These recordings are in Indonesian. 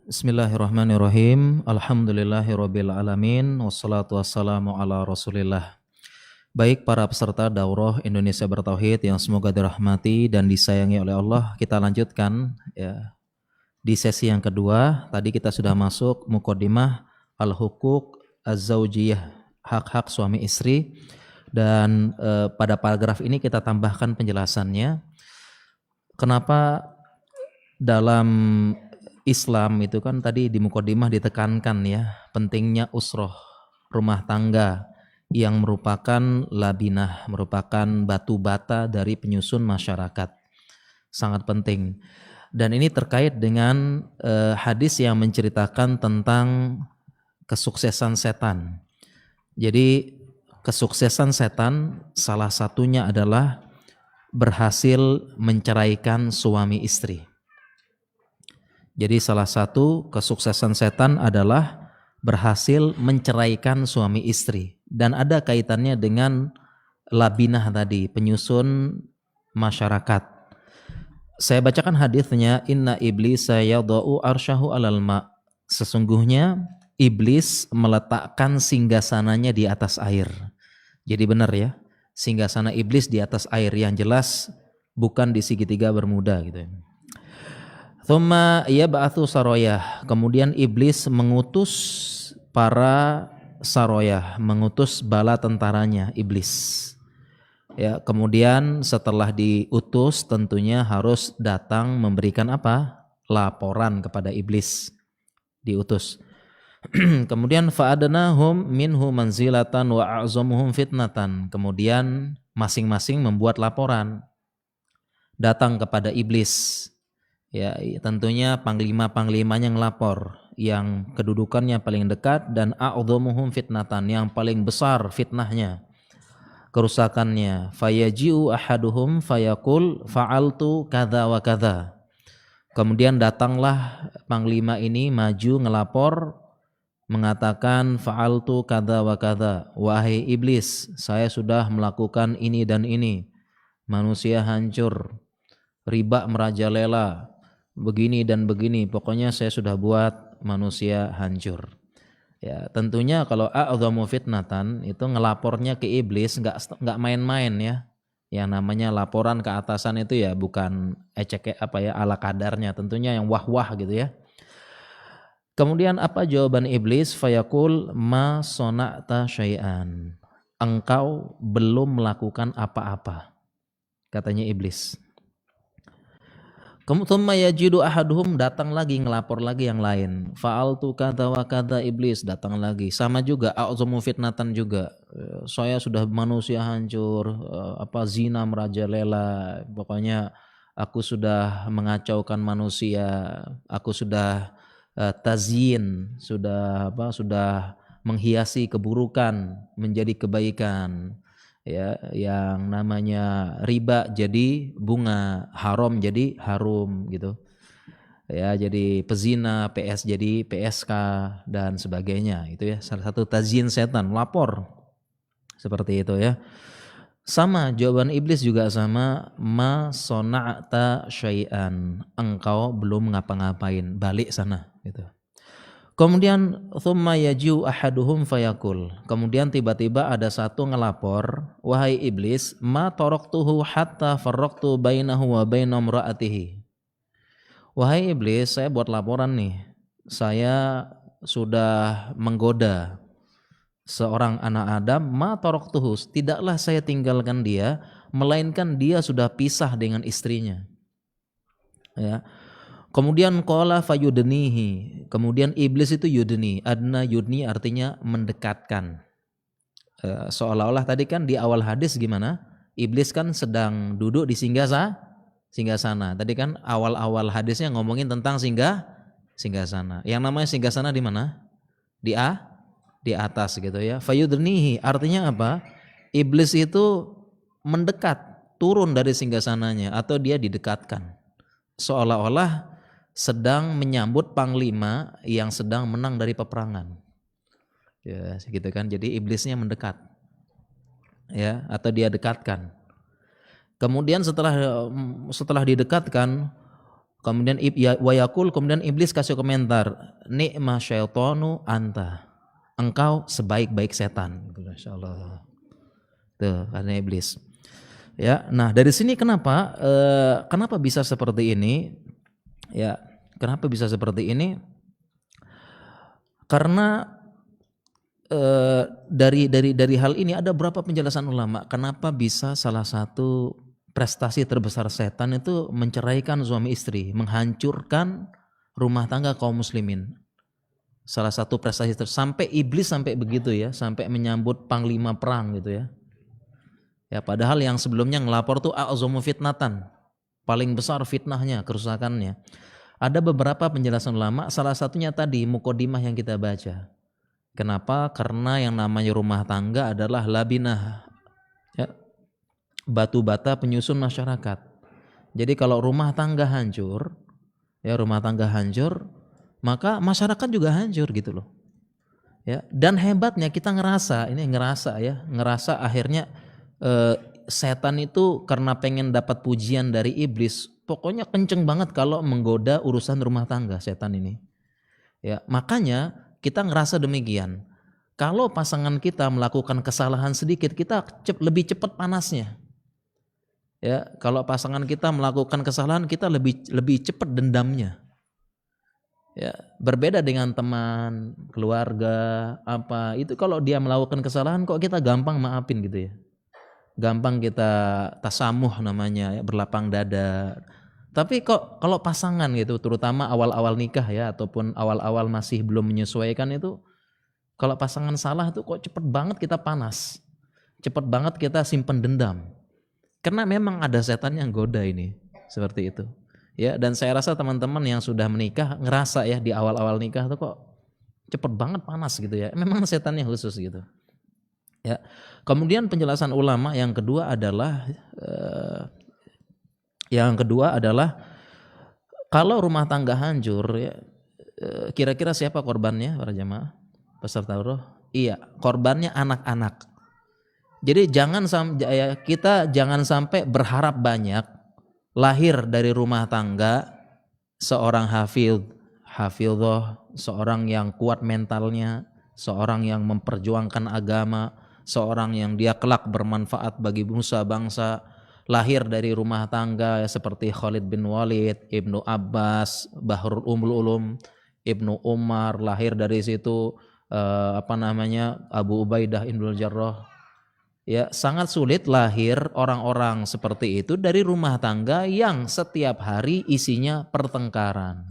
Bismillahirrahmanirrahim. Alhamdulillahirabbil alamin wassalatu wassalamu ala Rasulillah. Baik para peserta daurah Indonesia Bertauhid yang semoga dirahmati dan disayangi oleh Allah, kita lanjutkan ya di sesi yang kedua. Tadi kita sudah masuk muqaddimah al-huquq az-zaujiyah, hak-hak suami istri, dan pada paragraf ini kita tambahkan penjelasannya. Kenapa dalam Islam itu kan tadi di muqaddimah ditekankan ya pentingnya usroh, rumah tangga yang merupakan labinah, merupakan batu bata dari penyusun masyarakat. Sangat penting. Dan ini terkait dengan hadis yang menceritakan tentang kesuksesan setan. Jadi kesuksesan setan salah satunya adalah berhasil menceraikan suami istri. Jadi salah satu kesuksesan setan adalah berhasil menceraikan suami istri. Dan ada kaitannya dengan labinah tadi, penyusun masyarakat. Saya bacakan hadisnya, inna iblisa yadau arsyahu alal ma. Sesungguhnya iblis meletakkan singgasananya di atas air. Jadi benar ya, singgasana iblis di atas air, yang jelas bukan di segitiga Bermuda gitu ya. Thumma yab'atsu saroyah. Kemudian iblis mengutus para saroyah, mengutus bala tentaranya iblis. Ya, kemudian setelah diutus tentunya harus datang memberikan apa? Laporan kepada iblis. Diutus. Kemudian fa'adnahum minhu manzilatan wa a'zamuhum fitnatan. Kemudian masing-masing membuat laporan. Datang kepada iblis. Ya, tentunya panglima-panglimanya ngelapor, yang kedudukannya paling dekat, dan a'dhamuhum fitnatan, yang paling besar fitnahnya, kerusakannya. Fayaji'u ahaduhum fayaqul fa'altu kadza wa kadza. Kemudian datanglah panglima ini maju ngelapor mengatakan fa'altu kadza wa kadza. Wahai iblis, saya sudah melakukan ini dan ini. Manusia hancur, riba merajalela, begini dan begini, pokoknya saya sudah buat manusia hancur. Ya, tentunya kalau a'dhamu fitnatan itu ngelapornya ke iblis enggak main-main ya. Yang namanya laporan ke atasan itu ya bukan ecek ala kadarnya, tentunya yang wah-wah gitu ya. Kemudian apa jawaban iblis? Fayaqul ma sona'ta syai'an. Engkau belum melakukan apa-apa, katanya iblis. Thumma yajidu ahaduhum, datang lagi ngelapor lagi yang lain. Fa'altu kadza wa kadza, iblis datang lagi. Sama juga a'zamu fitnatan juga. Saya sudah manusia hancur, zina merajalela. Pokoknya aku sudah mengacaukan manusia. Aku sudah tazyin, sudah menghiasi keburukan menjadi kebaikan. Ya, yang namanya riba jadi bunga, haram jadi harum gitu. Ya, jadi pezina, PS jadi PSK dan sebagainya. Itu ya salah satu tazyin setan, lapor. Seperti itu ya. Sama jawaban iblis juga sama, ma sona'ta syai'an. Engkau belum ngapa-ngapain, balik sana gitu. Kemudian thumma yaji'u ahaduhum fayaqul. Kemudian tiba-tiba ada satu ngelapor, wahai iblis, ma taraktuhu hatta farraqtu bainahu wa baina imra'atihi. Wahai iblis, saya buat laporan nih. Saya sudah menggoda seorang anak Adam, ma taraktuhu, tidaklah saya tinggalkan dia, melainkan dia sudah pisah dengan istrinya. Ya. Kemudian qala fayudnihi. Kemudian iblis itu yudni. Adna yudni artinya mendekatkan. Seolah-olah tadi kan di awal hadis gimana? Iblis kan sedang duduk di singgasana. Tadi kan awal-awal hadisnya ngomongin tentang singgasana. Yang namanya singgasana di mana? Di atas gitu ya. Fayudnihi artinya apa? Iblis itu mendekat, turun dari singgasananya atau dia didekatkan. Seolah-olah sedang menyambut panglima yang sedang menang dari peperangan. Ya, gitu kan. Jadi iblisnya mendekat. Ya, atau dia dekatkan. Kemudian setelah didekatkan, Kemudian wayakul, kemudian iblis kasih komentar, ni'ma syaitonu anta, engkau sebaik-baik setan. Masya Allah. Tuh karena iblis. Ya, nah dari sini kenapa bisa seperti ini? Ya, kenapa bisa seperti ini? Karena dari hal ini ada berapa penjelasan ulama kenapa bisa salah satu prestasi terbesar setan itu menceraikan suami istri, menghancurkan rumah tangga kaum muslimin. Salah satu prestasi sampai iblis sampai begitu ya, sampai menyambut panglima perang gitu ya. Ya padahal yang sebelumnya ngelapor tuh a'zamu fitnatan, paling besar fitnahnya, kerusakannya. Ada beberapa penjelasan ulama, salah satunya tadi muqaddimah yang kita baca. Kenapa? Karena yang namanya rumah tangga adalah labinah, ya, batu bata penyusun masyarakat. Jadi kalau rumah tangga hancur, maka masyarakat juga hancur gitu loh. Ya, dan hebatnya kita ngerasa akhirnya setan itu karena pengen dapat pujian dari iblis, pokoknya kenceng banget kalau menggoda urusan rumah tangga setan ini. Ya, makanya kita ngerasa demikian. Kalau pasangan kita melakukan kesalahan sedikit, kita lebih cepat panasnya. Ya, kalau pasangan kita melakukan kesalahan, kita lebih cepat dendamnya. Ya, berbeda dengan teman, keluarga, apa itu kalau dia melakukan kesalahan kok kita gampang maafin gitu ya. Gampang kita tasamuh namanya, ya, berlapang dada. Tapi kok kalau pasangan gitu, terutama awal-awal nikah ya ataupun awal-awal masih belum menyesuaikan itu, kalau pasangan salah itu kok cepet banget kita panas. Cepet banget kita simpen dendam. Karena memang ada setan yang goda ini, seperti itu. Ya, dan saya rasa teman-teman yang sudah menikah ngerasa ya di awal-awal nikah tuh kok cepet banget panas gitu ya. Memang setannya khusus gitu. Ya. Kemudian penjelasan ulama yang kedua adalah kalau rumah tangga hancur ya, kira-kira siapa korbannya para jamaah peserta umroh? Iya, korbannya anak-anak. Jadi kita jangan sampai berharap banyak lahir dari rumah tangga seorang hafidhah, seorang yang kuat mentalnya, seorang yang memperjuangkan agama, seorang yang dia kelak bermanfaat bagi bangsa, lahir dari rumah tangga seperti Khalid bin Walid, Ibnu Abbas, Bahrul Ulum, Ibnu Umar, lahir dari situ Abu Ubaidah Ibnul Jarrah. Ya, sangat sulit lahir orang-orang seperti itu dari rumah tangga yang setiap hari isinya pertengkaran.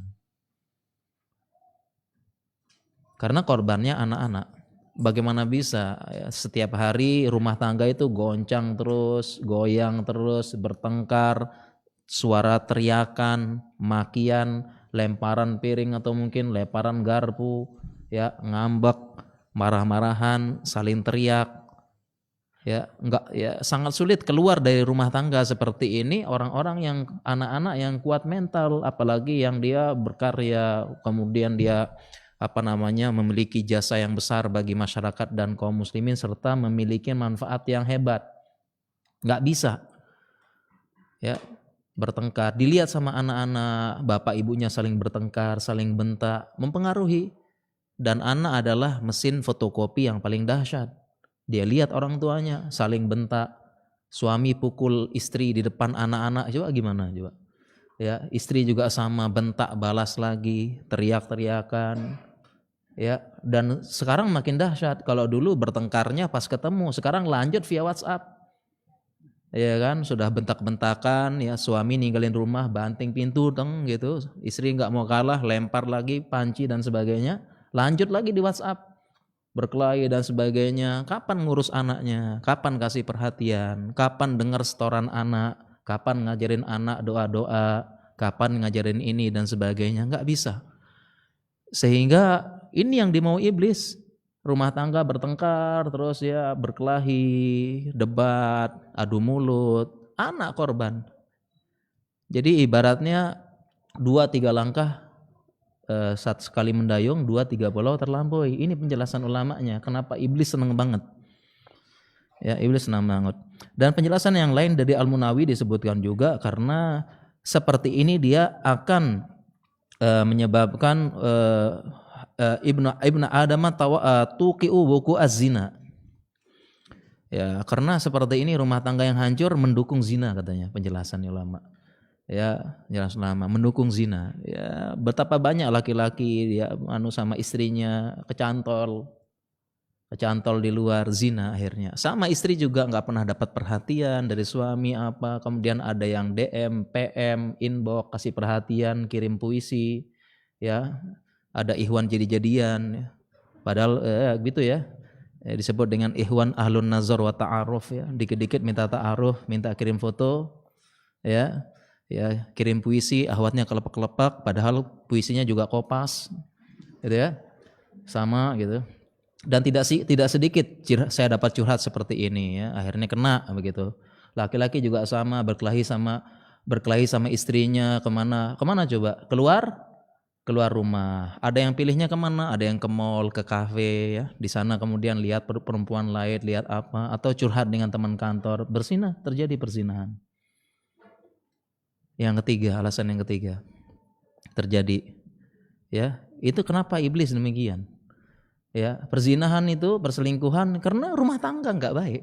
Karena korbannya anak-anak. Bagaimana bisa ya, setiap hari rumah tangga itu goncang terus, goyang terus, bertengkar, suara teriakan, makian, lemparan piring atau mungkin lemparan garpu, ya, ngambek, marah-marahan, saling teriak. Ya, sangat sulit keluar dari rumah tangga seperti ini orang-orang yang anak-anak yang kuat mental, apalagi yang dia berkarya, kemudian dia memiliki jasa yang besar bagi masyarakat dan kaum muslimin serta memiliki manfaat yang hebat. Nggak bisa ya bertengkar, dilihat sama anak-anak, bapak ibunya saling bertengkar, saling bentak, mempengaruhi. Dan anak adalah mesin fotokopi yang paling dahsyat. Dia lihat orang tuanya saling bentak, suami pukul istri di depan anak-anak, coba gimana coba? Ya, istri juga sama, bentak balas lagi, teriak-teriakan. Ya, dan sekarang makin dahsyat. Kalau dulu bertengkarnya pas ketemu, sekarang lanjut via WhatsApp. Ya kan, sudah bentak-bentakan, ya suami ninggalin rumah, banting pintu gitu. Istri nggak mau kalah, lempar lagi panci dan sebagainya. Lanjut lagi di WhatsApp. Berkelahi dan sebagainya. Kapan ngurus anaknya? Kapan kasih perhatian? Kapan dengar setoran anak? Kapan ngajarin anak doa-doa? Kapan ngajarin ini dan sebagainya? Nggak bisa. Sehingga ini yang dimau iblis. Rumah tangga bertengkar, terus ya berkelahi, debat, adu mulut, anak korban. Jadi ibaratnya 2-3 langkah saat sekali mendayung, 2-3 pulau terlampaui. Ini penjelasan ulamanya. Kenapa iblis senang banget? Ya, iblis senang banget. Dan penjelasan yang lain dari Al-Munawi disebutkan juga karena seperti ini dia akan menyebabkan ibnu Adam tuqiu wuku az-zina. Ya, karena seperti ini rumah tangga yang hancur mendukung zina katanya penjelasan ulama. Ya, jelas ulama mendukung zina. Ya, betapa banyak laki-laki dia sama istrinya kecantol di luar, zina akhirnya. Sama istri juga nggak pernah dapat perhatian dari suami apa, kemudian ada yang DM, PM, inbox kasih perhatian, kirim puisi, ya, ada ikhwan jadi-jadian, padahal gitu ya. Disebut dengan ikhwan ahlun nazar wa ta'aruf ya, dikit-dikit minta ta'aruf, minta kirim foto, ya, kirim puisi, ahwatnya kelepek-kelepek, padahal puisinya juga kopas, gitu ya, sama gitu. Dan tidak sedikit saya dapat curhat seperti ini ya, akhirnya kena begitu. Laki-laki juga sama, berkelahi sama istrinya, kemana coba, keluar rumah. Ada yang pilihnya kemana? Ada yang ke mall, ke kafe ya. Di sana kemudian lihat perempuan lain, lihat apa, atau curhat dengan teman kantor, berzinah, terjadi perzinahan. Alasan yang ketiga terjadi, ya, itu kenapa iblis demikian? Ya, perzinahan itu, perselingkuhan karena rumah tangga nggak baik,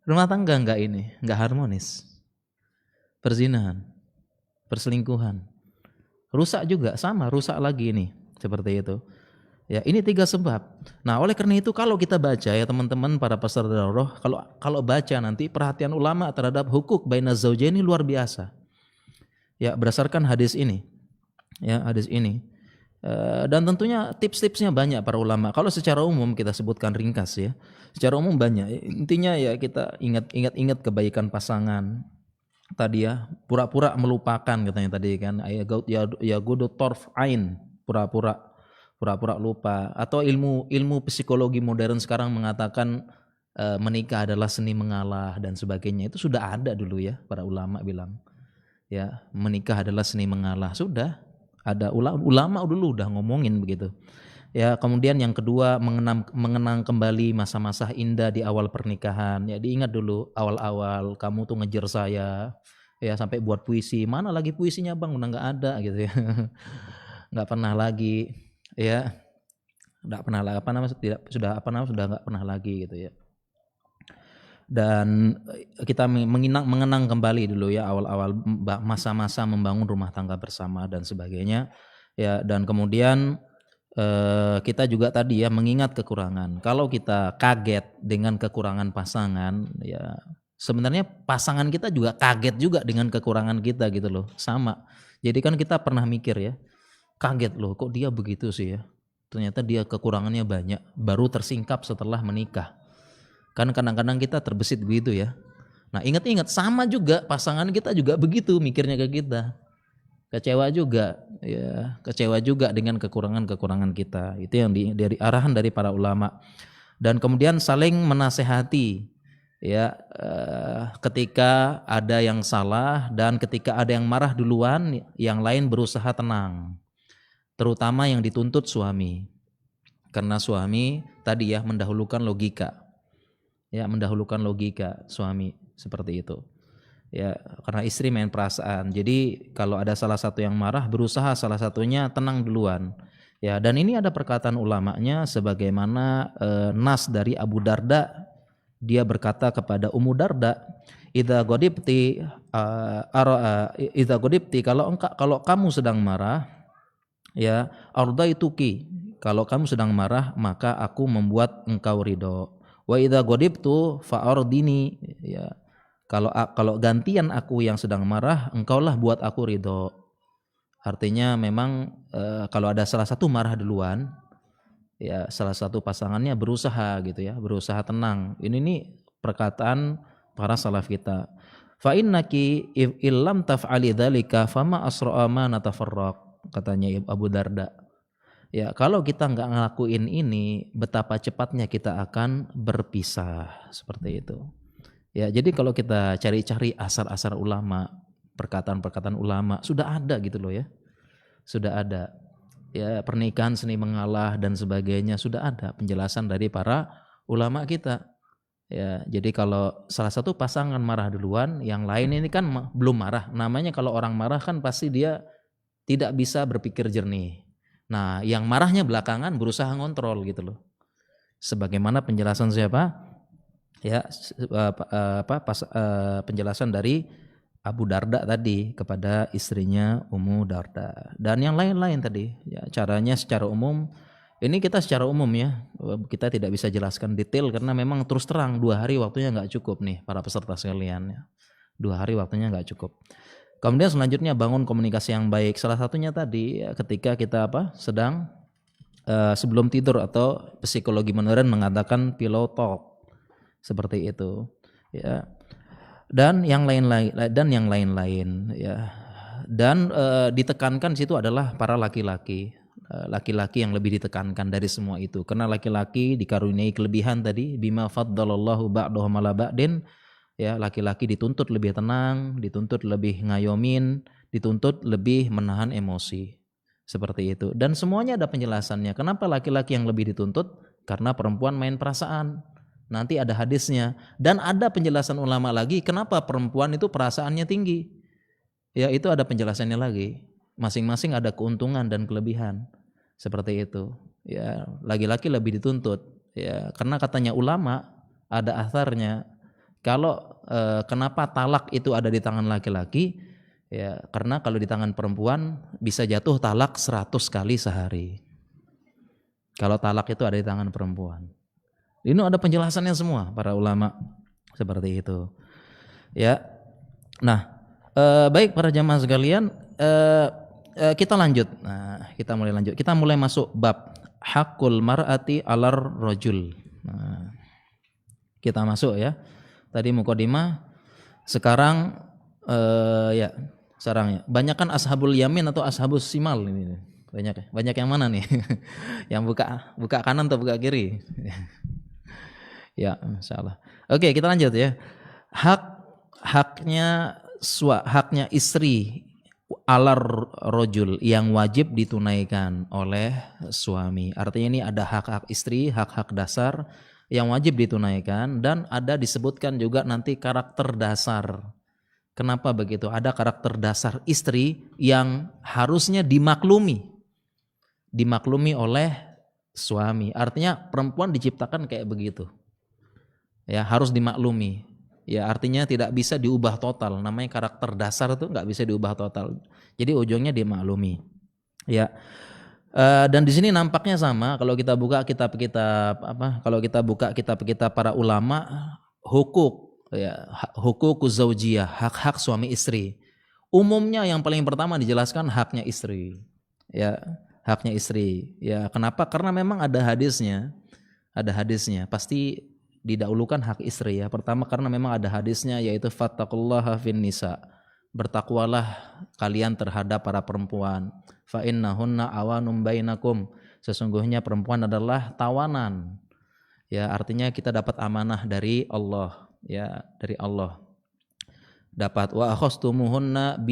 rumah tangga nggak harmonis. Perzinahan, perselingkuhan, rusak juga, sama rusak lagi ini, seperti itu. Ya, ini 3 sebab. Nah, oleh karena itu kalau kita baca ya teman-teman para peserta daurah, kalau baca nanti perhatian ulama terhadap hukuk bainaz zaujaini luar biasa. Ya, berdasarkan hadis ini. Ya, hadis ini. Dan tentunya tips-tipsnya banyak para ulama. Kalau secara umum kita sebutkan ringkas ya. Secara umum banyak. Intinya ya kita ingat kebaikan pasangan. Tadi ya, pura-pura melupakan katanya tadi kan. Ya gudu torf ain, pura-pura lupa. Atau ilmu psikologi modern sekarang mengatakan menikah adalah seni mengalah dan sebagainya. Itu sudah ada dulu ya, para ulama bilang. Ya, menikah adalah seni mengalah. Sudah ada ulama dulu udah ngomongin begitu. Ya, kemudian yang kedua mengenang kembali masa-masa indah di awal pernikahan. Ya, diingat dulu awal-awal kamu tuh ngejar saya. Ya, sampai buat puisi. Mana lagi puisinya, Bang? Udah enggak ada gitu ya. Enggak pernah lagi, ya. Enggak pernah lagi sudah enggak pernah lagi gitu ya. Dan kita mengenang kembali dulu ya awal-awal masa-masa membangun rumah tangga bersama dan sebagainya ya. Dan kemudian kita juga tadi ya mengingat kekurangan. Kalau kita kaget dengan kekurangan pasangan ya, sebenarnya pasangan kita juga kaget juga dengan kekurangan kita gitu loh, sama. Jadi kan kita pernah mikir ya, kaget loh kok dia begitu sih ya, ternyata dia kekurangannya banyak, baru tersingkap setelah menikah. Kan kadang-kadang kita terbesit begitu ya. Nah, ingat-ingat sama juga pasangan kita juga begitu mikirnya ke kita. Kecewa juga dengan kekurangan-kekurangan kita. Itu yang dari arahan dari para ulama. Dan kemudian saling menasehati ya, ketika ada yang salah dan ketika ada yang marah duluan, yang lain berusaha tenang. Terutama yang dituntut suami. Karena suami tadi ya mendahulukan logika. Ya, mendahulukan logika suami seperti itu. Ya, karena istri main perasaan. Jadi kalau ada salah satu yang marah, berusaha salah satunya tenang duluan. Ya, dan ini ada perkataan ulamanya sebagaimana nas dari Abu Darda. Dia berkata kepada Ummu Darda, "Idza ghadibti kalau kamu sedang marah, ya, ardaituki. Kalau kamu sedang marah, maka aku membuat engkau ridho. Wa idza ghadibtu fa'ardini, ya. Kalau gantian aku yang sedang marah, engkaulah buat aku ridho." Artinya memang kalau ada salah satu marah duluan, ya salah satu pasangannya berusaha gitu ya, berusaha tenang. Ini nih perkataan para salaf kita. Fa innaki illam taf'ali dzalika fama asra'a ma natafarraq, katanya Abu Darda. Ya, kalau kita nggak ngelakuin ini, betapa cepatnya kita akan berpisah, seperti itu. Ya, jadi kalau kita cari-cari asar-asar ulama, perkataan-perkataan ulama, sudah ada gitu loh ya. Sudah ada. Ya, pernikahan seni mengalah dan sebagainya, sudah ada penjelasan dari para ulama kita. Ya, jadi kalau salah satu pasangan marah duluan, yang lain ini kan belum marah. Namanya kalau orang marah kan pasti dia tidak bisa berpikir jernih. Nah, yang marahnya belakangan berusaha ngontrol gitu loh. Sebagaimana penjelasan siapa? Ya, penjelasan dari Abu Darda tadi kepada istrinya Ummu Darda dan yang lain-lain tadi. Ya, caranya secara umum. Ini kita secara umum ya, kita tidak bisa jelaskan detail karena memang terus terang 2 hari waktunya nggak cukup nih para peserta sekalian ya. 2 hari waktunya nggak cukup. Kemudian selanjutnya bangun komunikasi yang baik. Salah satunya tadi ya, ketika kita sedang sebelum tidur atau psikologi modern mengatakan pillow talk seperti itu ya. Dan yang lain-lain ya. Dan ditekankan di situ adalah para laki-laki. Laki-laki yang lebih ditekankan dari semua itu karena laki-laki dikaruniai kelebihan tadi bima faddalallahu ba'dahum ala ba'din ya, laki-laki dituntut lebih tenang, dituntut lebih ngayomin, dituntut lebih menahan emosi seperti itu dan semuanya ada penjelasannya. Kenapa laki-laki yang lebih dituntut? Karena perempuan main perasaan, nanti ada hadisnya dan ada penjelasan ulama lagi kenapa perempuan itu perasaannya tinggi ya, itu ada penjelasannya lagi, masing-masing ada keuntungan dan kelebihan. Seperti itu ya, laki-laki lebih dituntut ya karena katanya ulama ada asarnya kalau kenapa talak itu ada di tangan laki-laki ya, karena kalau di tangan perempuan bisa jatuh talak 100 kali sehari kalau talak itu ada di tangan perempuan. Ini ada penjelasannya semua para ulama seperti itu ya. Nah baik para jamaah sekalian, kita lanjut. Nah, kita mulai masuk bab hakul mar'ati alar rojul. Nah, kita masuk ya. Tadi mukadimah, sekarang ya, sekarang ya. Banyak kan ashabul yamin atau ashabus simal ini. Banyak yang mana nih? Yang buka kanan atau buka kiri? Ya, insyaallah. Oke, kita lanjut ya. Haknya istri alar rojul yang wajib ditunaikan oleh suami. Artinya ini ada hak-hak istri, hak-hak dasar yang wajib ditunaikan dan ada disebutkan juga nanti karakter dasar. Kenapa begitu? Ada karakter dasar istri yang harusnya dimaklumi oleh suami. Artinya perempuan diciptakan kayak begitu. Ya, harus dimaklumi. Ya, artinya tidak bisa diubah total. Namanya karakter dasar itu nggak bisa diubah total. Jadi ujungnya dimaklumi. Ya. Dan di sini nampaknya sama kalau kita buka kitab-kitab para ulama, hukuk ya, hukuk zaujiyah, hak-hak suami istri. Umumnya yang paling pertama dijelaskan haknya istri. Ya, haknya istri. Ya, kenapa? Karena memang ada hadisnya. Ada hadisnya. Pasti didahulukan hak istri ya. Pertama karena memang ada hadisnya yaitu fattaqullaha fin nisa. Bertakwalah kalian terhadap para perempuan. Fa innahunna awanum bainakum. Sesungguhnya perempuan adalah tawanan. Ya, artinya kita dapat amanah dari Allah, ya, dari Allah. Dapat wa akhastumuhunna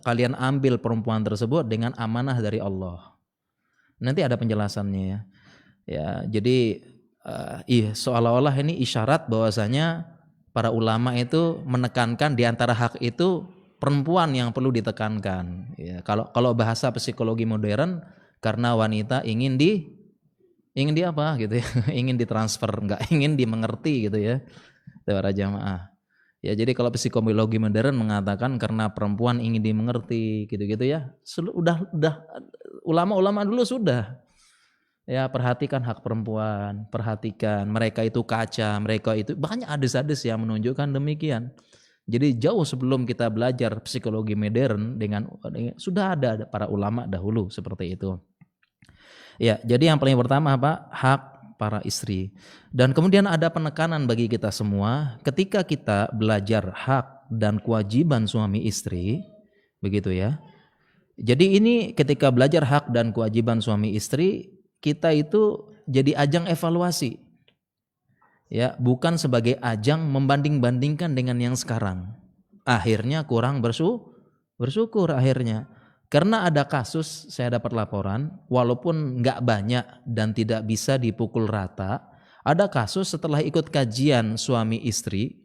kalian ambil perempuan tersebut dengan amanah dari Allah. Nanti ada penjelasannya ya. Ya, jadi seolah-olah ini isyarat bahwasanya para ulama itu menekankan di antara hak itu perempuan yang perlu ditekankan. Ya, kalau bahasa psikologi modern karena wanita ingin di apa gitu ya, ingin ditransfer, enggak ingin dimengerti gitu ya, para jamaah. Ya, jadi kalau psikologi modern mengatakan karena perempuan ingin dimengerti gitu-gitu ya, udah ulama-ulama dulu sudah. Ya, perhatikan hak perempuan, perhatikan mereka itu kaca, mereka itu banyak hadis-hadis yang menunjukkan demikian. Jadi jauh sebelum kita belajar psikologi modern dengan sudah ada para ulama dahulu seperti itu. Ya, jadi yang paling pertama apa? Hak para istri. Dan kemudian ada penekanan bagi kita semua ketika kita belajar hak dan kewajiban suami istri, begitu ya. Jadi ini ketika belajar hak dan kewajiban suami istri, kita itu jadi ajang evaluasi. Ya, bukan sebagai ajang membanding-bandingkan dengan yang sekarang. Akhirnya kurang bersyukur akhirnya. Karena ada kasus saya dapat laporan, walaupun nggak banyak dan tidak bisa dipukul rata, Ada kasus setelah ikut kajian suami istri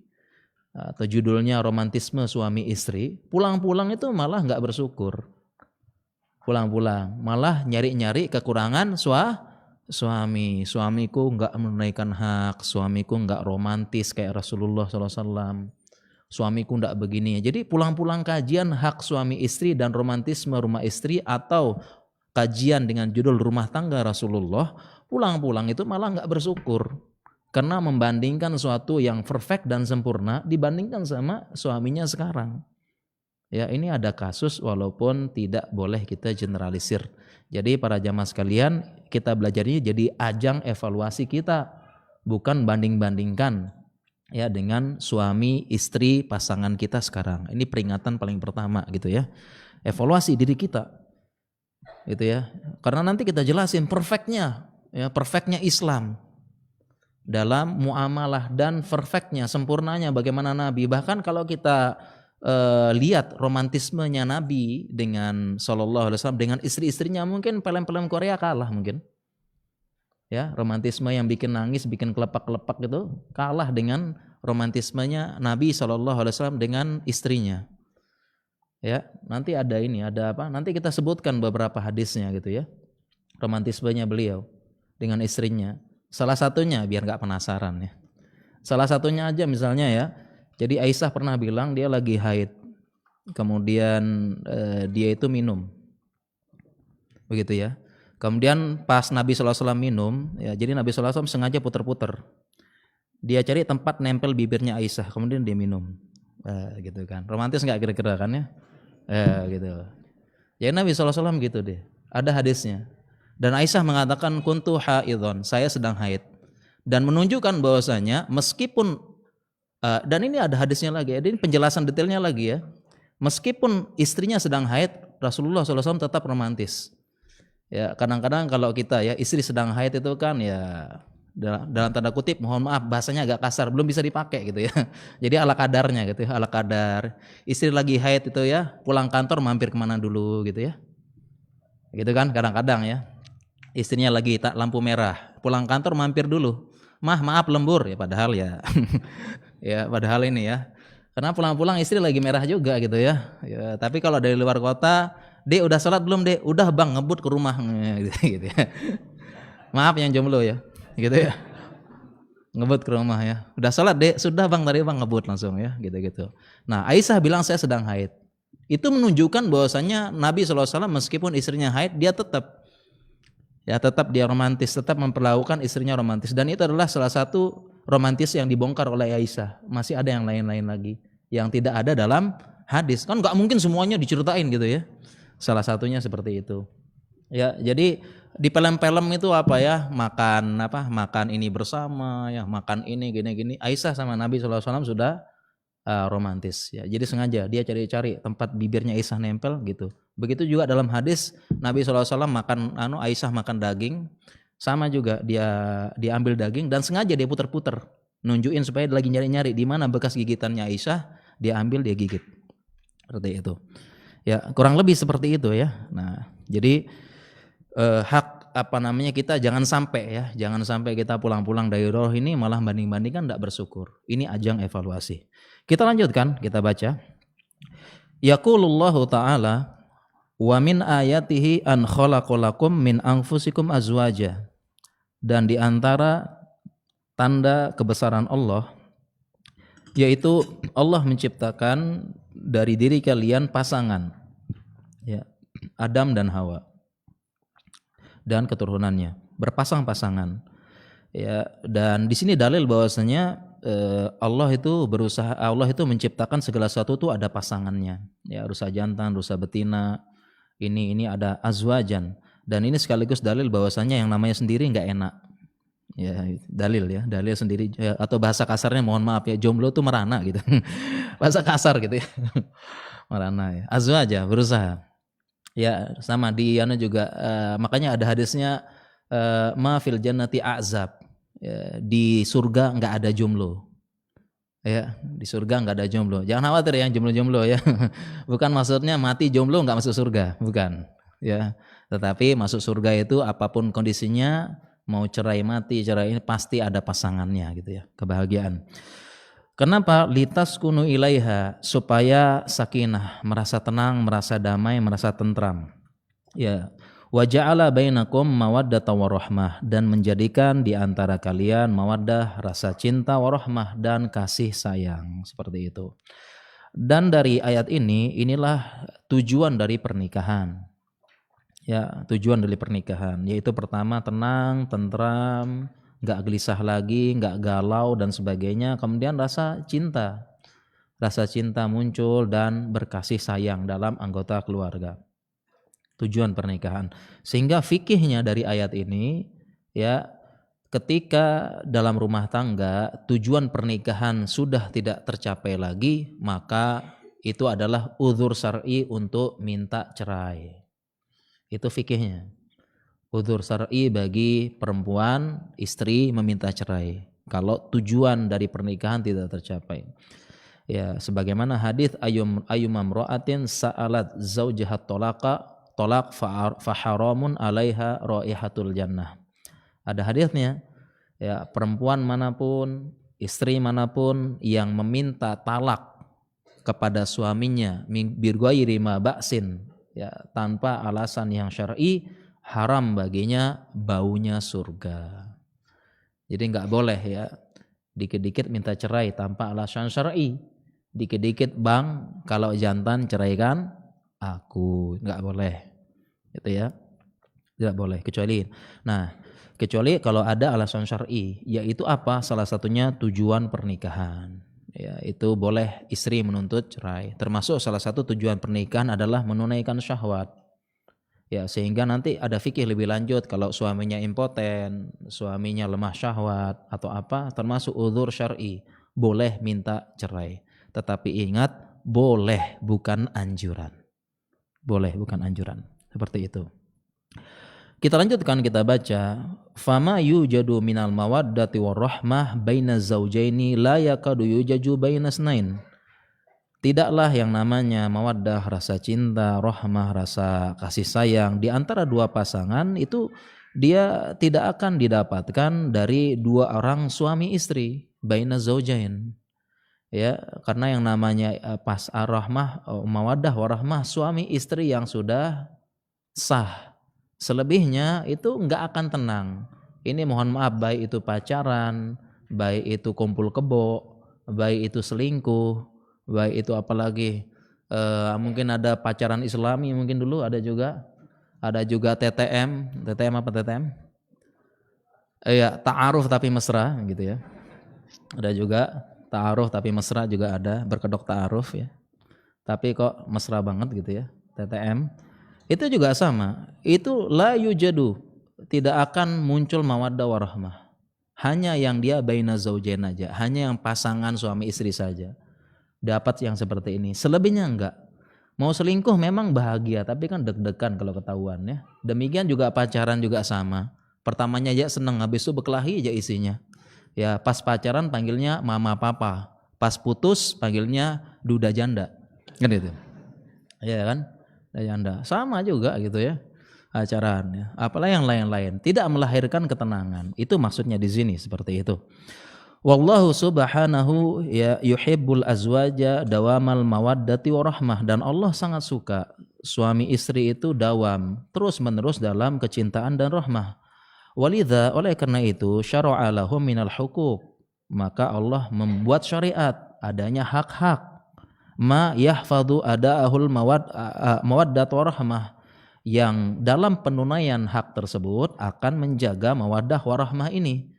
atau judulnya romantisme suami istri, pulang-pulang itu malah nggak bersyukur. Pulang-pulang malah nyari-nyari kekurangan suami. Suamiku nggak menunaikan hak, suamiku nggak romantis kayak Rasulullah SAW. Suamiku nggak begini. Jadi pulang-pulang kajian hak suami istri dan romantisme rumah istri atau kajian dengan judul rumah tangga Rasulullah, pulang-pulang itu malah nggak bersyukur karena membandingkan sesuatu yang perfect dan sempurna dibandingkan sama suaminya sekarang. Ya, ini ada kasus walaupun tidak boleh kita generalisir. Jadi para jamaah sekalian, kita belajarnya jadi ajang evaluasi kita, bukan banding-bandingkan ya dengan suami, istri, pasangan kita sekarang. Ini peringatan paling pertama gitu ya. Evaluasi diri kita. Gitu ya. Karena nanti kita jelasin perfectnya Islam dalam muamalah dan perfectnya, sempurnanya bagaimana Nabi. Bahkan kalau kita lihat romantismenya Nabi dengan Sallallahu Alaihi Wasallam dengan istri-istrinya, mungkin film-film Korea kalah mungkin. Ya, romantisme yang bikin nangis, bikin kelepak-kelepak gitu kalah dengan romantismenya Nabi Sallallahu Alaihi Wasallam dengan istrinya. Ya, nanti ada apa? Nanti kita sebutkan beberapa hadisnya gitu ya. Romantismenya beliau dengan istrinya. Salah satunya biar nggak penasaran ya. Salah satunya aja misalnya ya. Jadi Aisyah pernah bilang dia lagi haid. Kemudian dia itu minum. Begitu ya. Kemudian pas Nabi SAW minum, ya, jadi Nabi SAW sengaja puter-puter. Dia cari tempat nempel bibirnya Aisyah, kemudian dia minum. Gitu kan. Romantis nggak kira-kira kan ya? Gitu. Jadi Nabi SAW gitu deh. Ada hadisnya. Dan Aisyah mengatakan kuntu haidhon, saya sedang haid. Dan menunjukkan bahwasanya meskipun dan ini ada hadisnya lagi, ini penjelasan detailnya lagi ya. Meskipun istrinya sedang haid, Rasulullah SAW tetap romantis. Ya, kadang-kadang kalau kita ya istri sedang haid itu kan ya dalam tanda kutip, mohon maaf bahasanya agak kasar, belum bisa dipakai gitu ya. Jadi ala kadarnya gitu ya, ala kadar. Istri lagi haid itu ya, pulang kantor mampir kemana dulu gitu ya. Gitu kan kadang-kadang ya. Istrinya lagi tak lampu merah, pulang kantor mampir dulu. Maaf lembur ya, padahal ya ya padahal ini ya. Karena pulang-pulang istri lagi merah juga gitu ya. Ya, tapi kalau dari luar kota, "Dek udah sholat belum, Dek?" "Udah Bang, ngebut ke rumah." Gitu ya. Maaf yang jomblo ya. Gitu ya. Ngebut ke rumah ya. "Udah sholat, Dek?" "Sudah Bang, tadi Bang ngebut langsung ya." Gitu-gitu. Nah, Aisyah bilang saya sedang haid. Itu menunjukkan bahwasanya Nabi SAW meskipun istrinya haid, dia tetap dia romantis, tetap memperlakukan istrinya romantis, dan itu adalah salah satu romantis yang dibongkar oleh Aisyah. Masih ada yang lain-lain lagi yang tidak ada dalam hadis. Kan nggak mungkin semuanya diceritain gitu ya. Salah satunya seperti itu. Ya, jadi di film-film itu makan ini bersama ya, makan ini gini-gini. Aisyah sama Nabi SAW sudah romantis ya. Jadi sengaja dia cari-cari tempat bibirnya Aisyah nempel gitu. Begitu juga dalam hadis Nabi SAW makan Aisyah makan daging, sama juga dia ambil daging dan sengaja dia puter-puter, nunjukin supaya dia lagi nyari-nyari di mana bekas gigitannya Aisyah, dia ambil dia gigit. Seperti itu. Ya, kurang lebih seperti itu ya. Nah, jadi hak kita jangan sampai kita pulang-pulang dari roh ini malah banding-bandingkan, tidak bersyukur. Ini ajang evaluasi. Kita lanjutkan, kita baca. Yaqulullahu ta'ala wa min ayatihi an khalaqalakum min anfusikum azwaja. Dan di antara tanda kebesaran Allah yaitu Allah menciptakan dari diri kalian pasangan. Ya, Adam dan Hawa. Dan keturunannya, berpasang-pasangan. Ya, dan di sini dalil bahwasanya Allah itu menciptakan segala sesuatu itu ada pasangannya. Ya, rusa jantan, rusa betina, ini ada azwajan. Dan ini sekaligus dalil bahwasanya yang namanya sendiri enggak enak. Ya, dalil sendiri ya, atau bahasa kasarnya mohon maaf ya, jomblo tuh merana gitu. Bahasa kasar gitu ya. Merana ya. Azwaja, berusaha. Ya, sama di juga makanya ada hadisnya ma fil jannati azab. Ya, di surga enggak ada jomblo. Ya, di surga enggak ada jomblo. Jangan khawatir yang jomblo-jomblo ya. Bukan maksudnya mati jomblo enggak masuk surga, bukan. Ya, tetapi masuk surga itu apapun kondisinya, mau cerai mati, cerai ini pasti ada pasangannya gitu ya, kebahagiaan. Kenapa? Litaskunu ilaiha, supaya sakinah, merasa tenang, merasa damai, merasa tentram. Ya, wa ja'ala bainakum mawaddatan warahmah, dan menjadikan di antara kalian mawaddah, rasa cinta, warahmah, dan kasih sayang, seperti itu. Dan dari ayat ini, inilah tujuan dari pernikahan. Ya, tujuan dari pernikahan, yaitu pertama tenang, tentram, nggak gelisah lagi, nggak galau dan sebagainya. Kemudian rasa cinta muncul dan berkasih sayang dalam anggota keluarga. Tujuan pernikahan. Sehingga fikihnya dari ayat ini, ya, ketika dalam rumah tangga tujuan pernikahan sudah tidak tercapai lagi, maka itu adalah uzur syar'i untuk minta cerai. Itu fikihnya. Uzur syar'i bagi perempuan, istri meminta cerai kalau tujuan dari pernikahan tidak tercapai. Ya, sebagaimana hadis ayyumamra'atin sa'alat zaujahat talaq fa haramun 'alaiha raihatul jannah. Ada hadisnya, ya, perempuan manapun, istri manapun yang meminta talak kepada suaminya birghairi ma ba'sin, ya, tanpa alasan yang syar'i, haram baginya baunya surga. Jadi nggak boleh ya dikit-dikit minta cerai tanpa alasan syar'i. Dikit-dikit, bang, kalau jantan ceraikan aku, nggak boleh, gitu ya, tidak boleh. Kecuali kalau ada alasan syar'i, yaitu apa? Salah satunya tujuan pernikahan. Ya, itu boleh istri menuntut cerai. Termasuk salah satu tujuan pernikahan adalah menunaikan syahwat. Ya, sehingga nanti ada fikih lebih lanjut kalau suaminya impoten, suaminya lemah syahwat atau apa, termasuk uzur syar'i, boleh minta cerai. Tetapi ingat, boleh bukan anjuran. Boleh bukan anjuran. Seperti itu. Kita lanjutkan, kita baca, fama yujadu minal mawaddati warahmah baina zaujaini la yakadu yujaju baina snain. Tidaklah yang namanya mawaddah, rasa cinta, rahmah, rasa kasih sayang di antara dua pasangan itu dia tidak akan didapatkan dari dua orang suami istri, baina zaujain. Ya, karena yang namanya pas rahmah, mawaddah, warahmah, suami istri yang sudah sah. Selebihnya itu enggak akan tenang. Ini mohon maaf, baik itu pacaran, baik itu kumpul kebo, baik itu selingkuh, baik itu apalagi mungkin ada pacaran Islami, mungkin dulu ada juga TTM apa TTM? Ya, ta'aruf tapi mesra gitu ya. Ada juga ta'aruf tapi mesra juga ada, berkedok ta'aruf ya. Tapi kok mesra banget gitu ya, TTM. Itu juga sama. Itu la yujadu, tidak akan muncul mawaddah warahmah. Hanya yang dia baina zaujain aja, hanya yang pasangan suami istri saja dapat yang seperti ini. Selebihnya enggak. Mau selingkuh memang bahagia, tapi kan deg-degan kalau ketahuan ya. Demikian juga pacaran juga sama. Pertamanya aja seneng, habis itu berkelahi aja isinya. Ya, pas pacaran panggilnya mama papa, pas putus panggilnya duda janda. Kan itu. Ya kan? Duda janda. Sama juga gitu ya. Pacaran ya. Apalagi yang lain-lain, tidak melahirkan ketenangan. Itu maksudnya di sini seperti itu. Wallahu subhanahu ya yuhibbul azwaja dawamal mawaddati warahmah, dan Allah sangat suka suami istri itu dawam terus menerus dalam kecintaan dan rahmah. Walidha, oleh karena itu, syara'a lahum minal huquq, maka Allah membuat syariat adanya hak-hak, ma yahfadhu ada'ahul mawaddat warahmah, yang dalam penunaian hak tersebut akan menjaga mawaddah warahmah ini.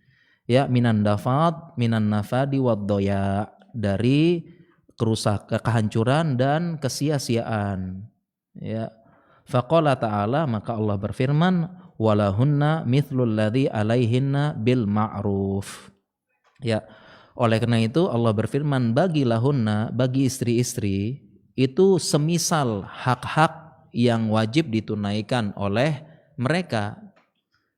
Ya, minan nafadi waddoya, dari kehancuran dan kesia-siaan. Ya, faqala ta'ala, maka Allah berfirman, walahunna mithlul ladzi alaihinna bil ma'ruf. Ya, oleh karena itu Allah berfirman, bagi lahunna, bagi istri-istri itu semisal hak-hak yang wajib ditunaikan oleh mereka.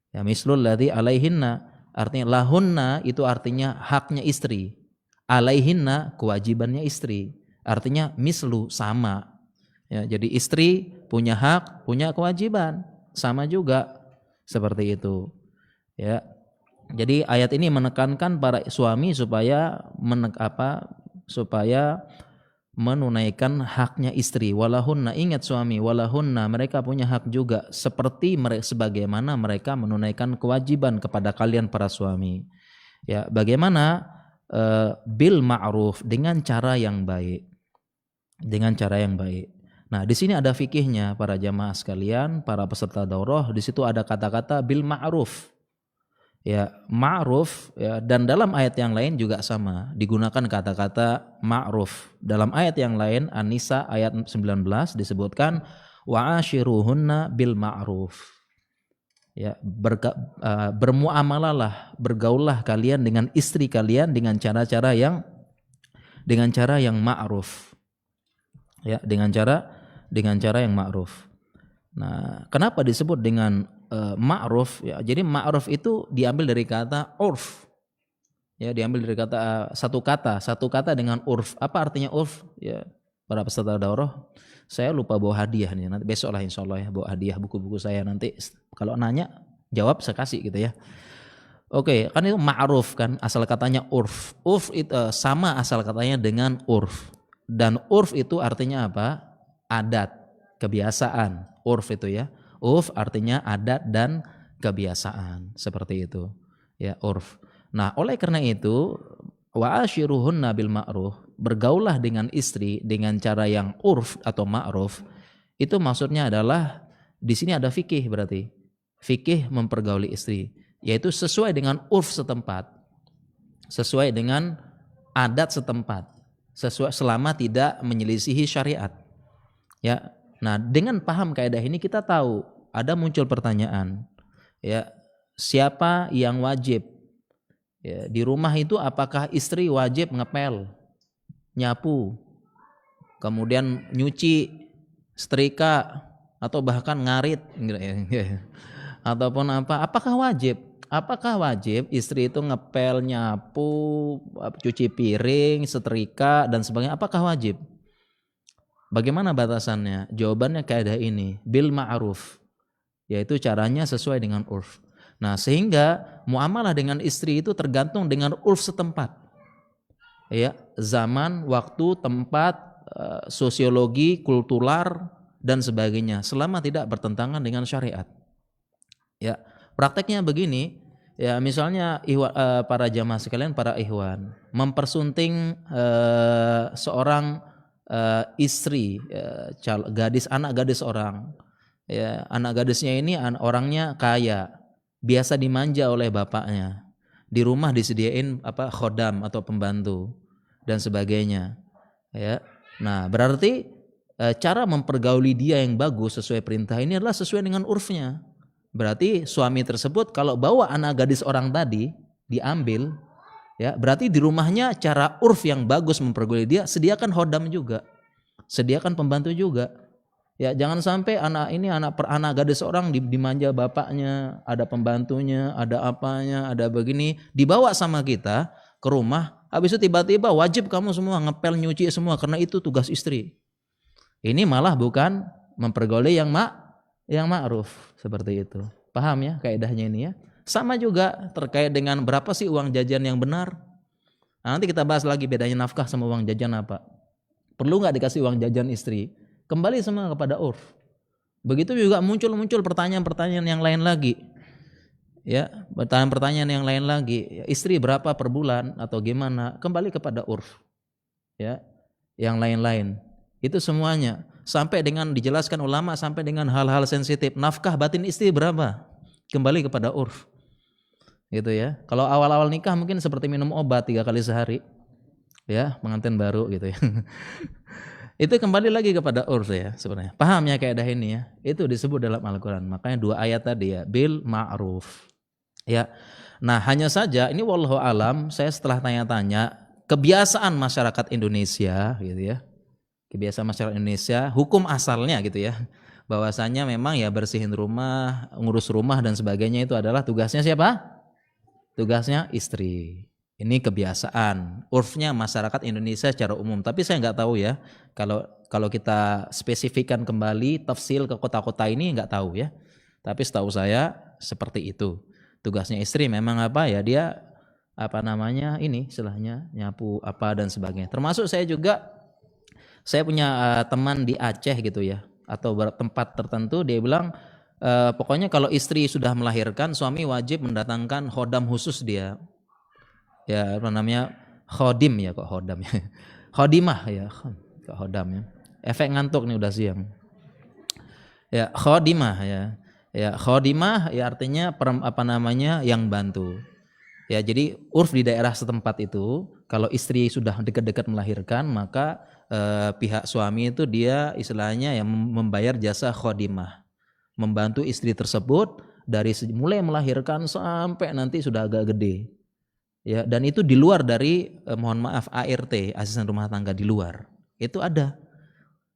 Ya, mislul ladzi alaihinna, artinya lahunna itu artinya haknya istri, alaihinna kewajibannya istri, artinya mislu sama. Ya, jadi istri punya hak, punya kewajiban, sama juga seperti itu. Ya. Jadi ayat ini menekankan para suami supaya supaya menunaikan haknya istri. Walahunna, ingat suami, walahunna, mereka punya hak juga seperti sebagaimana mereka menunaikan kewajiban kepada kalian para suami. Ya, bagaimana bil ma'ruf, dengan cara yang baik. Dengan cara yang baik. Nah, di sini ada fikihnya para jamaah sekalian, para peserta daurah, di situ ada kata-kata bil ma'ruf. Ya, ma'ruf ya, dan dalam ayat yang lain juga sama, digunakan kata-kata ma'ruf. Dalam ayat yang lain An-Nisa ayat 19 disebutkan wa'ashiruhunna bil ma'ruf. Ya, bermuamalah, bergaullah kalian dengan istri kalian dengan cara-cara yang ma'ruf. Ya, dengan cara yang ma'ruf. Nah, kenapa disebut dengan ma'ruf? Ya, jadi ma'ruf itu diambil dari kata urf. Ya, diambil dari kata satu kata dengan urf. Apa artinya urf? Ya, para peserta daurah, saya lupa bawa hadiah nih. Nanti besok lah insyaallah ya, bawa hadiah buku-buku saya, nanti kalau nanya jawab saya kasih gitu ya. Oke, kan itu ma'ruf kan, asal katanya urf. Urf itu sama asal katanya dengan urf. Dan urf itu artinya apa? Adat, kebiasaan. Urf itu ya. Urf artinya adat dan kebiasaan, seperti itu. Ya, urf. Nah, oleh karena itu wa'ashiruhunna bil ma'ruf, bergaulah dengan istri dengan cara yang urf atau ma'ruf. Itu maksudnya adalah di sini ada fikih berarti. Fikih mempergauli istri, yaitu sesuai dengan urf setempat. Sesuai dengan adat setempat. Sesuai selama tidak menyelisihi syariat. Ya. Nah, dengan paham kaidah ini kita tahu ada muncul pertanyaan, ya, siapa yang wajib? Ya, di rumah itu apakah istri wajib ngepel, nyapu, kemudian nyuci, setrika, atau bahkan ngarit, ataupun apa? Apakah wajib? Apakah wajib istri itu ngepel, nyapu, cuci piring, setrika dan sebagainya? Apakah wajib? Bagaimana batasannya? Jawabannya kaidah ini, bil ma'ruf, yaitu caranya sesuai dengan urf. Nah, sehingga muamalah dengan istri itu tergantung dengan urf setempat. Ya, zaman, waktu, tempat, sosiologi, kultural dan sebagainya, selama tidak bertentangan dengan syariat. Ya, prakteknya begini, ya, misalnya para jamaah sekalian, para ikhwan mempersunting seorang istri, gadis, anak gadis orang, ya, anak gadisnya ini orangnya kaya, biasa dimanja oleh bapaknya, di rumah disediain khodam atau pembantu dan sebagainya, ya. Nah, berarti cara mempergauli dia yang bagus sesuai perintah ini adalah sesuai dengan urfnya. Berarti suami tersebut kalau bawa anak gadis orang tadi diambil, ya, berarti di rumahnya cara urf yang bagus mempergauli dia, sediakan khodam juga, sediakan pembantu juga. Ya, jangan sampai anak gadis orang dimanja bapaknya, ada pembantunya, ada apanya, ada begini, dibawa sama kita ke rumah, habis itu tiba-tiba wajib kamu semua ngepel, nyuci semua karena itu tugas istri. Ini malah bukan mempergauli yang ma'ruf, seperti itu. Paham ya kaidahnya ini ya? Sama juga terkait dengan berapa sih uang jajan yang benar. Nah, nanti kita bahas lagi bedanya nafkah sama uang jajan apa. Perlu nggak dikasih uang jajan istri? Kembali semua kepada urf. Begitu juga muncul pertanyaan-pertanyaan yang lain lagi. Ya, pertanyaan-pertanyaan yang lain lagi. Ya, istri berapa per bulan atau gimana? Kembali kepada urf. Ya, yang lain-lain. Itu semuanya sampai dengan dijelaskan ulama sampai dengan hal-hal sensitif. Nafkah batin istri berapa? Kembali kepada urf. Gitu ya. Kalau awal-awal nikah mungkin seperti minum obat 3 kali sehari. Ya, pengantin baru gitu ya. Itu kembali lagi kepada urf ya sebenarnya. Paham ya kaidah ini ya? Itu disebut dalam Al-Qur'an. Makanya 2 ayat tadi ya, bil ma'ruf. Ya. Nah, hanya saja ini wallahu alam, saya setelah tanya-tanya kebiasaan masyarakat Indonesia gitu ya. Kebiasaan masyarakat Indonesia, hukum asalnya gitu ya. Bahwasanya memang ya bersihin rumah, ngurus rumah dan sebagainya itu adalah tugasnya siapa? Tugasnya istri. Ini kebiasaan, urfnya masyarakat Indonesia secara umum. Tapi saya nggak tahu ya, kalau kita spesifikkan kembali tafsil ke kota-kota ini nggak tahu ya. Tapi setahu saya seperti itu. Tugasnya istri memang apa ya, dia apa namanya ini istilahnya nyapu apa dan sebagainya. Termasuk saya juga, saya punya teman di Aceh gitu ya, atau tempat tertentu dia bilang pokoknya kalau istri sudah melahirkan, suami wajib mendatangkan khodam khusus dia. Ya apa namanya, khodim ya, kok khodam ya. Khodimah ya, kok khodam ya. Efek ngantuk nih udah siang. Ya, khodimah ya. Ya, khodimah ya artinya apa namanya, yang bantu. Ya, jadi urf di daerah setempat itu kalau istri sudah dekat-dekat melahirkan, maka pihak suami itu dia istilahnya yang membayar jasa khodimah, membantu istri tersebut dari mulai melahirkan sampai nanti sudah agak gede. Ya, dan itu di luar dari mohon maaf ART, asisten rumah tangga, di luar. Itu ada.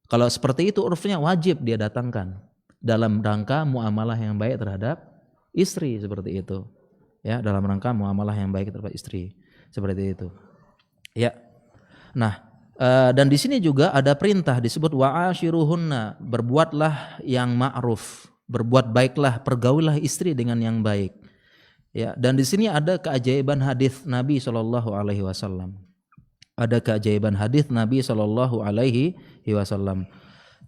Kalau seperti itu urfnya wajib dia datangkan dalam rangka muamalah yang baik terhadap istri, seperti itu. Ya, dalam rangka muamalah yang baik terhadap istri, seperti itu. Ya. Nah, dan di sini juga ada perintah disebut wa'ashiruhunna, berbuatlah yang ma'ruf, berbuat baiklah, pergaulilah istri dengan yang baik. Ya, dan di sini ada keajaiban hadis Nabi Shallallahu alaihi wasallam. Ada keajaiban hadis Nabi Shallallahu alaihi wasallam.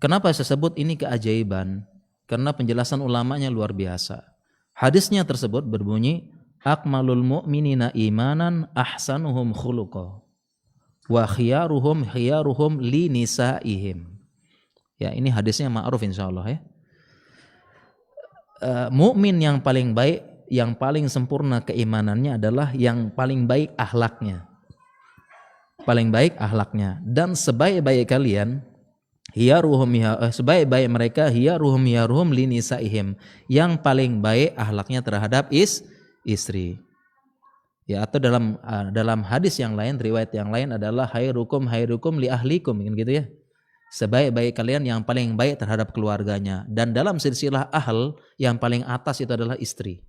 Kenapa saya sebut ini keajaiban? Karena penjelasan ulamanya luar biasa. Hadisnya tersebut berbunyi, akmalul mu'minina imanan ahsanuhum khuluqa wa khiyaruhum li nisaihim. Ya, ini hadisnya ma'ruf insyaallah ya. Mukmin yang paling baik, yang paling sempurna keimanannya adalah yang paling baik akhlaknya. Paling baik akhlaknya, dan sebaik-baik kalian sebaik-baik mereka hiyaruhum li nisaihim, yang paling baik akhlaknya terhadap istri. Ya, atau dalam hadis yang lain, riwayat yang lain adalah khairukum li ahlikum, gitu ya. Sebaik-baik kalian yang paling baik terhadap keluarganya, dan dalam silsilah ahl yang paling atas itu adalah istri.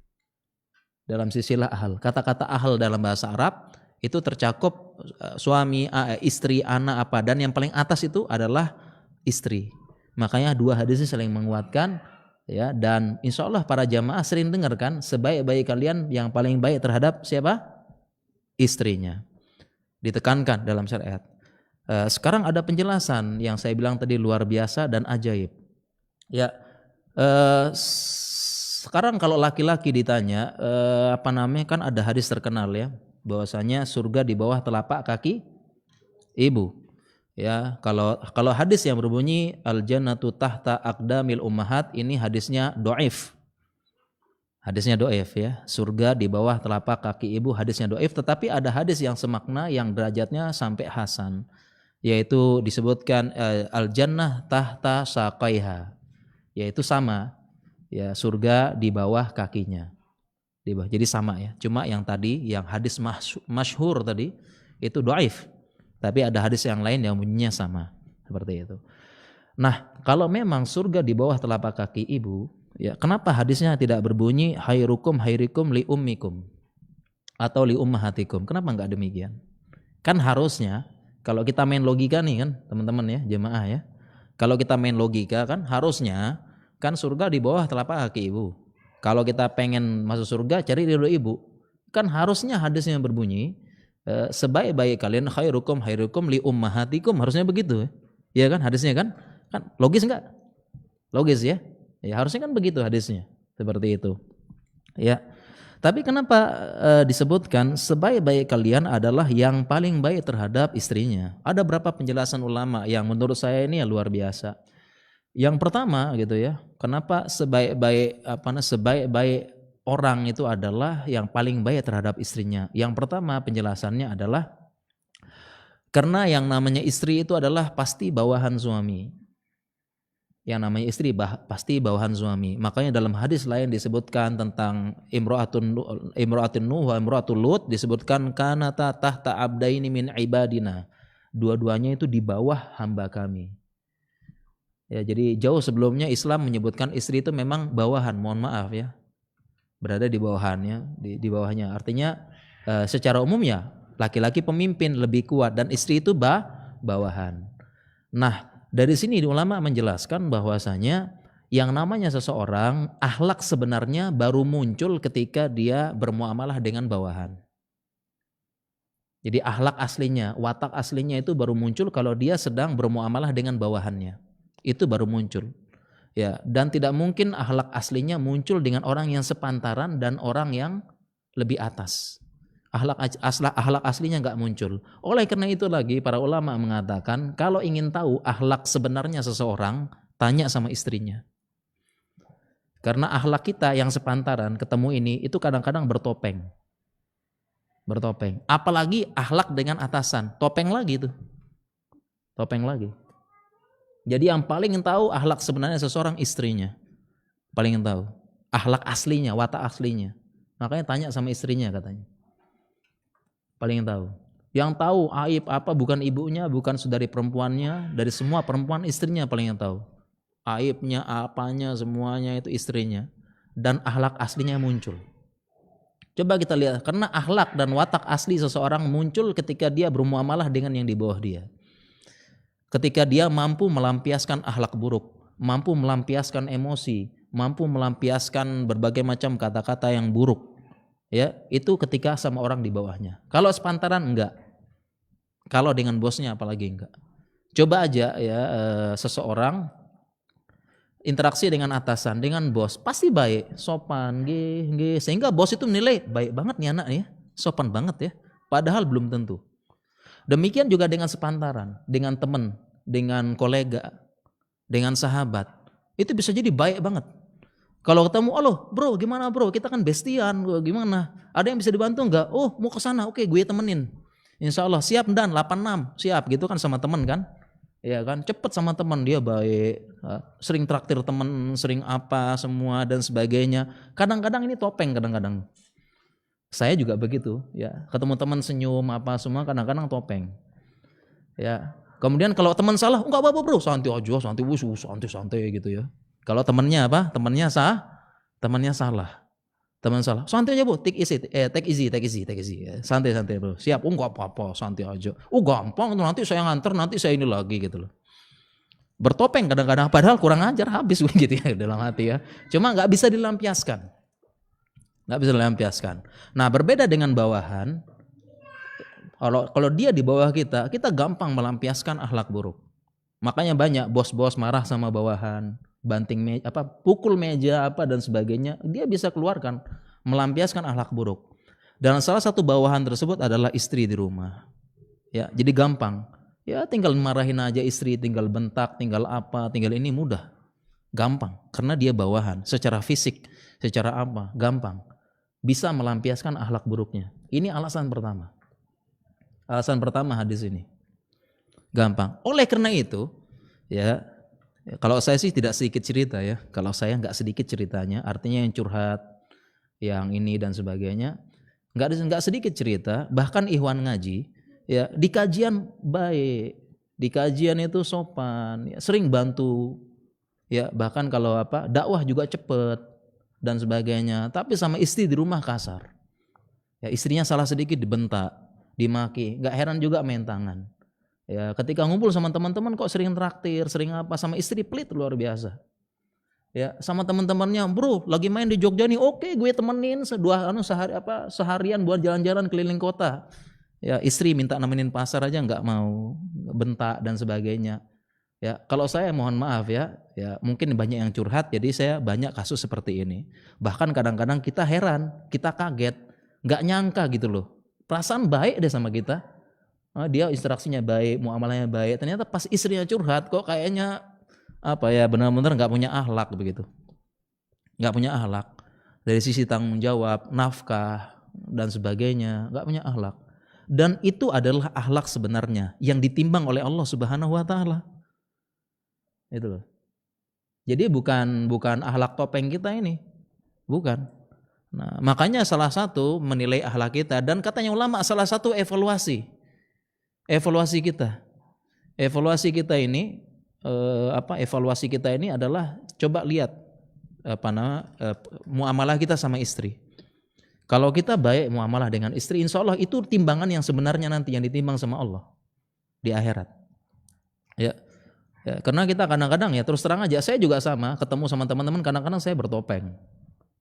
Dalam silsilah ahl, kata-kata ahl dalam bahasa Arab itu tercakup suami, istri, anak apa, dan yang paling atas itu adalah istri. Makanya dua hadis ini saling menguatkan ya, dan insya Allah para jamaah sering dengarkan sebaik-baik kalian yang paling baik terhadap siapa? Istrinya. Ditekankan dalam syariat. Sekarang ada penjelasan yang saya bilang tadi luar biasa dan ajaib. Ya, sekarang kalau laki-laki ditanya apa namanya, kan ada hadis terkenal ya, bahwasanya surga di bawah telapak kaki ibu. Ya, kalau hadis yang berbunyi al jannatu tahta aqdamil ummahat, ini hadisnya dhaif. Hadisnya dhaif ya. Surga di bawah telapak kaki ibu, hadisnya dhaif, tetapi ada hadis yang semakna yang derajatnya sampai hasan, yaitu disebutkan al jannah tahta saqaiha, yaitu sama ya, surga di bawah kakinya. Jadi sama ya. Cuma yang tadi, yang hadis masyhur tadi itu dhaif. Tapi ada hadis yang lain yang bunyinya sama, seperti itu. Nah, kalau memang surga di bawah telapak kaki ibu, ya kenapa hadisnya tidak berbunyi khairukum li ummikum atau li ummahatikum? Kenapa enggak demikian? Kan harusnya kalau kita main logika nih kan, teman-teman ya, jemaah ya. Kalau kita main logika kan harusnya kan surga di bawah telapak kaki ibu. Kalau kita pengen masuk surga cari ridho ibu, kan harusnya hadisnya berbunyi sebaik-baik kalian khairukum li ummahatikum, harusnya begitu ya kan hadisnya kan logis enggak? Logis ya. Ya harusnya kan begitu hadisnya, seperti itu. Ya. Tapi kenapa disebutkan sebaik-baik kalian adalah yang paling baik terhadap istrinya? Ada berapa penjelasan ulama yang menurut saya ini ya luar biasa. Yang pertama gitu ya, kenapa sebaik-baik orang itu adalah yang paling baik terhadap istrinya? Yang pertama penjelasannya adalah karena yang namanya istri itu adalah pasti bawahan suami. Yang namanya istri pasti bawahan suami. Makanya dalam hadis lain disebutkan tentang imra'atun Nuh wa imra'atul Lut, disebutkan kanata tahta abdaini min ibadina. Dua-duanya itu di bawah hamba kami. Ya, jadi jauh sebelumnya Islam menyebutkan istri itu memang bawahan, mohon maaf ya. Berada di bawahannya, di bawahnya. Artinya secara umum ya laki-laki pemimpin lebih kuat dan istri itu bawahan. Nah, dari sini ulama menjelaskan bahwasanya Yang namanya seseorang, akhlak sebenarnya baru muncul ketika dia bermuamalah dengan bawahan. Jadi akhlak aslinya, watak aslinya itu baru muncul kalau dia sedang bermuamalah dengan bawahannya. Itu baru muncul. Ya, dan tidak mungkin akhlak aslinya muncul dengan orang yang sepantaran dan orang yang lebih atas. Akhlak aslinya nggak muncul. Oleh karena itu lagi para ulama mengatakan kalau ingin tahu akhlak sebenarnya seseorang, tanya sama istrinya. Karena akhlak kita yang sepantaran ketemu ini itu kadang-kadang bertopeng. Bertopeng. Apalagi akhlak dengan atasan, topeng lagi tuh. Topeng lagi. Jadi yang paling tahu akhlak sebenarnya seseorang istrinya. Paling tahu. Akhlak aslinya, watak aslinya. Makanya tanya sama istrinya katanya. Paling tahu. Yang tahu aib apa bukan ibunya, bukan saudari perempuannya, dari semua perempuan istrinya paling tahu. Aibnya, apanya, semuanya itu istrinya. Dan akhlak aslinya muncul. Coba kita lihat, karena akhlak dan watak asli seseorang muncul ketika dia bermuamalah dengan yang di bawah dia. Ketika dia mampu melampiaskan akhlak buruk, mampu melampiaskan emosi, mampu melampiaskan berbagai macam kata-kata yang buruk. Ya, itu ketika sama orang di bawahnya. Kalau sepantaran enggak. Kalau dengan bosnya apalagi enggak. Coba aja ya seseorang interaksi dengan atasan, dengan bos, pasti baik, sopan, sehingga bos itu menilai baik banget nih anak ya, sopan banget ya. Padahal belum tentu. Demikian juga dengan sepantaran, dengan teman, dengan kolega, dengan sahabat. Itu bisa jadi baik banget. Kalau ketemu, halo bro, gimana bro? Kita kan bestian, gimana? Ada yang bisa dibantu nggak? Oh, mau ke sana, oke, gue temenin. Insya Allah siap dan 86 siap gitu kan sama temen kan? Ya kan, cepet sama teman, dia baik, sering traktir teman, sering apa semua dan sebagainya. Kadang-kadang ini topeng, kadang-kadang. Saya juga begitu, ya. Ketemu teman senyum apa semua, kadang-kadang topeng. Ya. Kemudian kalau teman salah, enggak apa-apa bro, santai aja, santai gitu ya. Kalau temannya apa? Temannya salah. Teman salah. Santai aja, Bu. Take easy. Ya. Santai bro. Siap. Enggak apa-apa, santai aja. Gampang, nanti saya nganter, nanti saya ini lagi gitu loh. Bertopeng kadang-kadang, padahal kurang ajar habis gitu ya dalam hati ya. Cuma enggak bisa dilampiaskan. Nah, berbeda dengan bawahan. Kalau dia di bawah kita gampang melampiaskan akhlak buruk. Makanya banyak bos-bos marah sama bawahan, banting meja, pukul meja apa dan sebagainya, dia bisa keluarkan, melampiaskan akhlak buruk. Dan salah satu bawahan tersebut adalah istri di rumah. Ya, jadi gampang. Ya, tinggal marahin aja istri, tinggal bentak, tinggal apa, tinggal ini mudah. Gampang, karena dia bawahan, secara fisik, secara apa, gampang. Bisa melampiaskan akhlak buruknya. Ini alasan pertama. Alasan pertama hadis ini. Gampang. Oleh karena itu, ya, kalau saya sih tidak sedikit cerita ya. Kalau saya nggak sedikit ceritanya, artinya yang curhat, yang ini dan sebagainya, nggak sedikit cerita. Bahkan ikhwan ngaji, ya di kajian baik, di kajian itu sopan, ya, sering bantu, ya bahkan kalau dakwah juga cepet dan sebagainya. Tapi sama istri di rumah kasar. Ya istrinya salah sedikit dibentak, dimaki, nggak heran juga main tangan. Ya, ketika ngumpul sama teman-teman kok sering traktir, sering apa, sama istri pelit luar biasa. Ya, sama teman-temannya, bro, lagi main di Jogja nih, oke, gue temenin seharian buat jalan-jalan keliling kota. Ya, istri minta nemenin pasar aja nggak mau, bentak dan sebagainya. Ya, kalau saya mohon maaf ya mungkin banyak yang curhat, jadi saya banyak kasus seperti ini. Bahkan kadang-kadang kita heran, kita kaget, nggak nyangka gitu loh. Perasaan baik deh sama kita. Dia interaksinya baik, muamalahnya baik. Ternyata pas istrinya curhat kok kayaknya benar-benar nggak punya akhlak begitu. Nggak punya akhlak. Dari sisi tanggung jawab, nafkah dan sebagainya, nggak punya akhlak. Dan itu adalah akhlak sebenarnya yang ditimbang oleh Allah Subhanahu wa taala. Itu loh. Jadi bukan akhlak topeng kita ini. Bukan. Nah, makanya salah satu menilai akhlak kita, dan katanya ulama salah satu evaluasi kita ini evaluasi kita ini adalah coba lihat muamalah kita sama istri. Kalau kita baik muamalah dengan istri, insya Allah itu timbangan yang sebenarnya nanti yang ditimbang sama Allah di akhirat. Ya, Ya, karena kita kadang-kadang ya terus terang aja, saya juga sama, ketemu sama teman-teman kadang-kadang saya bertopeng.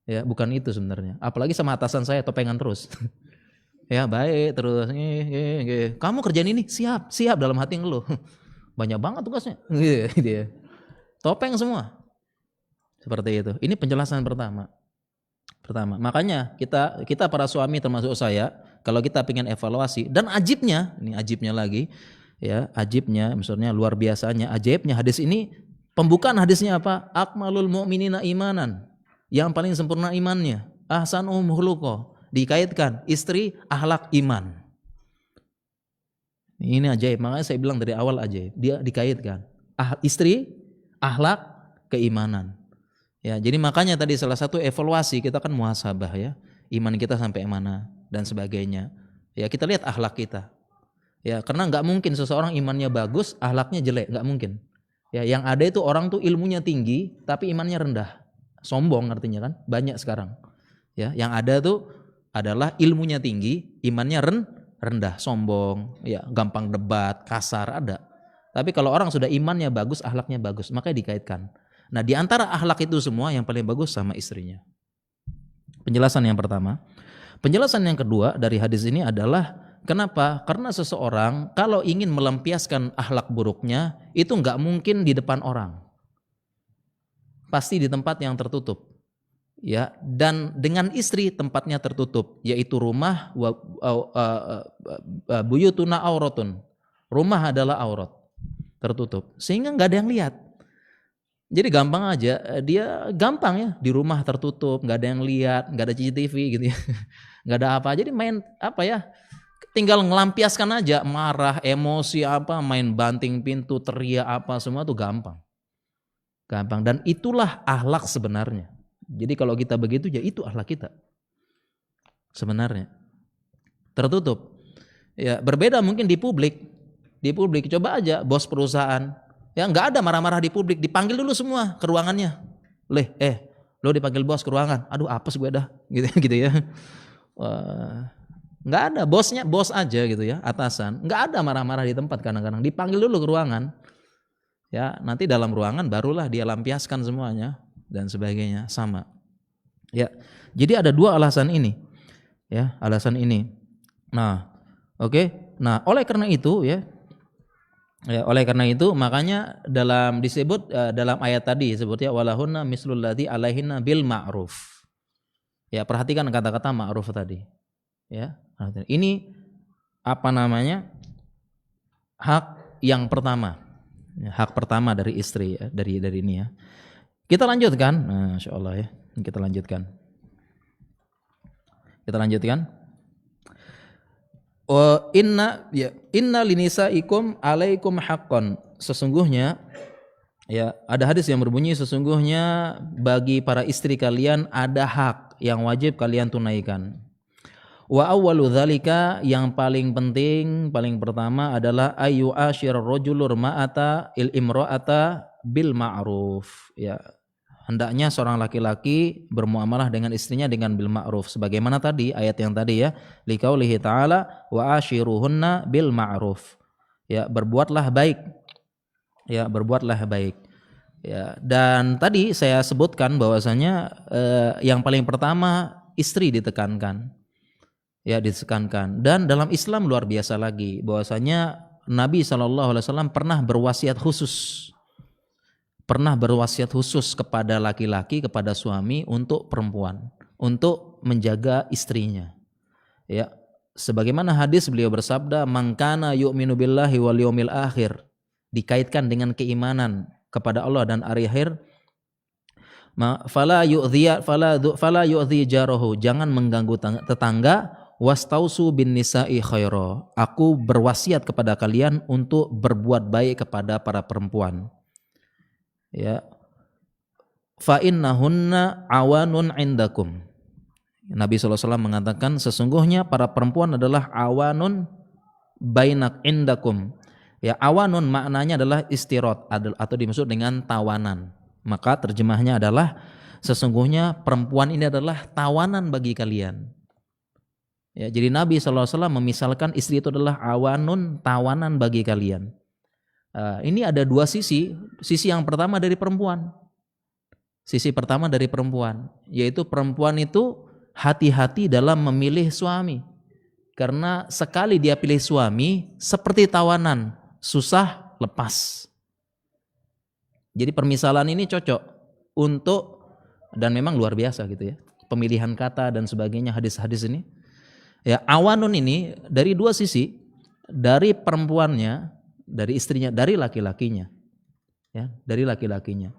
Ya, bukan itu sebenarnya. Apalagi sama atasan saya topengan terus. Ya, baik terus. Kamu kerjaan ini? Siap, siap dalam hati ngeluh. Banyak banget tugasnya. Gitu ya. Topeng semua. Seperti itu. Ini penjelasan pertama. Makanya kita para suami termasuk saya, kalau kita pengen evaluasi dan ajibnya, ini ajibnya lagi, ya ajibnya, misalnya luar biasanya, ajaibnya hadis ini, pembukaan hadisnya apa? Akmalul mu'minina imanan, yang paling sempurna imannya, ahsanuhum khuluqa, dikaitkan istri, akhlak, iman. Ini ajaib, makanya saya bilang dari awal ajaib, dia dikaitkan istri, akhlak, keimanan. Ya, jadi makanya tadi salah satu evaluasi kita kan muhasabah ya, iman kita sampai mana dan sebagainya. Ya kita lihat akhlak kita. Ya karena nggak mungkin seseorang imannya bagus, akhlaknya jelek, nggak mungkin. Ya yang ada itu orang tuh ilmunya tinggi tapi imannya rendah, sombong artinya kan banyak sekarang. Ya yang ada tuh adalah ilmunya tinggi, imannya rendah, sombong, ya gampang debat, kasar ada. Tapi kalau orang sudah imannya bagus, akhlaknya bagus, makanya dikaitkan. Nah di antara akhlak itu semua yang paling bagus sama istrinya. Penjelasan yang pertama. Penjelasan yang kedua dari hadis ini adalah kenapa? Karena seseorang kalau ingin melampiaskan akhlak buruknya itu nggak mungkin di depan orang. Pasti di tempat yang tertutup. Ya, dan dengan istri tempatnya tertutup, yaitu rumah buyutuna auratun. Rumah adalah aurat, tertutup. Sehingga nggak ada yang lihat. Jadi gampang aja, dia gampang ya di rumah tertutup, nggak ada yang lihat, nggak ada CCTV gitu ya, nggak ada apa. Jadi main apa ya, tinggal ngelampiaskan aja, marah, emosi apa, main banting pintu, teriak apa, semua tuh gampang. Dan itulah akhlak sebenarnya. Jadi kalau kita begitu ya itu akhlak kita sebenarnya. Tertutup. Ya berbeda mungkin di publik. Di publik coba aja bos perusahaan. Ya nggak ada marah-marah di publik, dipanggil dulu semua ke ruangannya. Lo dipanggil bos ke ruangan. Aduh apes gue dah, gitu ya. Nggak ada, bosnya bos aja gitu ya, atasan. Nggak ada marah-marah di tempat kadang-kadang. Dipanggil dulu ke ruangan. Ya nanti dalam ruangan barulah dia lampiaskan semuanya dan sebagainya sama. Ya jadi ada dua alasan ini. Ya alasan ini. Nah oke. Nah oleh karena itu ya. Ya, oleh karena itu makanya dalam disebut dalam ayat tadi sebutnya walahunna mislul ladzi alaihinna bil ma'ruf. Ya, perhatikan kata-kata ma'ruf tadi. Ya. Ini apa namanya? Hak yang pertama. Ya, hak pertama dari istri ya, dari ini ya. Kita lanjutkan. Nah, insyaallah ya. Kita lanjutkan. Inna linisaikum alaikum haqqan. Sesungguhnya ya ada hadis yang berbunyi sesungguhnya bagi para istri kalian ada hak yang wajib kalian tunaikan. Wa awwalu dzalika, yang paling penting paling pertama adalah ayu asyir rajulur ma'ata il imra'ata bil ma'ruf. Ya hendaknya seorang laki-laki bermuamalah dengan istrinya dengan bil ma'ruf sebagaimana tadi ayat yang tadi ya, liqaulihi ta'ala wa ashiruhunna bil ma'ruf. Ya, berbuatlah baik. Ya, berbuatlah baik. Ya, dan tadi saya sebutkan bahwasanya yang paling pertama istri ditekankan. Ya, ditekankan. Dan dalam Islam luar biasa lagi bahwasanya Nabi SAW pernah berwasiat khusus kepada laki-laki, kepada suami untuk perempuan, untuk menjaga istrinya. Ya, sebagaimana hadis beliau bersabda, "Man kana yu'minu billahi wal yaumil akhir," dikaitkan dengan keimanan kepada Allah dan hari akhir, fala yu'dhi jarahu, jangan mengganggu tetangga, wastausu bin nisa'i khaira, aku berwasiat kepada kalian untuk berbuat baik kepada para perempuan. Ya, fa innahunna awanun indakum. Nabi SAW mengatakan sesungguhnya para perempuan adalah awanun bainak indakum. Ya, awanun maknanya adalah istirot atau dimaksud dengan tawanan. Maka terjemahnya adalah sesungguhnya perempuan ini adalah tawanan bagi kalian. Ya, jadi Nabi SAW memisalkan istri itu adalah awanun, tawanan bagi kalian. Ini ada dua sisi. Sisi yang pertama dari perempuan. Sisi pertama dari perempuan, yaitu perempuan itu hati-hati dalam memilih suami. Karena sekali dia pilih suami, seperti tawanan, susah lepas. Jadi permisalan ini cocok untuk, dan memang luar biasa gitu ya, pemilihan kata dan sebagainya, hadis-hadis ini. Ya, awanun ini dari dua sisi, dari perempuannya, dari istrinya, dari laki-lakinya. Ya, dari laki-lakinya.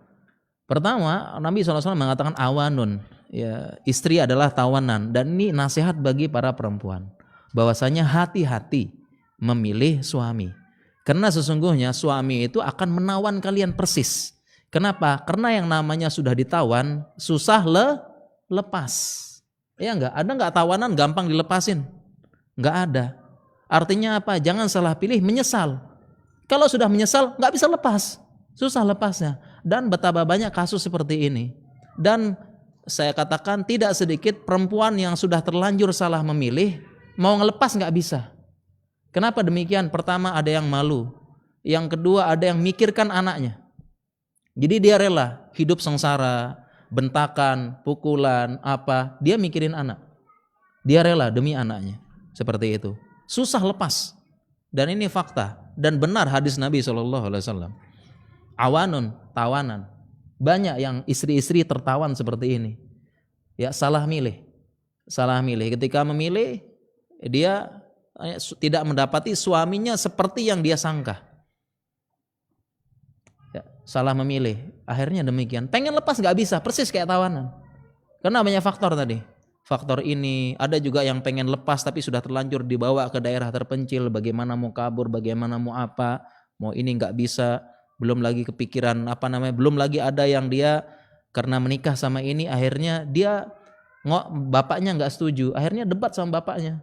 Pertama, Nabi SAW mengatakan awanun, ya, istri adalah tawanan, dan ini nasihat bagi para perempuan, bahwasanya hati-hati memilih suami, karena sesungguhnya suami itu akan menawan kalian persis. Kenapa? Karena yang namanya sudah ditawan susah lepas. Ya enggak, ada enggak tawanan gampang dilepasin? Enggak ada. Artinya apa? Jangan salah pilih, menyesal. Kalau sudah menyesal enggak bisa lepas, susah lepasnya. Dan betapa banyak kasus seperti ini. Dan saya katakan tidak sedikit perempuan yang sudah terlanjur salah memilih, mau ngelepas nggak bisa. Kenapa demikian? Pertama, ada yang malu. Yang kedua, ada yang mikirkan anaknya. Jadi dia rela hidup sengsara, bentakan, pukulan, apa, dia mikirin anak. Dia rela demi anaknya. Seperti itu. Susah lepas. Dan ini fakta. Dan benar hadis Nabi SAW. Awanun, tawanan. Banyak yang istri-istri tertawan seperti ini. Ya, salah milih. Salah milih. Ketika memilih, dia tidak mendapati suaminya seperti yang dia sangka. Ya, salah memilih. Akhirnya demikian. Pengen lepas gak bisa, persis kayak tawanan. Karena banyak faktor tadi. Faktor ini, ada juga yang pengen lepas tapi sudah terlanjur dibawa ke daerah terpencil. Bagaimana mau kabur, bagaimana mau apa. Mau ini gak bisa. Belum lagi kepikiran belum lagi ada yang dia karena menikah sama ini akhirnya dia bapaknya nggak setuju, akhirnya debat sama bapaknya.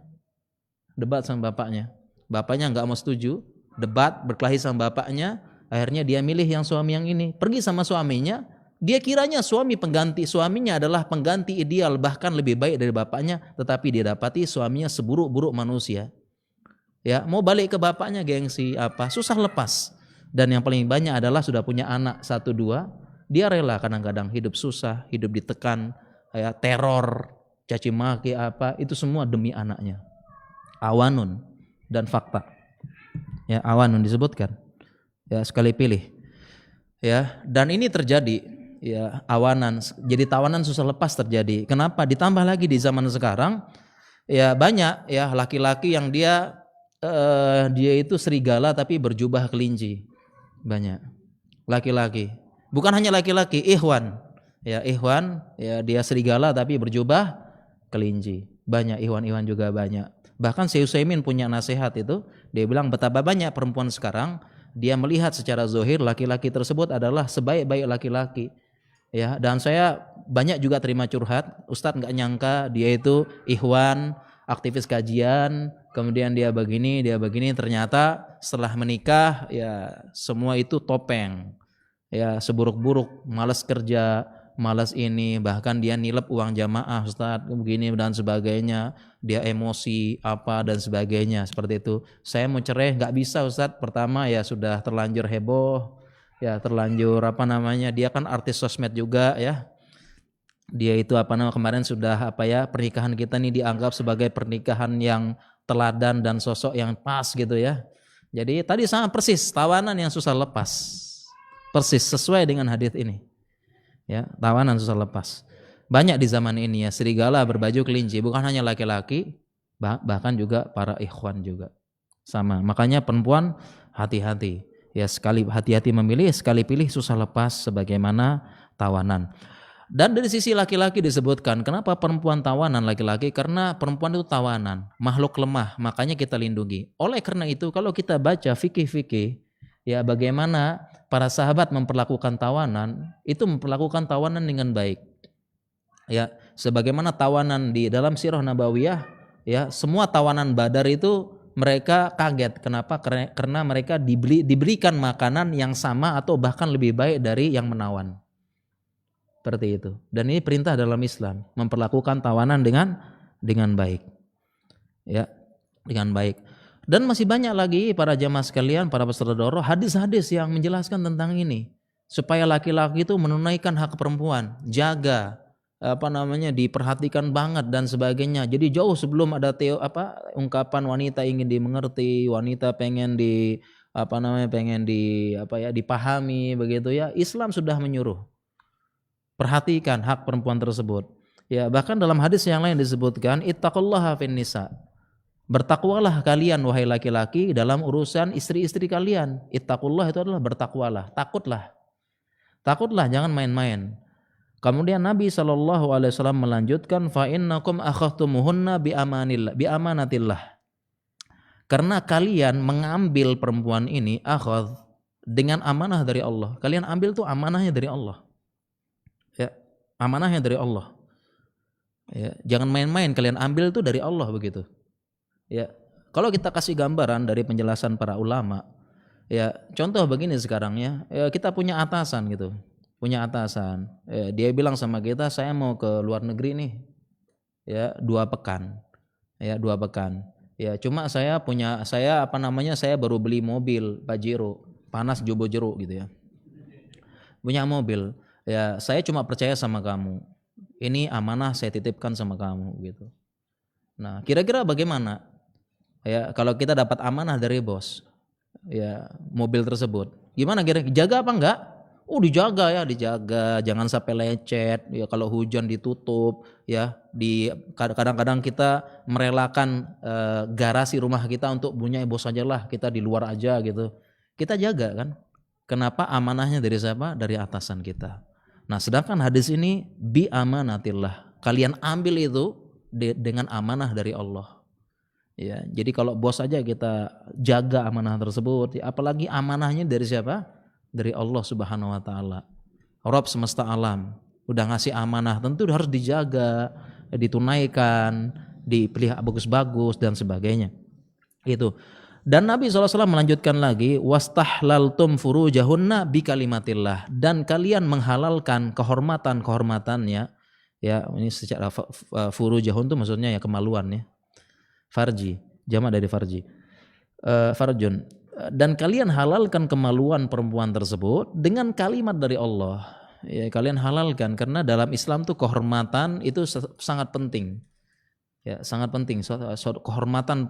Bapaknya nggak mau setuju, debat berkelahi sama bapaknya, akhirnya dia milih yang suami yang ini, pergi sama suaminya. Dia kiranya suaminya adalah pengganti ideal, bahkan lebih baik dari bapaknya, tetapi dia dapati suaminya seburuk-buruk manusia. Ya, mau balik ke bapaknya gengsi susah lepas. Dan yang paling banyak adalah sudah punya anak 1-2, dia rela kadang-kadang hidup susah, hidup ditekan, ya, teror, caci maki itu semua demi anaknya. Awanun dan fakta. Ya, awanun disebutkan. Ya, sekali pilih. Ya, dan ini terjadi, ya, awanan. Jadi tawanan susah lepas terjadi. Kenapa? Ditambah lagi di zaman sekarang, ya banyak ya laki-laki yang dia itu serigala tapi berjubah kelinci. Banyak laki-laki, bukan hanya laki-laki, ikhwan, ya dia serigala tapi berjubah kelinci. Banyak ikhwan juga banyak. Bahkan Syekh Utsaimin punya nasihat itu, dia bilang betapa banyak perempuan sekarang dia melihat secara zahir laki-laki tersebut adalah sebaik-baik laki-laki. Ya, dan saya banyak juga terima curhat, Ustadz nggak nyangka dia itu ikhwan, aktivis kajian, kemudian dia begini, ternyata setelah menikah ya semua itu topeng. Ya, seburuk-buruk, malas kerja, malas ini, bahkan dia nilep uang jamaah Ustadz, begini dan sebagainya, dia emosi dan sebagainya, seperti itu. Saya mau cerai nggak bisa Ustadz, pertama ya sudah terlanjur heboh, ya terlanjur dia kan artis sosmed juga ya. Dia itu kemarin sudah pernikahan kita nih dianggap sebagai pernikahan yang teladan dan sosok yang pas gitu ya. Jadi tadi sama persis tawanan yang susah lepas. Persis sesuai dengan hadis ini. Ya, tawanan susah lepas. Banyak di zaman ini ya, serigala berbaju kelinci, bukan hanya laki-laki, bahkan juga para ikhwan juga. Sama. Makanya perempuan hati-hati. Ya, sekali hati-hati memilih, sekali pilih susah lepas sebagaimana tawanan. Dan dari sisi laki-laki disebutkan, kenapa perempuan tawanan laki-laki? Karena perempuan itu tawanan, makhluk lemah, makanya kita lindungi. Oleh karena itu, kalau kita baca fikih-fikih, ya bagaimana para sahabat memperlakukan tawanan, itu memperlakukan tawanan dengan baik. Ya, sebagaimana tawanan di dalam sirah nabawiyah, ya semua tawanan Badar itu mereka kaget. Kenapa? Karena mereka diberikan makanan yang sama atau bahkan lebih baik dari yang menawan. Seperti itu. Dan ini perintah dalam Islam, memperlakukan tawanan dengan baik. Ya, dengan baik. Dan masih banyak lagi para jamaah sekalian, para peserta daurah, hadis-hadis yang menjelaskan tentang ini. Supaya laki-laki itu menunaikan hak perempuan, jaga, diperhatikan banget dan sebagainya. Jadi jauh sebelum ada ungkapan wanita ingin dimengerti, wanita pengen dipahami begitu ya. Islam sudah menyuruh perhatikan hak perempuan tersebut. Ya, bahkan dalam hadis yang lain disebutkan ittaqullaha fin nisa. Bertakwalah kalian wahai laki-laki dalam urusan istri-istri kalian. Ittaqullah itu adalah bertakwalah, takutlah. Takutlah, jangan main-main. Kemudian Nabi SAW melanjutkan fa innakum akhadtumuhunna bi amanatillah. Karena kalian mengambil perempuan ini akhadh dengan amanah dari Allah. Kalian ambil tuh amanahnya dari Allah. Ya, amanahnya dari Allah. Ya, jangan main-main, kalian ambil tuh dari Allah begitu. Ya, kalau kita kasih gambaran dari penjelasan para ulama, ya contoh begini sekarang ya, kita punya atasan gitu, ya, dia bilang sama kita, saya mau ke luar negeri nih, ya 2 pekan, ya cuma saya baru beli mobil Pajero, panas Jobo Jero gitu ya, punya mobil, ya saya cuma percaya sama kamu, ini amanah saya titipkan sama kamu gitu. Nah kira-kira bagaimana? Ya, kalau kita dapat amanah dari bos, ya mobil tersebut, gimana kira-kira, jaga apa enggak? Dijaga, jangan sampai lecet. Ya kalau hujan ditutup, ya kadang-kadang kita merelakan garasi rumah kita untuk punya bos aja lah, kita di luar aja gitu. Kita jaga kan? Kenapa? Amanahnya dari siapa? Dari atasan kita. Nah, sedangkan hadis ini bi amanatillah. Kalian ambil itu dengan amanah dari Allah. Ya, jadi kalau bos aja kita jaga amanah tersebut, ya, apalagi amanahnya dari siapa? Dari Allah Subhanahu wa taala. Rabb semesta alam udah ngasih amanah, tentu harus dijaga, ditunaikan, dipelihara bagus-bagus dan sebagainya. Itu. Dan Nabi SAW melanjutkan lagi, wastahlaltum furujahunna bi kalimatillah, dan kalian menghalalkan kehormatannya, ya ini secara furujahun itu maksudnya ya kemaluan ya. Farji, jamak dari farji. Farjun. Dan kalian halalkan kemaluan perempuan tersebut dengan kalimat dari Allah. Ya, kalian halalkan karena dalam Islam tuh kehormatan itu sangat penting. Ya, sangat penting.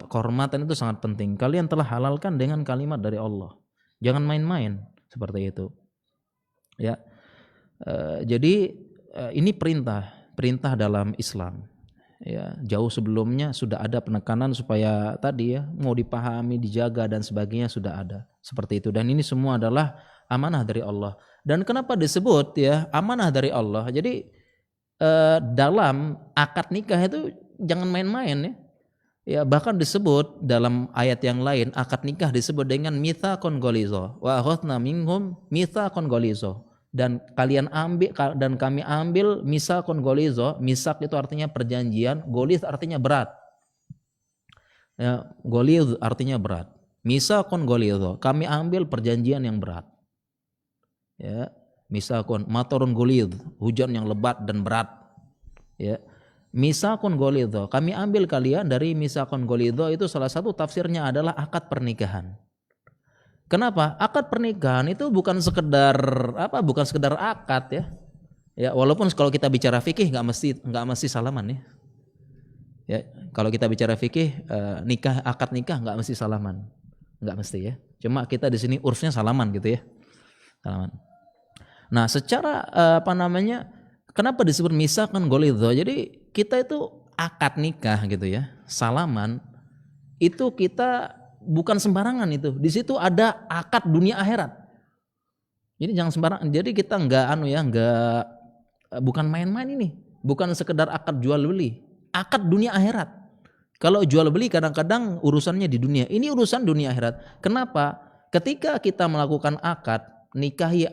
Kehormatan itu sangat penting. Kalian telah halalkan dengan kalimat dari Allah. Jangan main-main seperti itu. Ya. Jadi ini perintah dalam Islam. Ya, jauh sebelumnya sudah ada penekanan supaya tadi ya mau dipahami, dijaga dan sebagainya sudah ada seperti itu, dan ini semua adalah amanah dari Allah. Dan kenapa disebut ya amanah dari Allah? Jadi dalam akad nikah itu jangan main-main ya. Ya bahkan disebut dalam ayat yang lain akad nikah disebut dengan mitsaqun ghaliza wa akhadna minhum mitsaqun ghaliza. Dan kalian ambil dan kami ambil misakun golizo. Misak itu artinya perjanjian, goliz artinya berat. Ya, goliz artinya berat. Misakun golizo, kami ambil perjanjian yang berat. Ya, misakun matorun goliz, hujan yang lebat dan berat. Ya, misakun golizo, kami ambil kalian dari misakun golizo, itu salah satu tafsirnya adalah akad pernikahan. Kenapa? Akad pernikahan itu bukan sekedar akad ya. Ya, walaupun kalau kita bicara fikih nggak mesti salaman ya. Ya, kalau kita bicara fikih akad nikah nggak mesti salaman. Nggak mesti ya. Cuma kita di sini urfnya salaman gitu ya. Salaman. Nah, secara kenapa disebut misaqan ghalidha? Jadi kita itu akad nikah gitu ya. Salaman itu kita bukan sembarangan itu. Di situ ada akad dunia akhirat. Jadi jangan sembarangan. Jadi kita bukan main-main ini. Bukan sekedar akad jual beli. Akad dunia akhirat. Kalau jual beli kadang-kadang urusannya di dunia. Ini urusan dunia akhirat. Kenapa? Ketika kita melakukan akad, nikahi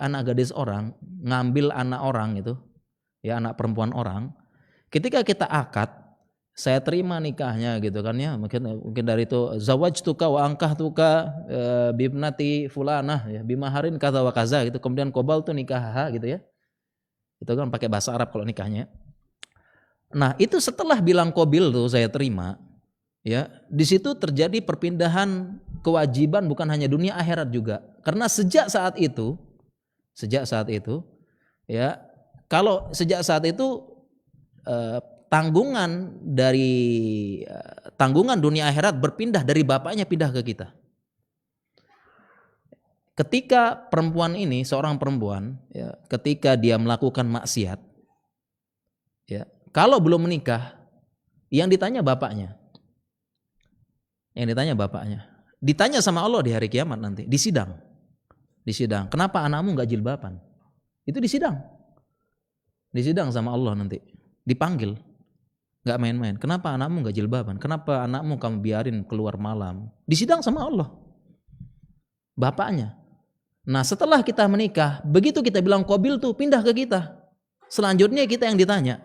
anak gadis orang, ngambil anak orang itu, ya anak perempuan orang. Ketika kita akad, saya terima nikahnya gitu kan ya, mungkin dari itu zawajtuka wa ankahtuka bibnati fulanah ya bimaharin kaza wa kaza gitu, kemudian qabaltu nikahha gitu ya, itu kan pakai bahasa Arab kalau nikahnya. Nah itu setelah bilang qabil tuh saya terima, Ya, di situ terjadi perpindahan kewajiban bukan hanya dunia akhirat juga. Karena sejak saat itu ya, kalau sejak saat itu tanggungan tanggungan dunia akhirat berpindah dari bapaknya pindah ke kita. Ketika perempuan ini, seorang perempuan, ya, ketika dia melakukan maksiat, ya, kalau belum menikah, yang ditanya bapaknya, ditanya sama Allah di hari kiamat nanti, di sidang, kenapa anakmu nggak jilbaban? Itu di sidang sama Allah nanti, dipanggil, nggak main-main. Kenapa anakmu nggak jilbaban? Kenapa anakmu kamu biarin keluar malam? Di sidang sama Allah, bapaknya. Nah, setelah kita menikah, begitu kita bilang qabil tuh pindah ke kita. Selanjutnya kita yang ditanya.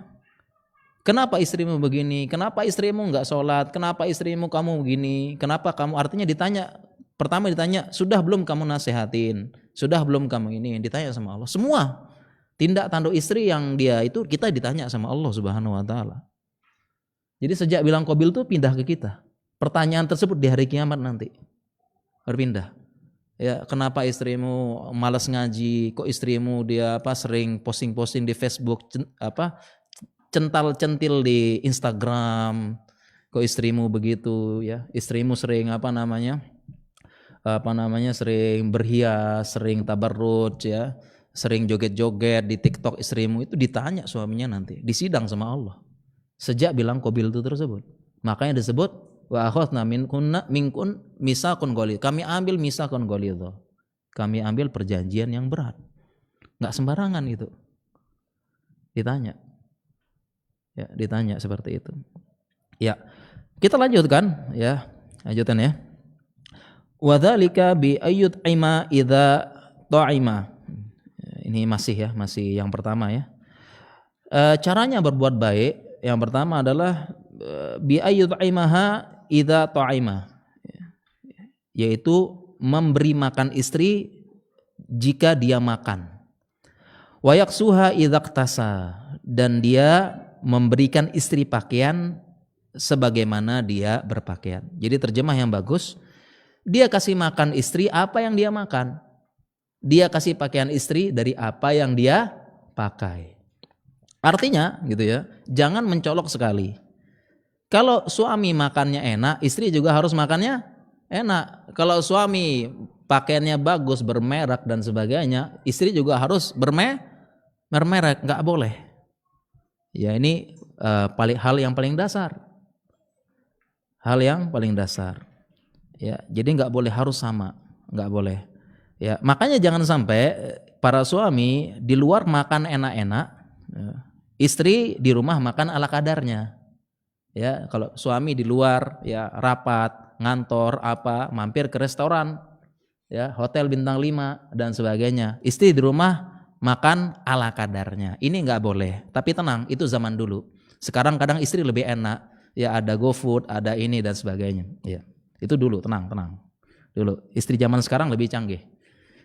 Kenapa istrimu begini? Kenapa istrimu nggak sholat? Kenapa istrimu kamu begini? Kenapa kamu? Artinya ditanya. Pertama ditanya, sudah belum kamu nasehatin? Sudah belum kamu ini? Ditanya sama Allah. Semua tindak tanduk istri yang dia itu kita ditanya sama Allah Subhanahu Wa Taala. Jadi sejak bilang qabil tuh pindah ke kita. Pertanyaan tersebut di hari kiamat nanti berpindah. Ya, kenapa istrimu malas ngaji? Kok istrimu dia sering posting-posting di Facebook, cental-centil di Instagram? Kok istrimu begitu ya? Istrimu sering sering berhias, sering tabarruj ya, sering joget-joget di TikTok istrimu. Itu ditanya suaminya nanti, disidang sama Allah. Sejak bilang qabil itu tersebut. Makanya disebut wa akhadna minkun misaqun ghalidh. Kami ambil misaqun ghalidh. Kami ambil perjanjian yang berat. Enggak sembarangan itu. Ditanya. Ya, ditanya seperti itu. Ya. Kita lanjutkan ya. Lanjutan ya. Wa dzalika bi ayyut ima idza ta'ima. Ini masih yang pertama ya. Caranya berbuat baik yang pertama adalah bi ayyut imaha idza ta'ima, yaitu memberi makan istri jika dia makan. Wa yaksuha idza iktasa, dan dia memberikan istri pakaian sebagaimana dia berpakaian. Jadi terjemah yang bagus, dia kasih makan istri apa yang dia makan. Dia kasih pakaian istri dari apa yang dia pakai. Artinya gitu ya, jangan mencolok sekali. Kalau suami makannya enak, istri juga harus makannya enak. Kalau suami pakaiannya bagus, bermerek dan sebagainya, istri juga harus bermerek, nggak boleh. Ya ini hal yang paling dasar. Ya, jadi nggak boleh harus sama, nggak boleh. Ya, makanya jangan sampai para suami di luar makan enak-enak, istri di rumah makan ala kadarnya. Ya, kalau suami di luar ya rapat, ngantor mampir ke restoran, ya, hotel bintang 5 dan sebagainya. Istri di rumah makan ala kadarnya. Ini nggak boleh. Tapi tenang, itu zaman dulu. Sekarang kadang istri lebih enak, ya ada GoFood, ada ini dan sebagainya. Ya, itu dulu, tenang. Dulu, istri zaman sekarang lebih canggih.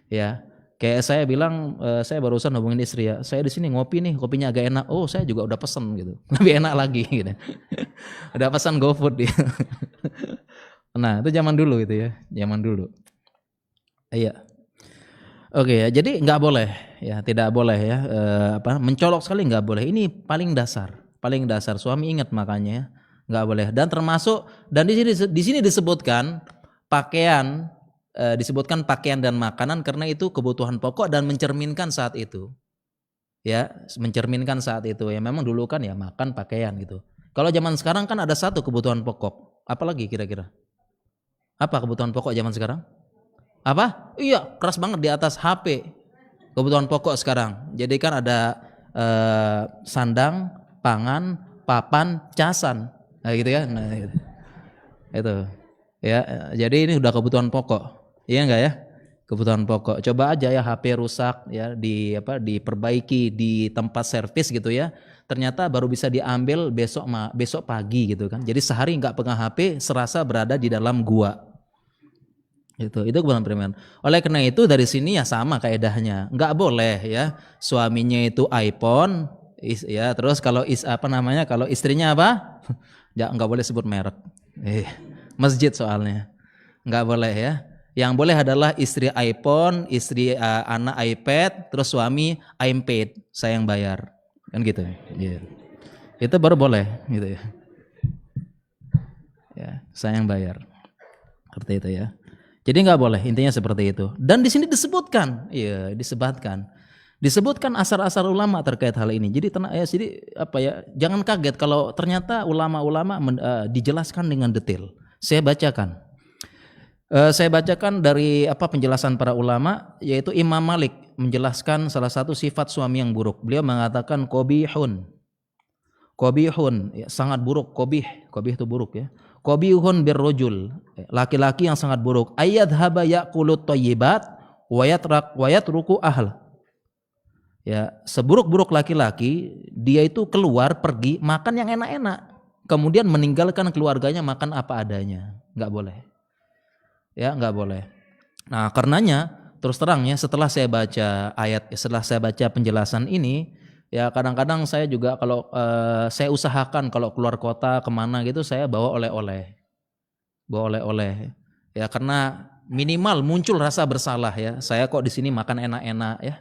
Ya. Kayak saya bilang, saya barusan hubungin istri ya, saya di sini ngopi nih, kopinya agak enak. Oh, saya juga udah pesen gitu, lebih enak lagi gitu. Udah pesan GoFood dia. Nah, itu zaman dulu itu ya, zaman dulu. Iya. Oke ya, jadi nggak boleh ya, tidak boleh ya, mencolok sekali nggak boleh. Ini paling dasar. Suami ingat makanya ya, nggak boleh. Dan termasuk di sini disebutkan pakaian. Disebutkan pakaian dan makanan karena itu kebutuhan pokok dan mencerminkan saat itu. Ya, mencerminkan saat itu. Ya memang dulu kan ya makan, pakaian gitu. Kalau zaman sekarang kan ada satu kebutuhan pokok. Apalagi kira-kira? Apa kebutuhan pokok zaman sekarang? Apa? Iya, keras banget di atas HP. Kebutuhan pokok sekarang. Jadi kan ada sandang, pangan, papan, casan. Nah gitu ya. Nah, gitu. Itu. Ya, jadi ini udah kebutuhan pokok. Iya enggak ya? Kebutuhan pokok. Coba aja ya HP rusak ya diperbaiki di tempat servis gitu ya. Ternyata baru bisa diambil besok pagi gitu kan. Jadi sehari enggak pegang HP, serasa berada di dalam gua. Itu kebutuhan primer. Oleh karena itu dari sini ya sama kaedahnya. Enggak boleh ya suaminya itu iPhone ya, terus kalau kalau istrinya apa? Ya enggak boleh sebut merek. Masjid soalnya. Nggak boleh ya. Yang boleh adalah istri iPhone, istri anak iPad, terus suami I'm paid, saya yang bayar. Kan gitu. Iya. Itu baru boleh gitu ya. Ya, saya yang bayar. Seperti itu ya. Jadi nggak boleh, intinya seperti itu. Dan di sini disebutkan, iya, disebutkan asar-asar ulama terkait hal ini. Jadi jadi apa ya? Jangan kaget kalau ternyata ulama-ulama dijelaskan dengan detail. Saya bacakan. Saya bacakan dari penjelasan para ulama, yaitu Imam Malik menjelaskan salah satu sifat suami yang buruk. Beliau mengatakan qabihun, ya, sangat buruk. Qabih itu buruk ya. Qabihun birrujul, laki-laki yang sangat buruk. Ayyadhhaba ya'kulut thayyibat wa yatruku ahl. Ya, seburuk-buruk laki-laki dia itu keluar pergi makan yang enak-enak, kemudian meninggalkan keluarganya makan apa adanya. Enggak boleh. Ya, nggak boleh. Nah, karenanya terus terang ya, setelah saya baca penjelasan ini, ya kadang-kadang saya juga kalau saya usahakan kalau keluar kota kemana gitu saya bawa oleh-oleh, ya karena minimal muncul rasa bersalah ya. Saya kok di sini makan enak-enak ya,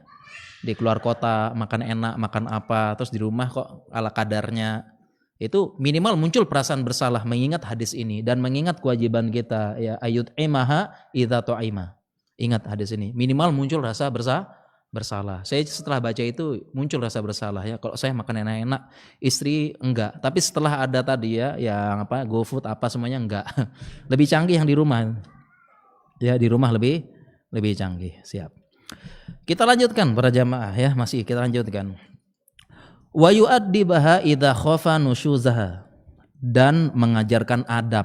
di keluar kota makan enak, makan apa, terus di rumah kok ala kadarnya. Itu minimal muncul perasaan bersalah mengingat hadis ini dan mengingat kewajiban kita ya ayut imaha idza tu'ima. Ingat hadis ini, minimal muncul rasa bersalah. Saya setelah baca itu muncul rasa bersalah ya, kalau saya makan enak-enak, istri enggak. Tapi setelah ada tadi ya yang GoFood semuanya enggak. Lebih canggih yang di rumah. Ya, di rumah lebih canggih. Siap. Kita lanjutkan para jamaah ya, masih kita lanjutkan. Wa yu'addibaha idza khafa nusyuzaha, dan mengajarkan adab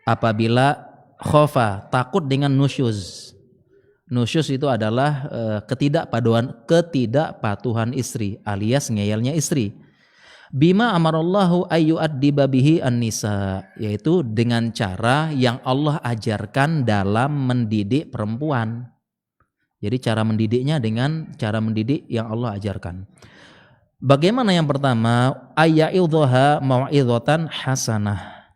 apabila khafa, takut dengan nusyuz. Nusyuz itu adalah ketidakpatuhan istri alias ngeyelnya istri. Bima amarallahu ayyu'addiba bihi an-nisa, yaitu dengan cara yang Allah ajarkan dalam mendidik perempuan. Jadi cara mendidiknya dengan cara mendidik yang Allah ajarkan. Bagaimana yang pertama? Ayya'idhaha mau'izatan hasanah,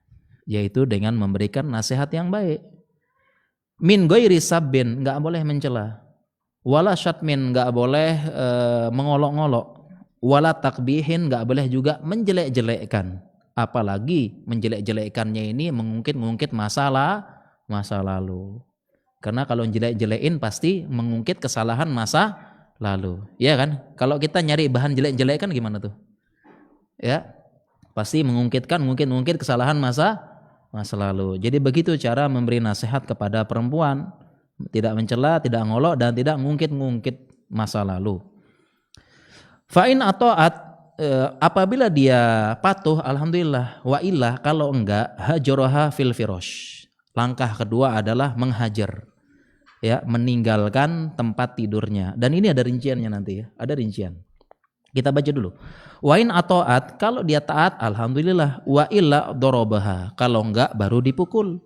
yaitu dengan memberikan nasihat yang baik. Min ghairi sabbin, enggak boleh mencela. Wala syatmin, enggak boleh mengolok-ngolok. Wala takbihin, enggak boleh juga menjelek-jelekkan. Apalagi menjelek-jelekkannya ini mengungkit masa lalu. Karena kalau jelek-jelekin pasti mengungkit kesalahan masa lalu, ya kan? Kalau kita nyari bahan jelek-jelek kan gimana tuh? Ya, pasti mengungkit kesalahan masa lalu. Jadi begitu cara memberi nasihat kepada perempuan, tidak mencela, tidak ngolok, dan tidak ngungkit masa lalu. Fa'in ata'at, apabila dia patuh, alhamdulillah. Wa illah, kalau enggak, hajaraha fil firash. Langkah kedua adalah menghajar. Ya, meninggalkan tempat tidurnya. Dan ini ada rinciannya nanti ya, ada rincian. Kita baca dulu. Wa in ata'at, kalau dia taat alhamdulillah. Wa illa darabaha, kalau enggak baru dipukul.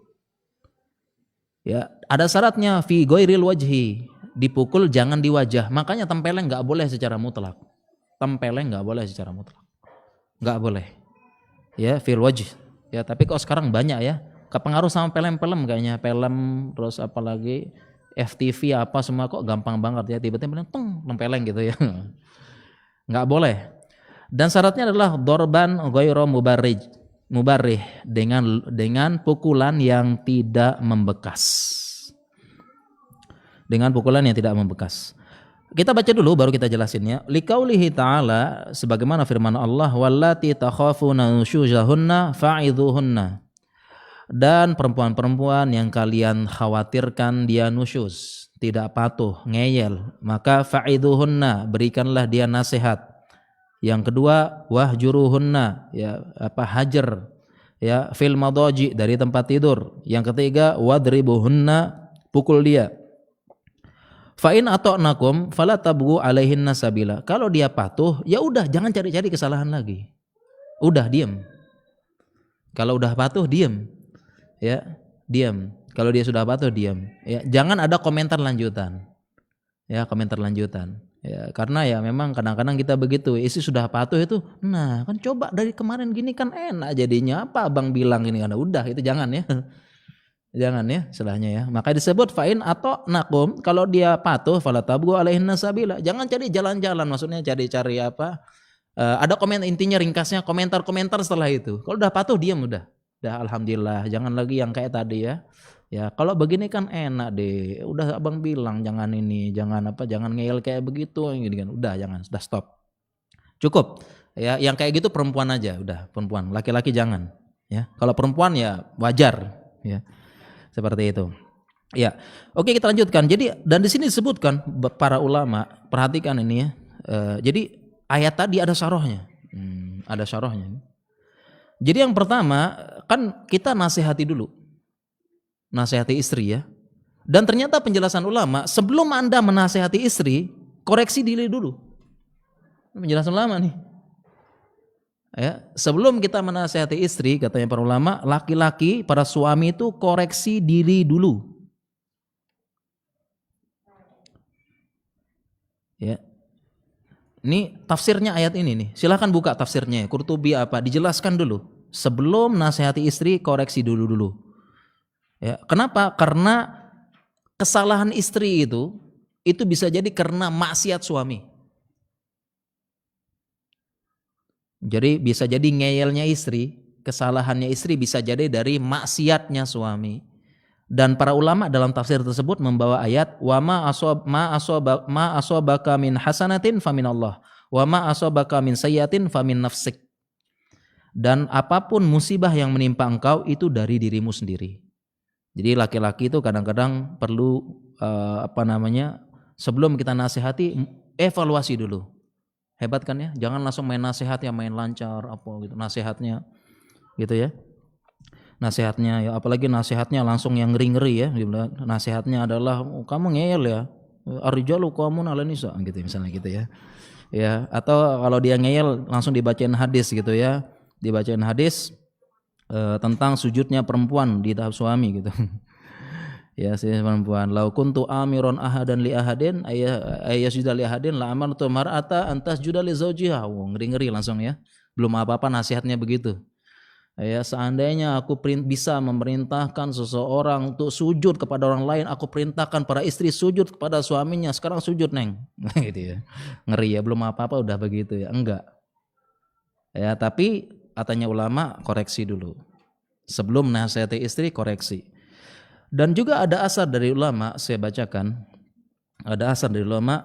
Ya, ada syaratnya fi ghairil wajhi, dipukul jangan di wajah. Makanya tempeleng enggak boleh secara mutlak. Enggak boleh. Ya, fil wajh. Ya, tapi kok sekarang banyak ya, kepengaruh sama film-film kayaknya, film terus apalagi FTV semua kok gampang banget ya, tiba-tiba nempeleng gitu ya. Nggak boleh. Dan syaratnya adalah dorban ghairu mubarrih, dengan pukulan yang tidak membekas. Kita baca dulu baru kita jelasinnya. Liqaulihi ta'ala, sebagaimana firman Allah, wallati takhafuna nusyuzahunna fa'idhuhunna. Dan perempuan-perempuan yang kalian khawatirkan dia nusyuz, tidak patuh, ngeyel, maka fa'idhuhunna, berikanlah dia nasihat. Yang kedua, wahjuruhunna, ya hajar, ya fil madaji, dari tempat tidur. Yang ketiga, wadribuhunna, pukul dia. Fa'in ata'nakum fala tabghu alaihinna sabila. Kalau dia patuh, ya udah, jangan cari-cari kesalahan lagi. Udah diam. Kalau udah patuh diam. Ya, diam. Kalau dia sudah patuh diam. Ya, jangan ada komentar lanjutan. Ya, Ya, karena ya memang kadang-kadang kita begitu, istri sudah patuh itu, nah kan coba dari kemarin gini kan enak jadinya, apa abang bilang ini kan, udah itu jangan ya. Jangan ya istilahnya ya. Maka disebut fa'in atau nakum, kalau dia patuh fala tabghu alaihinna sabila. Jangan cari jalan-jalan, maksudnya cari apa? Ada komen, intinya ringkasnya komentar-komentar setelah itu. Kalau udah patuh diam udah. Udah alhamdulillah, jangan lagi yang kayak tadi ya. Ya, kalau begini kan enak deh. Udah abang bilang jangan ini, jangan apa, jangan ngeyel kayak begitu gini kan. Udah jangan, sudah stop. Cukup. Ya, yang kayak gitu perempuan aja, udah perempuan. Laki-laki jangan. Ya, kalau perempuan ya wajar. Ya, seperti itu. Ya, oke kita lanjutkan. Jadi dan di sini disebutkan para ulama, perhatikan ini ya. Jadi ayat tadi ada syarahnya. Ada syarahnya. Jadi yang pertama kan kita nasihati dulu. Nasihati istri ya. Dan ternyata penjelasan ulama, sebelum Anda menasihati istri, koreksi diri dulu. Penjelasan ulama nih. Ya, sebelum kita menasihati istri, katanya para ulama, laki-laki, para suami itu koreksi diri dulu. Ya. Ini tafsirnya ayat ini nih. Silahkan buka tafsirnya. Qurtubi apa? Dijelaskan dulu. Sebelum nasihati istri, koreksi dulu. Ya, kenapa? Karena kesalahan istri itu bisa jadi karena maksiat suami. Jadi bisa jadi ngeyelnya istri, kesalahannya istri bisa jadi dari maksiatnya suami. Dan para ulama dalam tafsir tersebut membawa ayat wa ma asabaka min hasanatin famin Allah wa ma asabaka min sayyiatin famin nafsik. Dan apapun musibah yang menimpa engkau itu dari dirimu sendiri. Jadi laki-laki itu kadang-kadang perlu sebelum kita nasihati evaluasi dulu. Hebat kan ya? Jangan langsung main nasihat ya, main lancar apa gitu nasihatnya. Gitu ya. Nasihatnya ya, apalagi nasihatnya langsung yang ngeri-ngeri ya. Nasihatnya adalah kamu ngeyel ya. Ar-rijalu qawwamun 'alan nisa gitu misalnya gitu ya. Ya, atau kalau dia ngeyel langsung dibacain hadis gitu ya. Dibacain hadis tentang sujudnya perempuan di tahap suami gitu. Ya, si perempuan, lau kuntu amiron ahadan li ahadin ayasjuda li ahadin la amartu mar'ata antas juda li zaujiha. Ngeri-ngeri langsung ya. Belum apa-apa nasihatnya begitu. Ya, seandainya aku bisa memerintahkan seseorang untuk sujud kepada orang lain, aku perintahkan para istri sujud kepada suaminya. Sekarang sujud, Neng. Gitu ya. Ngeri ya, belum apa-apa udah begitu ya. Enggak. Ya, tapi katanya ulama koreksi dulu. Sebelum nasihati istri koreksi. Dan juga ada asar dari ulama, saya bacakan. Ada asar dari ulama,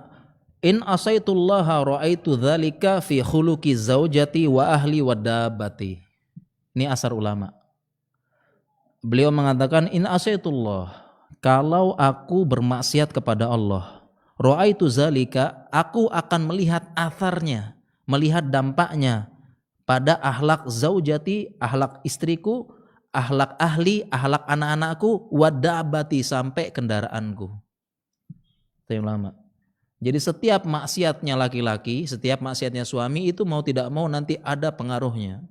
in asaitullaha ra'aitu dzalika fi khuluqi zaujati wa ahli wa dabbati. Ini asar ulama. Beliau mengatakan in asaitullah, kalau aku bermaksiat kepada Allah, ra'aitu dzalika, aku akan melihat atharnya, melihat dampaknya pada akhlak zaujati, akhlak istriku, akhlak ahli, akhlak anak-anakku, wadabati sampai kendaraanku. Itu ulama. Jadi setiap maksiatnya laki-laki, setiap maksiatnya suami itu mau tidak mau nanti ada pengaruhnya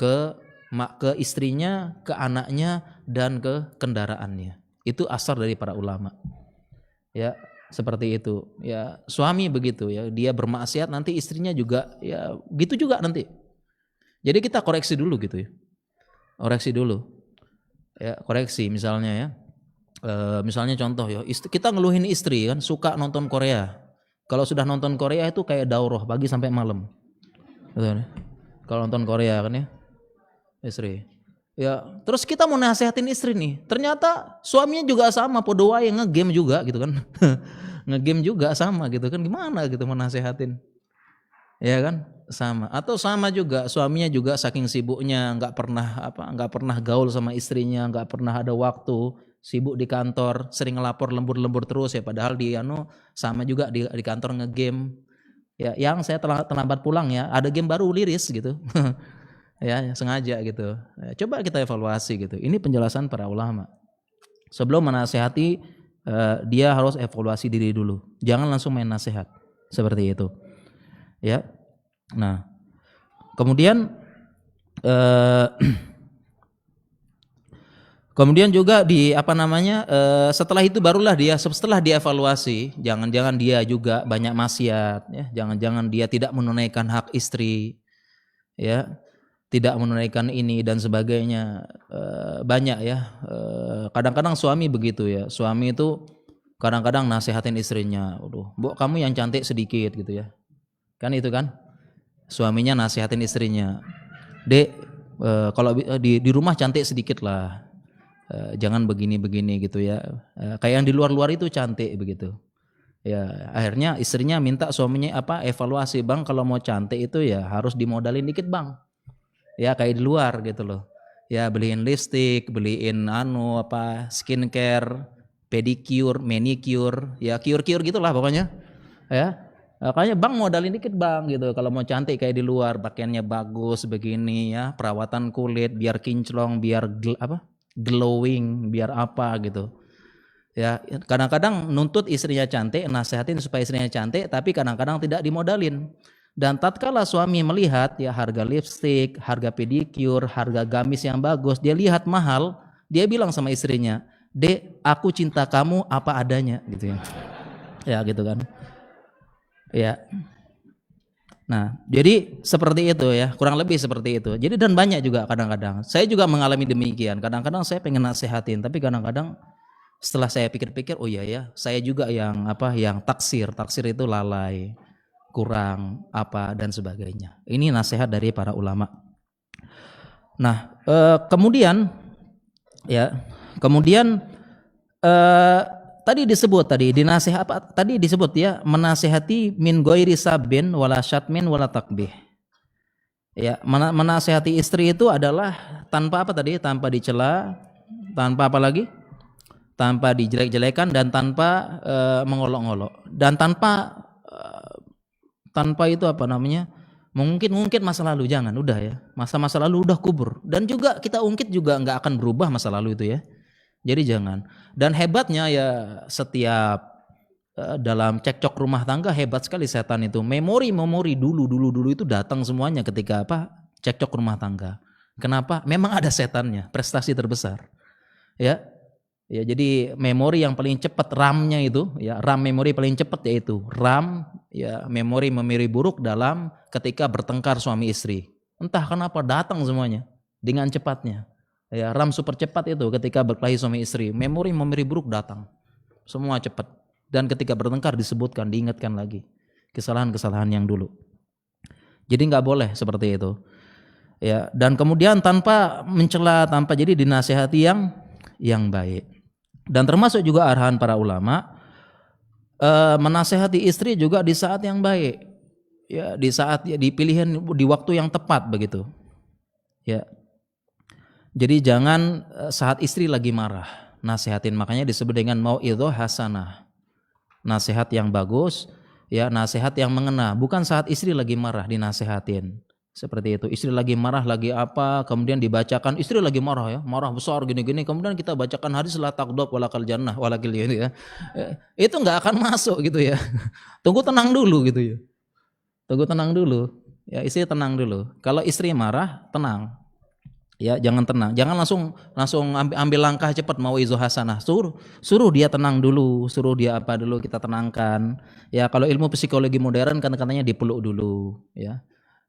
ke istrinya, ke anaknya dan ke kendaraannya. Itu asar dari para ulama. Ya, seperti itu. Ya, suami begitu ya, dia bermaksiat nanti istrinya juga ya gitu juga nanti. Jadi kita koreksi dulu gitu ya. Koreksi dulu ya, koreksi misalnya ya, misalnya contoh ya, kita ngeluhin istri kan suka nonton Korea. Kalau sudah nonton Korea itu kayak daurah pagi sampai malam, betul. Kalau nonton Korea kan ya istri ya, terus kita mau nasehatin istri nih, ternyata suaminya juga sama podo wae ngegame juga gitu kan. Ngegame juga sama gitu kan, gimana gitu mau nasehatin ya kan, sama. Atau sama juga suaminya juga saking sibuknya nggak pernah gaul sama istrinya, nggak pernah ada waktu, sibuk di kantor, sering ngelapor lembur-lembur terus ya, padahal dia sama juga di kantor ngegame ya, yang saya terlambat pulang ya ada game baru liris gitu. Ya sengaja gitu ya, coba kita evaluasi gitu. Ini penjelasan para ulama, sebelum menasehati dia harus evaluasi diri dulu, jangan langsung main nasihat seperti itu. Ya, nah kemudian Kemudian juga setelah itu barulah dia setelah dievaluasi, jangan-jangan dia juga banyak maksiat, ya, jangan-jangan dia tidak menunaikan hak istri, ya, tidak menunaikan ini dan sebagainya. Banyak ya. Kadang-kadang suami begitu ya, suami itu kadang-kadang nasihatin istrinya, Bu, kamu yang cantik sedikit gitu ya, kan itu kan, suaminya nasihatin istrinya, Dek, kalau di rumah cantik sedikit lah. Jangan begini-begini gitu ya. Kayak yang di luar-luar itu cantik begitu. Ya, akhirnya istrinya minta suaminya evaluasi, Bang, kalau mau cantik itu ya harus dimodalin dikit, Bang. Ya kayak di luar gitu loh. Ya beliin lipstick, beliin skincare, pedicure, manicure, ya cure-cure gitulah pokoknya. Ya. Makanya Bang modalin dikit, Bang, gitu. Kalau mau cantik kayak di luar, pakaiannya bagus begini ya, perawatan kulit biar kinclong, biar glowing, biar apa gitu. Ya, kadang-kadang nuntut istrinya cantik, nasihatin supaya istrinya cantik, tapi kadang-kadang tidak dimodalin. Dan tatkala suami melihat ya harga lipstick, harga pedicure, harga gamis yang bagus, dia lihat mahal, dia bilang sama istrinya, "Dek, aku cinta kamu apa adanya," gitu ya. Ya gitu kan. Ya. Nah, jadi seperti itu ya, kurang lebih seperti itu. Jadi dan banyak juga kadang-kadang. Saya juga mengalami demikian. Kadang-kadang saya pengen nasihatin, tapi kadang-kadang setelah saya pikir-pikir, oh iya ya, saya juga yang taksir itu lalai, kurang dan sebagainya. Ini nasihat dari para ulama. Nah, kemudian tadi disebut ya, menasihati min ghairi sabin wala syatmin wala takbih. Ya, menasihati istri itu adalah tanpa tanpa dicela, tanpa apa lagi? Tanpa dijelek-jelekan dan tanpa mengolok-olok dan tanpa itu mungkin masa lalu, jangan, udah ya, masa lalu udah kubur, dan juga kita ungkit juga nggak akan berubah masa lalu itu ya. Jadi jangan. Dan hebatnya ya, setiap dalam cekcok rumah tangga hebat sekali setan itu. Memori dulu itu datang semuanya ketika cekcok rumah tangga. Kenapa? Memang ada setannya, prestasi terbesar. Ya. Ya, jadi memori yang paling cepat, RAM-nya itu ya, RAM memori paling cepat yaitu RAM ya, memori buruk dalam ketika bertengkar suami istri. Entah kenapa datang semuanya dengan cepatnya. Ya, RAM super cepat itu ketika berkelahi suami istri, memori buruk datang. Semua cepat. Dan ketika bertengkar disebutkan, diingatkan lagi kesalahan-kesalahan yang dulu. Jadi nggak boleh seperti itu. Ya, dan kemudian tanpa mencela, jadi dinasihati yang baik. Dan termasuk juga arahan para ulama, menasihati istri juga di saat yang baik. Ya, di saat dipilihin di waktu yang tepat begitu. Ya. Jadi jangan saat istri lagi marah nasihatin, makanya disebut dengan mau'idhah hasanah. Nasihat yang bagus, ya, nasihat yang mengena, bukan saat istri lagi marah dinasihatin. Seperti itu, istri lagi marah lagi kemudian dibacakan, istri lagi marah ya, marah besar gini-gini, kemudian kita bacakan hadis la taqdab walakal jannah walakil ya. Itu enggak akan masuk gitu ya. Tunggu tenang dulu gitu ya. Tunggu tenang dulu. Ya, istri tenang dulu. Kalau istri marah, tenang. Ya, jangan tenang, jangan langsung ambil langkah cepat mau izu hasanah. Suruh dia tenang dulu, suruh dia dulu, kita tenangkan. Ya, kalau ilmu psikologi modern kan katanya dipeluk dulu, ya.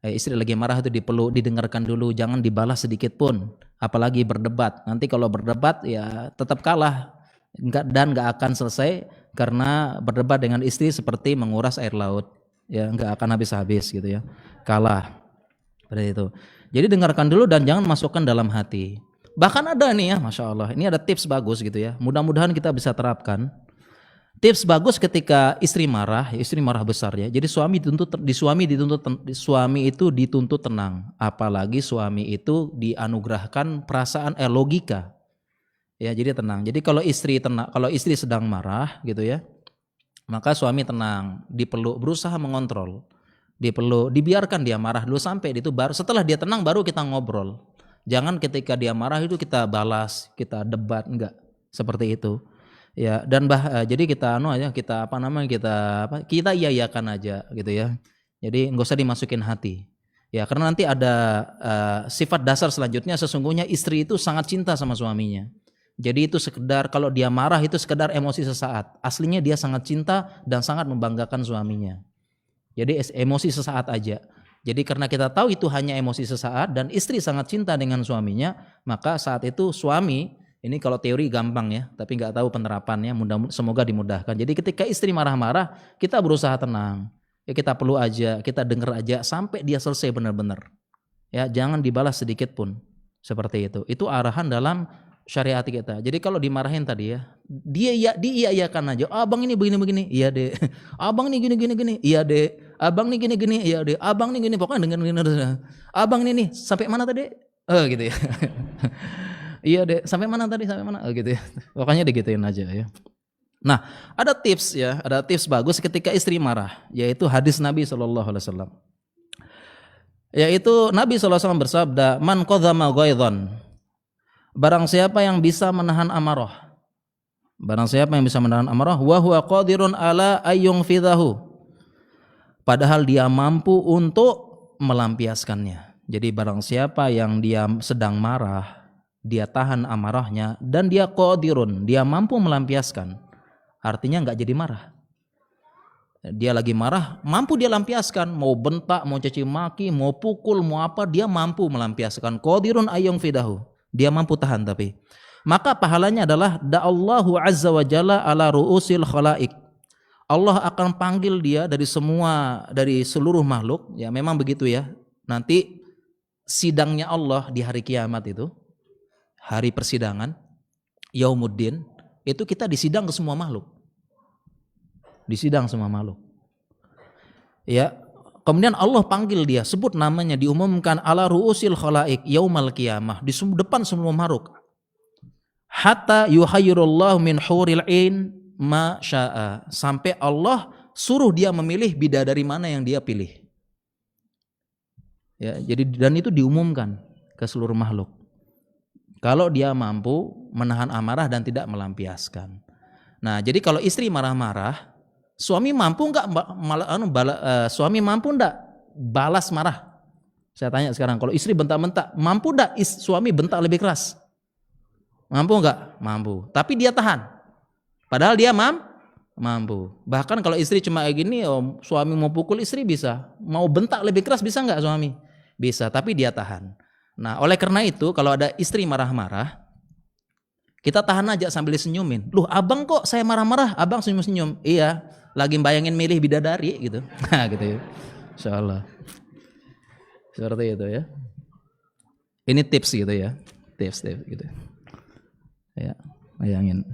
Istri lagi marah itu dipeluk, didengarkan dulu, jangan dibalas sedikit pun, apalagi berdebat. Nanti kalau berdebat ya tetap kalah, dan nggak akan selesai, karena berdebat dengan istri seperti menguras air laut, ya, nggak akan habis-habis gitu ya, kalah. Seperti itu. Jadi dengarkan dulu dan jangan masukkan dalam hati. Bahkan ada nih ya, Masya Allah, ini ada tips bagus gitu ya, mudah-mudahan kita bisa terapkan. Tips bagus ketika istri marah besar ya. Jadi suami itu dituntut tenang, apalagi suami itu dianugerahkan perasaan logika. Ya, jadi tenang. Jadi kalau istri sedang marah gitu ya, maka suami tenang, dipeluk, berusaha mengontrol. Dipeluk, dibiarkan dia marah dulu sampai itu, baru setelah dia tenang baru kita ngobrol. Jangan ketika dia marah itu kita balas, kita debat, enggak seperti itu. Ya, dan jadi kita kita iyakan aja gitu ya. Jadi enggak usah dimasukin hati. Ya, karena nanti ada sifat dasar selanjutnya, sesungguhnya istri itu sangat cinta sama suaminya. Jadi itu sekedar, kalau dia marah itu sekedar emosi sesaat. Aslinya dia sangat cinta dan sangat membanggakan suaminya. Jadi emosi sesaat aja. Jadi karena kita tahu itu hanya emosi sesaat dan istri sangat cinta dengan suaminya, maka saat itu suami, ini kalau teori gampang ya, tapi nggak tahu penerapannya, semoga dimudahkan. Jadi ketika istri marah-marah, kita berusaha tenang. Ya kita perlu aja, kita dengar aja sampai dia selesai benar-benar. Ya jangan dibalas sedikit pun. Seperti itu. Itu arahan dalam syariat kita. Jadi kalau dimarahin tadi ya, dia iya-iyakan aja. Abang ini begini-begini, iya deh. Abang ini gini-gini, iya deh. Abang ini gini-gini, iya deh. Abang ini gini, pokoknya dengan abang ini nih, sampai mana tadi? Gitu ya. Iya deh, sampai mana tadi? Sampai mana? Gitu ya. Pokoknya digituin aja ya. Nah, ada tips ya, ada tips bagus ketika istri marah, yaitu hadis Nabi SAW. Yaitu Nabi SAW bersabda, "Man qadhama ghaidhan." Barang siapa yang bisa menahan amarah. Barang siapa yang bisa menahan amarah, wa huwa qadirun ala ayyunfidhahu. Padahal dia mampu untuk melampiaskannya. Jadi barang siapa yang dia sedang marah, dia tahan amarahnya dan dia qadirun, dia mampu melampiaskan. Artinya enggak jadi marah. Dia lagi marah, mampu dia lampiaskan, mau bentak, mau caci maki, mau pukul, mau apa, dia mampu melampiaskan. Qadirun ayyunfidhahu. Dia mampu tahan tapi. Maka pahalanya adalah da'allahu azza wa jalla ala ru'usil khalaik. Allah akan panggil dia dari seluruh makhluk. Ya memang begitu ya. Nanti sidangnya Allah di hari kiamat itu, hari persidangan, yaumuddin, itu kita disidang ke semua makhluk. Disidang semua makhluk. Ya. Kemudian Allah panggil dia, sebut namanya, diumumkan ala ru'usil khalaik yaumal qiyamah, di depan semua makhluk. Hatta yuhayyirullahu min huril ain ma syaa, sampai Allah suruh dia memilih bidadari mana yang dia pilih. Ya, jadi dan itu diumumkan ke seluruh makhluk. Kalau dia mampu menahan amarah dan tidak melampiaskan. Nah, jadi kalau istri marah-marah, suami mampu enggak suami mampu enggak balas marah? Saya tanya sekarang, kalau istri bentak-bentak, mampu enggak suami bentak lebih keras? Mampu enggak? Mampu. Tapi dia tahan. Padahal dia mampu. Bahkan kalau istri cuma kayak gini, suami mau pukul istri bisa. Mau bentak lebih keras bisa enggak suami? Bisa, tapi dia tahan. Nah, oleh karena itu kalau ada istri marah-marah, kita tahan aja sambil senyumin. Loh, abang kok saya marah-marah, abang senyum-senyum. Iya, lagi bayangin milih bidadari gitu. Nah, gitu ya. Insyaallah. Seperti itu ya. Ini tips gitu ya. Tips gitu. Ya, bayangin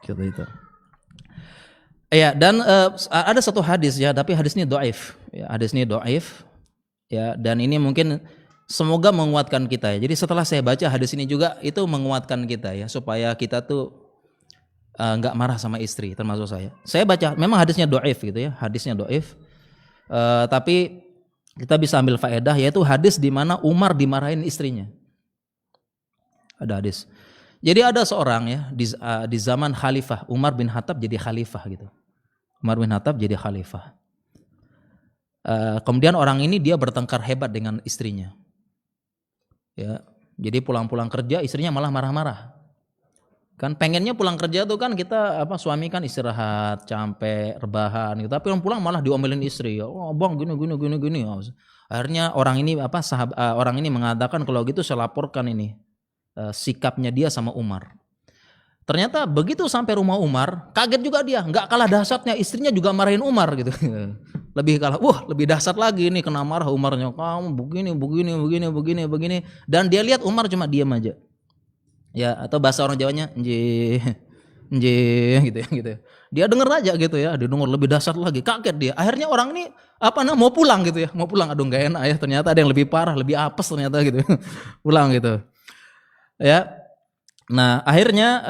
gitu itu. Ya, dan ada satu hadis ya, tapi hadis ini dhaif. Ya, hadis ini dhaif. Ya, dan ini mungkin semoga menguatkan kita ya. Jadi setelah saya baca hadis ini juga itu menguatkan kita ya, supaya kita tuh enggak marah sama istri, termasuk saya. Saya baca memang hadisnya dhaif gitu ya, hadisnya dhaif. Tapi kita bisa ambil faedah, yaitu hadis di mana Umar dimarahin istrinya. Ada hadis. Jadi ada seorang ya di zaman khalifah Umar bin Khattab jadi khalifah gitu. Umar bin Khattab jadi khalifah. Kemudian orang ini dia bertengkar hebat dengan istrinya. Ya, jadi pulang-pulang kerja istrinya malah marah-marah. Kan pengennya pulang kerja tuh kan kita suami kan istirahat, capek, rebahan gitu. Tapi pulang malah diomelin istri. Oh, bang gini. Akhirnya orang ini orang ini mengatakan kalau gitu saya laporkan ini sikapnya dia sama Umar. Ternyata begitu sampai rumah Umar, kaget juga dia, nggak kalah dahsyatnya istrinya juga marahin Umar gitu. Lebih kalah, lebih dahsyat lagi nih kena marah Umarnya, kamu begini. Dan dia lihat Umar cuma diam aja. Ya, atau bahasa orang Jawanya, nje gitu ya. Dia denger aja gitu ya, dia denger lebih dahsyat lagi, kaget dia. Akhirnya orang ini mau pulang gitu ya, aduh nggak enak ya, ternyata ada yang lebih parah, lebih apes ternyata gitu. Pulang gitu. Ya. Nah, akhirnya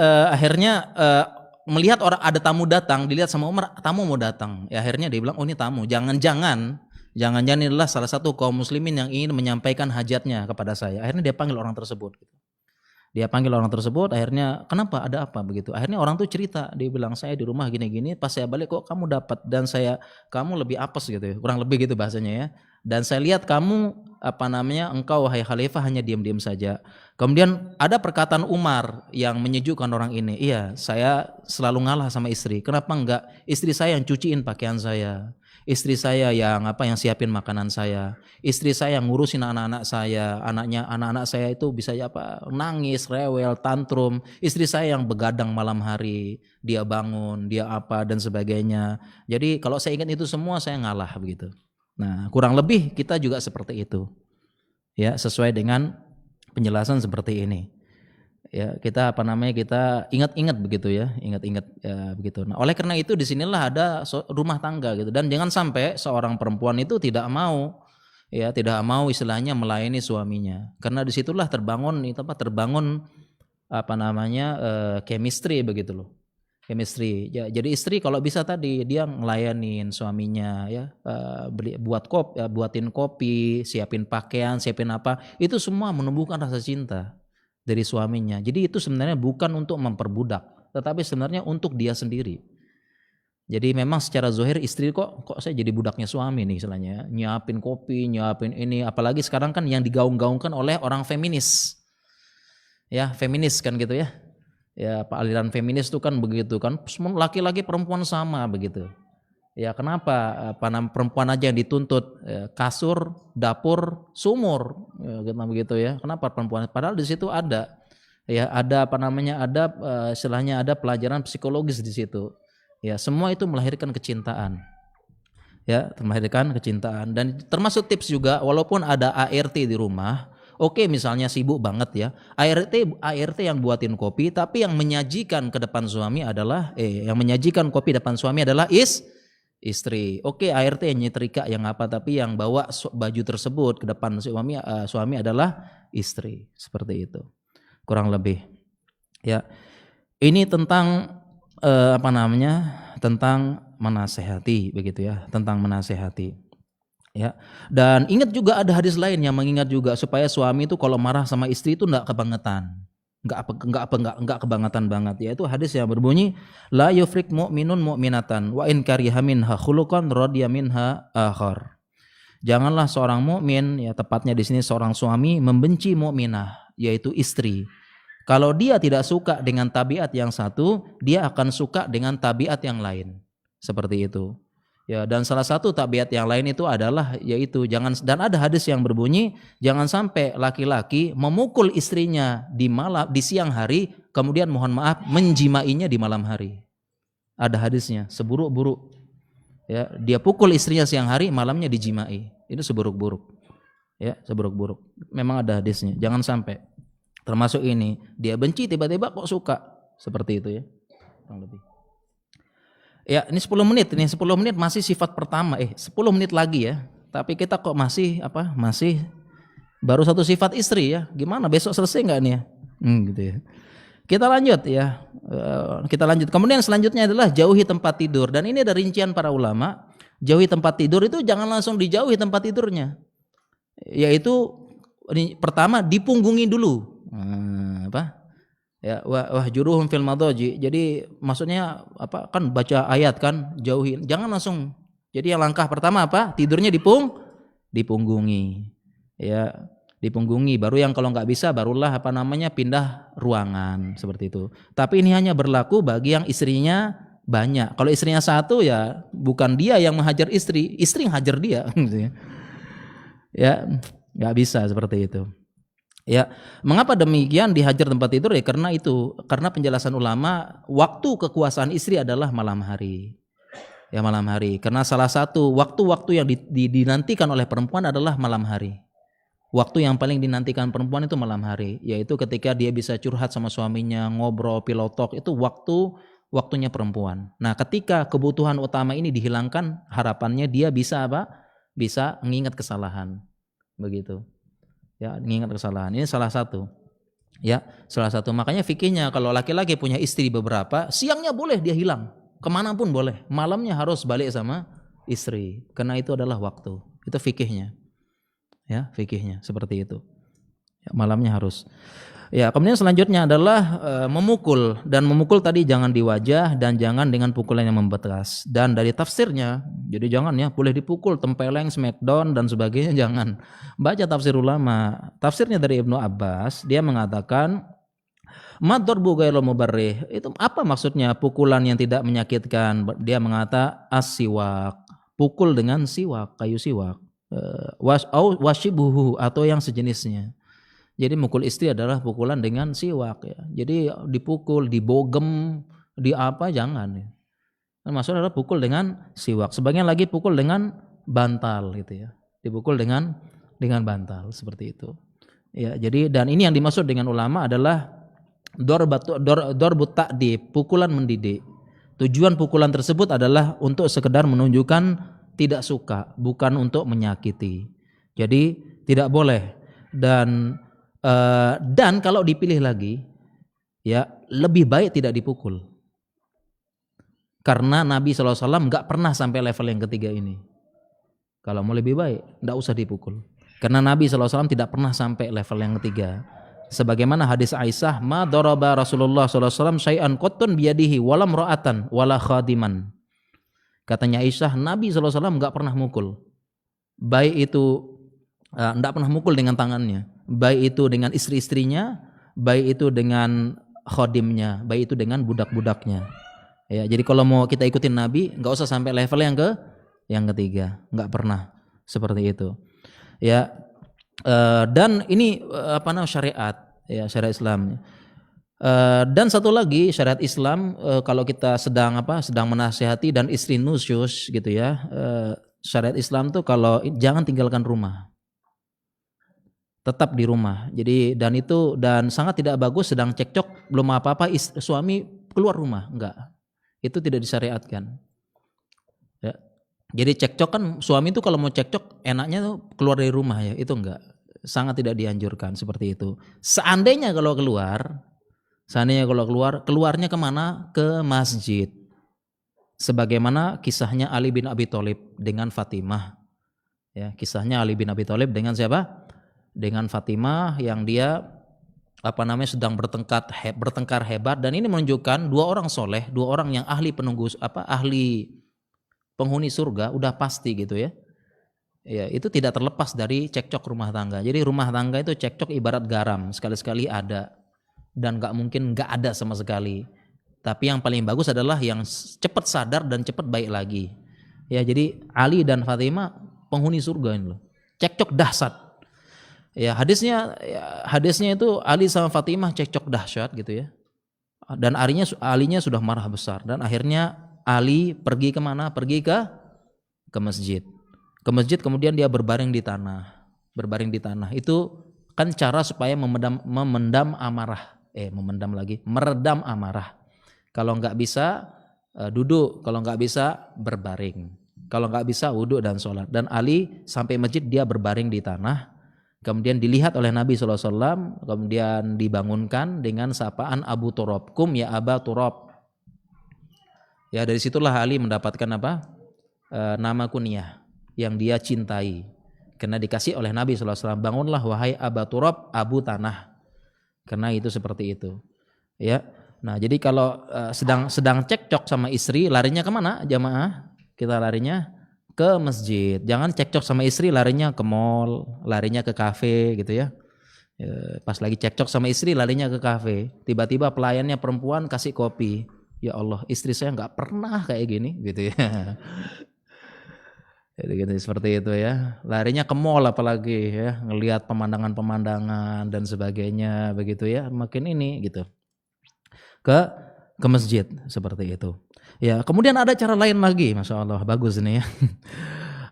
melihat orang ada tamu datang, dilihat sama Umar, tamu mau datang. Ya, akhirnya dia bilang, "Oh, ini tamu. Jangan-jangan ini adalah salah satu kaum muslimin yang ingin menyampaikan hajatnya kepada saya." Akhirnya dia panggil orang tersebut. Akhirnya, "Kenapa? Ada apa?" begitu. Akhirnya orang tuh cerita, dia bilang, "Saya di rumah gini-gini, pas saya balik kok kamu dapat dan kamu lebih apes gitu ya." Kurang lebih gitu bahasanya ya. Dan saya lihat kamu engkau wahai khalifah hanya diam-diam saja. Kemudian ada perkataan Umar yang menyejukkan orang ini. Iya, saya selalu ngalah sama istri. Kenapa enggak? Istri saya yang cuciin pakaian saya. Istri saya yang siapin makanan saya. Istri saya yang ngurusin anak-anak saya. Anak-anak saya itu bisa nangis, rewel, tantrum. Istri saya yang begadang malam hari, dia bangun, dia dan sebagainya. Jadi kalau saya ingat itu semua saya ngalah begitu. Nah, kurang lebih kita juga seperti itu. Ya, sesuai dengan penjelasan seperti ini. Ya, kita kita ingat-ingat begitu ya, ingat-ingat ya, begitu. Nah, oleh karena itu disinilah ada rumah tangga gitu, dan jangan sampai seorang perempuan itu tidak mau istilahnya melayani suaminya, karena disitulah terbangun chemistry begitu loh, chemistry. Ya, jadi istri kalau bisa tadi dia ngelayanin suaminya ya, buatin kopi, siapin pakaian, siapin itu semua menumbuhkan rasa cinta dari suaminya. Jadi itu sebenarnya bukan untuk memperbudak, tetapi sebenarnya untuk dia sendiri. Jadi memang secara zahir istri kok saya jadi budaknya suami nih istilahnya, nyiapin kopi, nyiapin ini, apalagi sekarang kan yang digaung-gaungkan oleh orang feminis. Ya, feminis kan gitu ya. Ya, aliran feminis itu kan begitu kan, laki-laki perempuan sama begitu. Ya, kenapa perempuan aja yang dituntut kasur, dapur, sumur, begitu ya. Kenapa perempuan? Padahal di situ ada istilahnya ada pelajaran psikologis di situ. Ya, semua itu melahirkan kecintaan. Ya, melahirkan kecintaan, dan termasuk tips juga, walaupun ada ART di rumah, oke, misalnya sibuk banget ya, ART yang buatin kopi, tapi yang menyajikan ke depan suami adalah kopi depan suami adalah istri. Oke, ART yang nyetrika yang tapi yang bawa baju tersebut ke depan suami adalah istri. Seperti itu. Kurang lebih. Ya. Ini tentang tentang menasehati begitu ya, tentang menasehati. Ya. Dan ingat juga ada hadis lain yang mengingat juga supaya suami itu kalau marah sama istri itu enggak kebangetan. Enggak kebangetan banget, yaitu hadis yang berbunyi la yufrik mu'minun mu'minatan wa in kariha minha khuluqan radiya minha akhar. Janganlah seorang mukmin, ya tepatnya di sini seorang suami, membenci mukminah, yaitu istri. Kalau dia tidak suka dengan tabiat yang satu, dia akan suka dengan tabiat yang lain. Seperti itu. Ya, dan salah satu tabiat yang lain itu adalah dan ada hadis yang berbunyi jangan sampai laki-laki memukul istrinya di siang hari, kemudian mohon maaf menjimainya di malam hari. Ada hadisnya, seburuk-buruk. Ya, dia pukul istrinya siang hari, malamnya dijimai. Itu seburuk-buruk. Ya, seburuk-buruk. Memang ada hadisnya. Jangan sampai. Termasuk ini, dia benci tiba-tiba kok suka. Seperti itu ya. Kurang lebih. Ya, ini 10 menit masih sifat pertama. 10 menit lagi ya. Tapi kita kok masih baru satu sifat istri ya. Gimana besok selesai enggak nih ya? Gitu ya. Kita lanjut ya. Kemudian selanjutnya adalah jauhi tempat tidur, dan ini ada rincian para ulama. Jauhi tempat tidur itu jangan langsung dijauhi tempat tidurnya. Yaitu pertama dipunggungi dulu. Ya, wahjuruhum fil madaji. Jadi maksudnya kan baca ayat kan, jauhi. Jangan langsung. Jadi yang langkah pertama tidurnya dipunggungi. Ya, dipunggungi. Baru yang kalau nggak bisa barulah pindah ruangan seperti itu. Tapi ini hanya berlaku bagi yang istrinya banyak. Kalau istrinya satu ya bukan dia yang menghajar istri yang hajar dia. Ya, nggak bisa seperti itu. Ya, mengapa demikian dihajar tempat tidur? Ya karena penjelasan ulama, waktu kekuasaan istri adalah malam hari. Ya, malam hari. Karena salah satu waktu-waktu yang dinantikan oleh perempuan adalah malam hari. Waktu yang paling dinantikan perempuan itu malam hari, yaitu ketika dia bisa curhat sama suaminya, ngobrol, pillow talk, itu waktunya perempuan. Nah, ketika kebutuhan utama ini dihilangkan, harapannya dia bisa Bisa mengingat kesalahan. Begitu. Ya, mengingat kesalahan. Ini salah satu. Ya, salah satu. Makanya fikihnya kalau laki-laki punya istri beberapa, siangnya boleh dia hilang, kemanapun boleh. Malamnya harus balik sama istri, karena itu adalah waktu. Itu fikihnya. Ya, fikihnya seperti itu. Ya, malamnya harus. Ya, kemudian selanjutnya adalah memukul, dan memukul tadi jangan di wajah dan jangan dengan pukulan yang membekas. Dan dari tafsirnya, jadi jangan ya boleh dipukul, tempeleng, smackdown dan sebagainya jangan. Baca tafsir ulama. Tafsirnya dari Ibnu Abbas, dia mengatakan madorbu ghairul mubarrih. Itu apa maksudnya pukulan yang tidak menyakitkan? Dia mengata as-siwak. Pukul dengan siwak, kayu siwak. Washibuhu atau yang sejenisnya. Jadi mukul istri adalah pukulan dengan siwak ya. Jadi dipukul, dibogem, di apa jangan ya. Maksudnya adalah pukul dengan siwak. Sebagian lagi pukul dengan bantal gitu ya. Dipukul dengan bantal seperti itu. Ya, jadi dan ini yang dimaksud dengan ulama adalah dorbut ta'dib, pukulan mendidik. Tujuan pukulan tersebut adalah untuk sekedar menunjukkan tidak suka, bukan untuk menyakiti. Jadi tidak boleh. Dan kalau dipilih lagi, ya lebih baik tidak dipukul. Karena Nabi SAW nggak pernah sampai level yang ketiga ini. Kalau mau lebih baik, nggak usah dipukul. Karena Nabi SAW tidak pernah sampai level yang ketiga. Sebagaimana hadis Aisyah, ma daraba Rasulullah SAW syai'an qattun biyadihi walam ra'atan wala khadiman. Katanya Aisyah, Nabi SAW nggak pernah mukul. Baik itu nggak pernah mukul dengan tangannya. Baik itu dengan istri-istrinya, baik itu dengan khodimnya, baik itu dengan budak-budaknya. Ya, jadi kalau mau kita ikutin Nabi, nggak usah sampai level yang ketiga, nggak pernah seperti itu. Ya, dan ini syariat, ya syariat Islam. Dan satu lagi syariat Islam, kalau kita sedang menasihati dan istri nusyus gitu ya, syariat Islam tuh kalau jangan tinggalkan rumah. Tetap di rumah. Jadi dan sangat tidak bagus sedang cekcok belum apa-apa suami keluar rumah, enggak. Itu tidak disyariatkan. Ya. Jadi cekcok kan suami itu kalau mau cekcok enaknya tuh keluar dari rumah ya, itu enggak. Sangat tidak dianjurkan seperti itu. Seandainya kalau keluarnya kemana? Ke masjid. Sebagaimana kisahnya Ali bin Abi Thalib dengan Fatimah. Ya, kisahnya Ali bin Abi Thalib dengan siapa? Dengan Fatimah yang dia sedang bertengkar hebat, dan ini menunjukkan dua orang soleh, dua orang yang ahli penghuni surga udah pasti gitu ya. Ya, itu tidak terlepas dari cekcok rumah tangga. Jadi rumah tangga itu cekcok ibarat garam, sekali-sekali ada dan nggak mungkin nggak ada sama sekali. Tapi yang paling bagus adalah yang cepat sadar dan cepat baik lagi. Ya, jadi Ali dan Fatimah penghuni surga ini loh. Cekcok dahsyat. Ya, hadisnya itu Ali sama Fatimah cekcok dahsyat gitu ya. Dan Alinya sudah marah besar, dan akhirnya Ali pergi kemana? Pergi ke masjid. Ke masjid kemudian dia berbaring di tanah. Itu kan cara supaya meredam amarah. Kalau nggak bisa duduk, kalau nggak bisa berbaring, kalau nggak bisa wudhu dan sholat. Dan Ali sampai masjid dia berbaring di tanah. Kemudian dilihat oleh Nabi SAW, kemudian dibangunkan dengan sapaan Abu Turab, kum ya Aba Turab. Ya, dari situlah Ali mendapatkan nama kunyah yang dia cintai. Karena dikasih oleh Nabi SAW, bangunlah wahai Aba Turab, Abu Tanah. Karena itu seperti itu. Ya, nah jadi kalau sedang cekcok sama istri, larinya kemana jamaah? Kita larinya ke masjid. Jangan cekcok sama istri larinya ke mall, larinya ke kafe gitu ya. Pas lagi cekcok sama istri larinya ke kafe. Tiba-tiba pelayannya perempuan kasih kopi. Ya Allah, istri saya nggak pernah kayak gini gitu ya. Jadi gitu, seperti itu ya. Larinya ke mall apalagi ya, ngelihat pemandangan-pemandangan dan sebagainya begitu ya. Makin ini gitu. Ke masjid seperti itu. Ya, kemudian ada cara lain lagi, Masya Allah, bagus ini ya.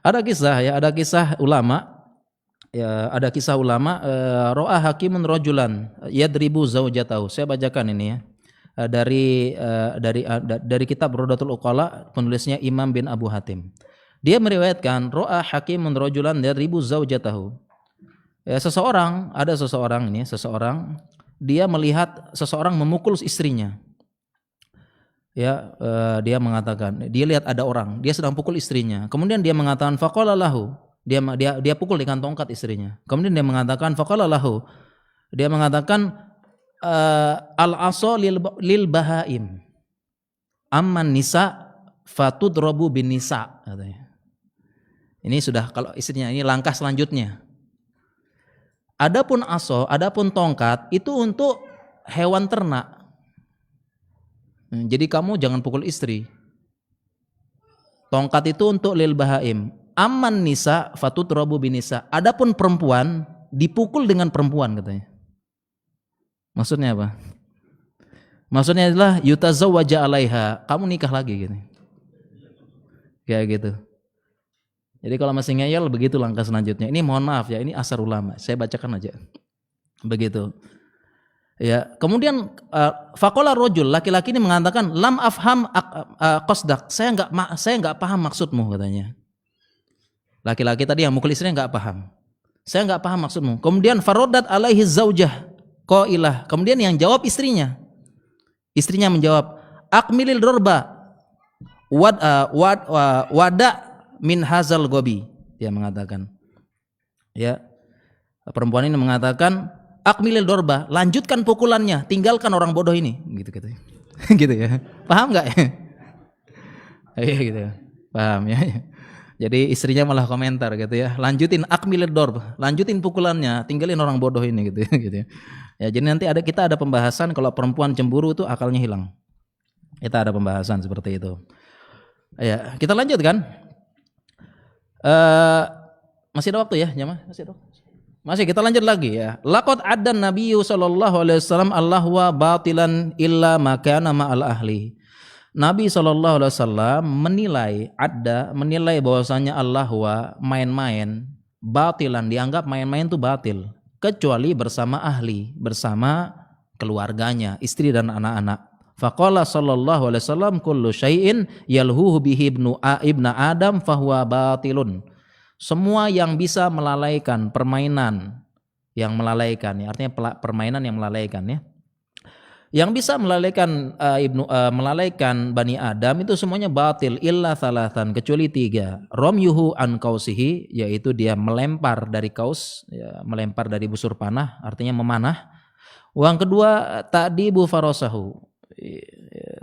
Ada kisah ulama. Ya, ada kisah ulama. Ro'a hakimun rojulan yadribu zaujatahu. Saya bacakan ini ya. Dari kitab Rodatul Uqala, penulisnya Imam bin Abu Hatim. Dia meriwayatkan ro'a hakimun rojulan yadribu zaujatahu. Ya, seseorang dia melihat seseorang memukul istrinya. Ya, dia mengatakan, dia lihat ada orang, dia sedang pukul istrinya. Kemudian dia mengatakan faqala lahu, dia pukul dengan tongkat istrinya. Kemudian dia mengatakan faqala lahu, dia mengatakan al-asa lil bahaim. Amman nisa fatudrabu bin nisa katanya. Ini sudah kalau istrinya, ini langkah selanjutnya. Adapun aso, adapun tongkat itu untuk hewan ternak. Jadi kamu jangan pukul istri. Tongkat itu untuk lil bahaim. Amman nisa fatudrabu bin nisa. Adapun perempuan dipukul dengan perempuan katanya. Maksudnya apa? Maksudnya adalah yutazawwaja alaiha, kamu nikah lagi gitu. Kayak gitu. Jadi kalau masih ngeyel begitu langkah selanjutnya. Ini mohon maaf ya, ini asar ulama. Saya bacakan aja. Begitu. Ya, kemudian faqala rajul, laki-laki ini mengatakan lam afham qasdak. Saya enggak paham maksudmu katanya. Laki-laki tadi yang mukul istrinya enggak paham. Saya enggak paham maksudmu. Kemudian farodat alaihi zaujah qailah. Kemudian yang jawab istrinya. Istrinya menjawab, akmilil dorba wada min hazal gobi. Dia mengatakan, ya, perempuan ini mengatakan, akmilil dorba, lanjutkan pukulannya, tinggalkan orang bodoh ini, gitu. Gitu ya, paham nggak? Iya gitu ya, paham ya. Jadi istrinya malah komentar gitu ya, lanjutin akmilil dorba, lanjutin pukulannya, tinggalin orang bodoh ini gitu ya. Ya, jadi nanti kita ada pembahasan kalau perempuan cemburu itu akalnya hilang. Kita ada pembahasan seperti itu. Ya, kita lanjutkan. Masih ada waktu ya, jamaah? Masih ada. Masih, kita lanjut lagi ya. Laqad addan nabiyyu sallallahu alaihi wasallam Allahu batilan illa ma kana ma'al ahli. Nabi sallallahu alaihi wasallam menilai bahwasanya Allahu main-main, batilan, dianggap main-main itu batil, kecuali bersama ahli, bersama keluarganya, istri dan anak-anak. Faqala sallallahu alaihi wasallam kullu syai'in yalhuhu bihi ibnu Adam fahuwa batilun. Semua yang bisa melalaikan permainan yang melalaikan ya, artinya permainan yang melalaikan ya. Yang bisa melalaikan melalaikan Bani Adam itu semuanya batil illa thalathan, kecuali 3. Ramyuhu an kausihi, yaitu dia melempar dari kaus ya, melempar dari busur panah, artinya memanah. Yang kedua ta'dibu farasahu.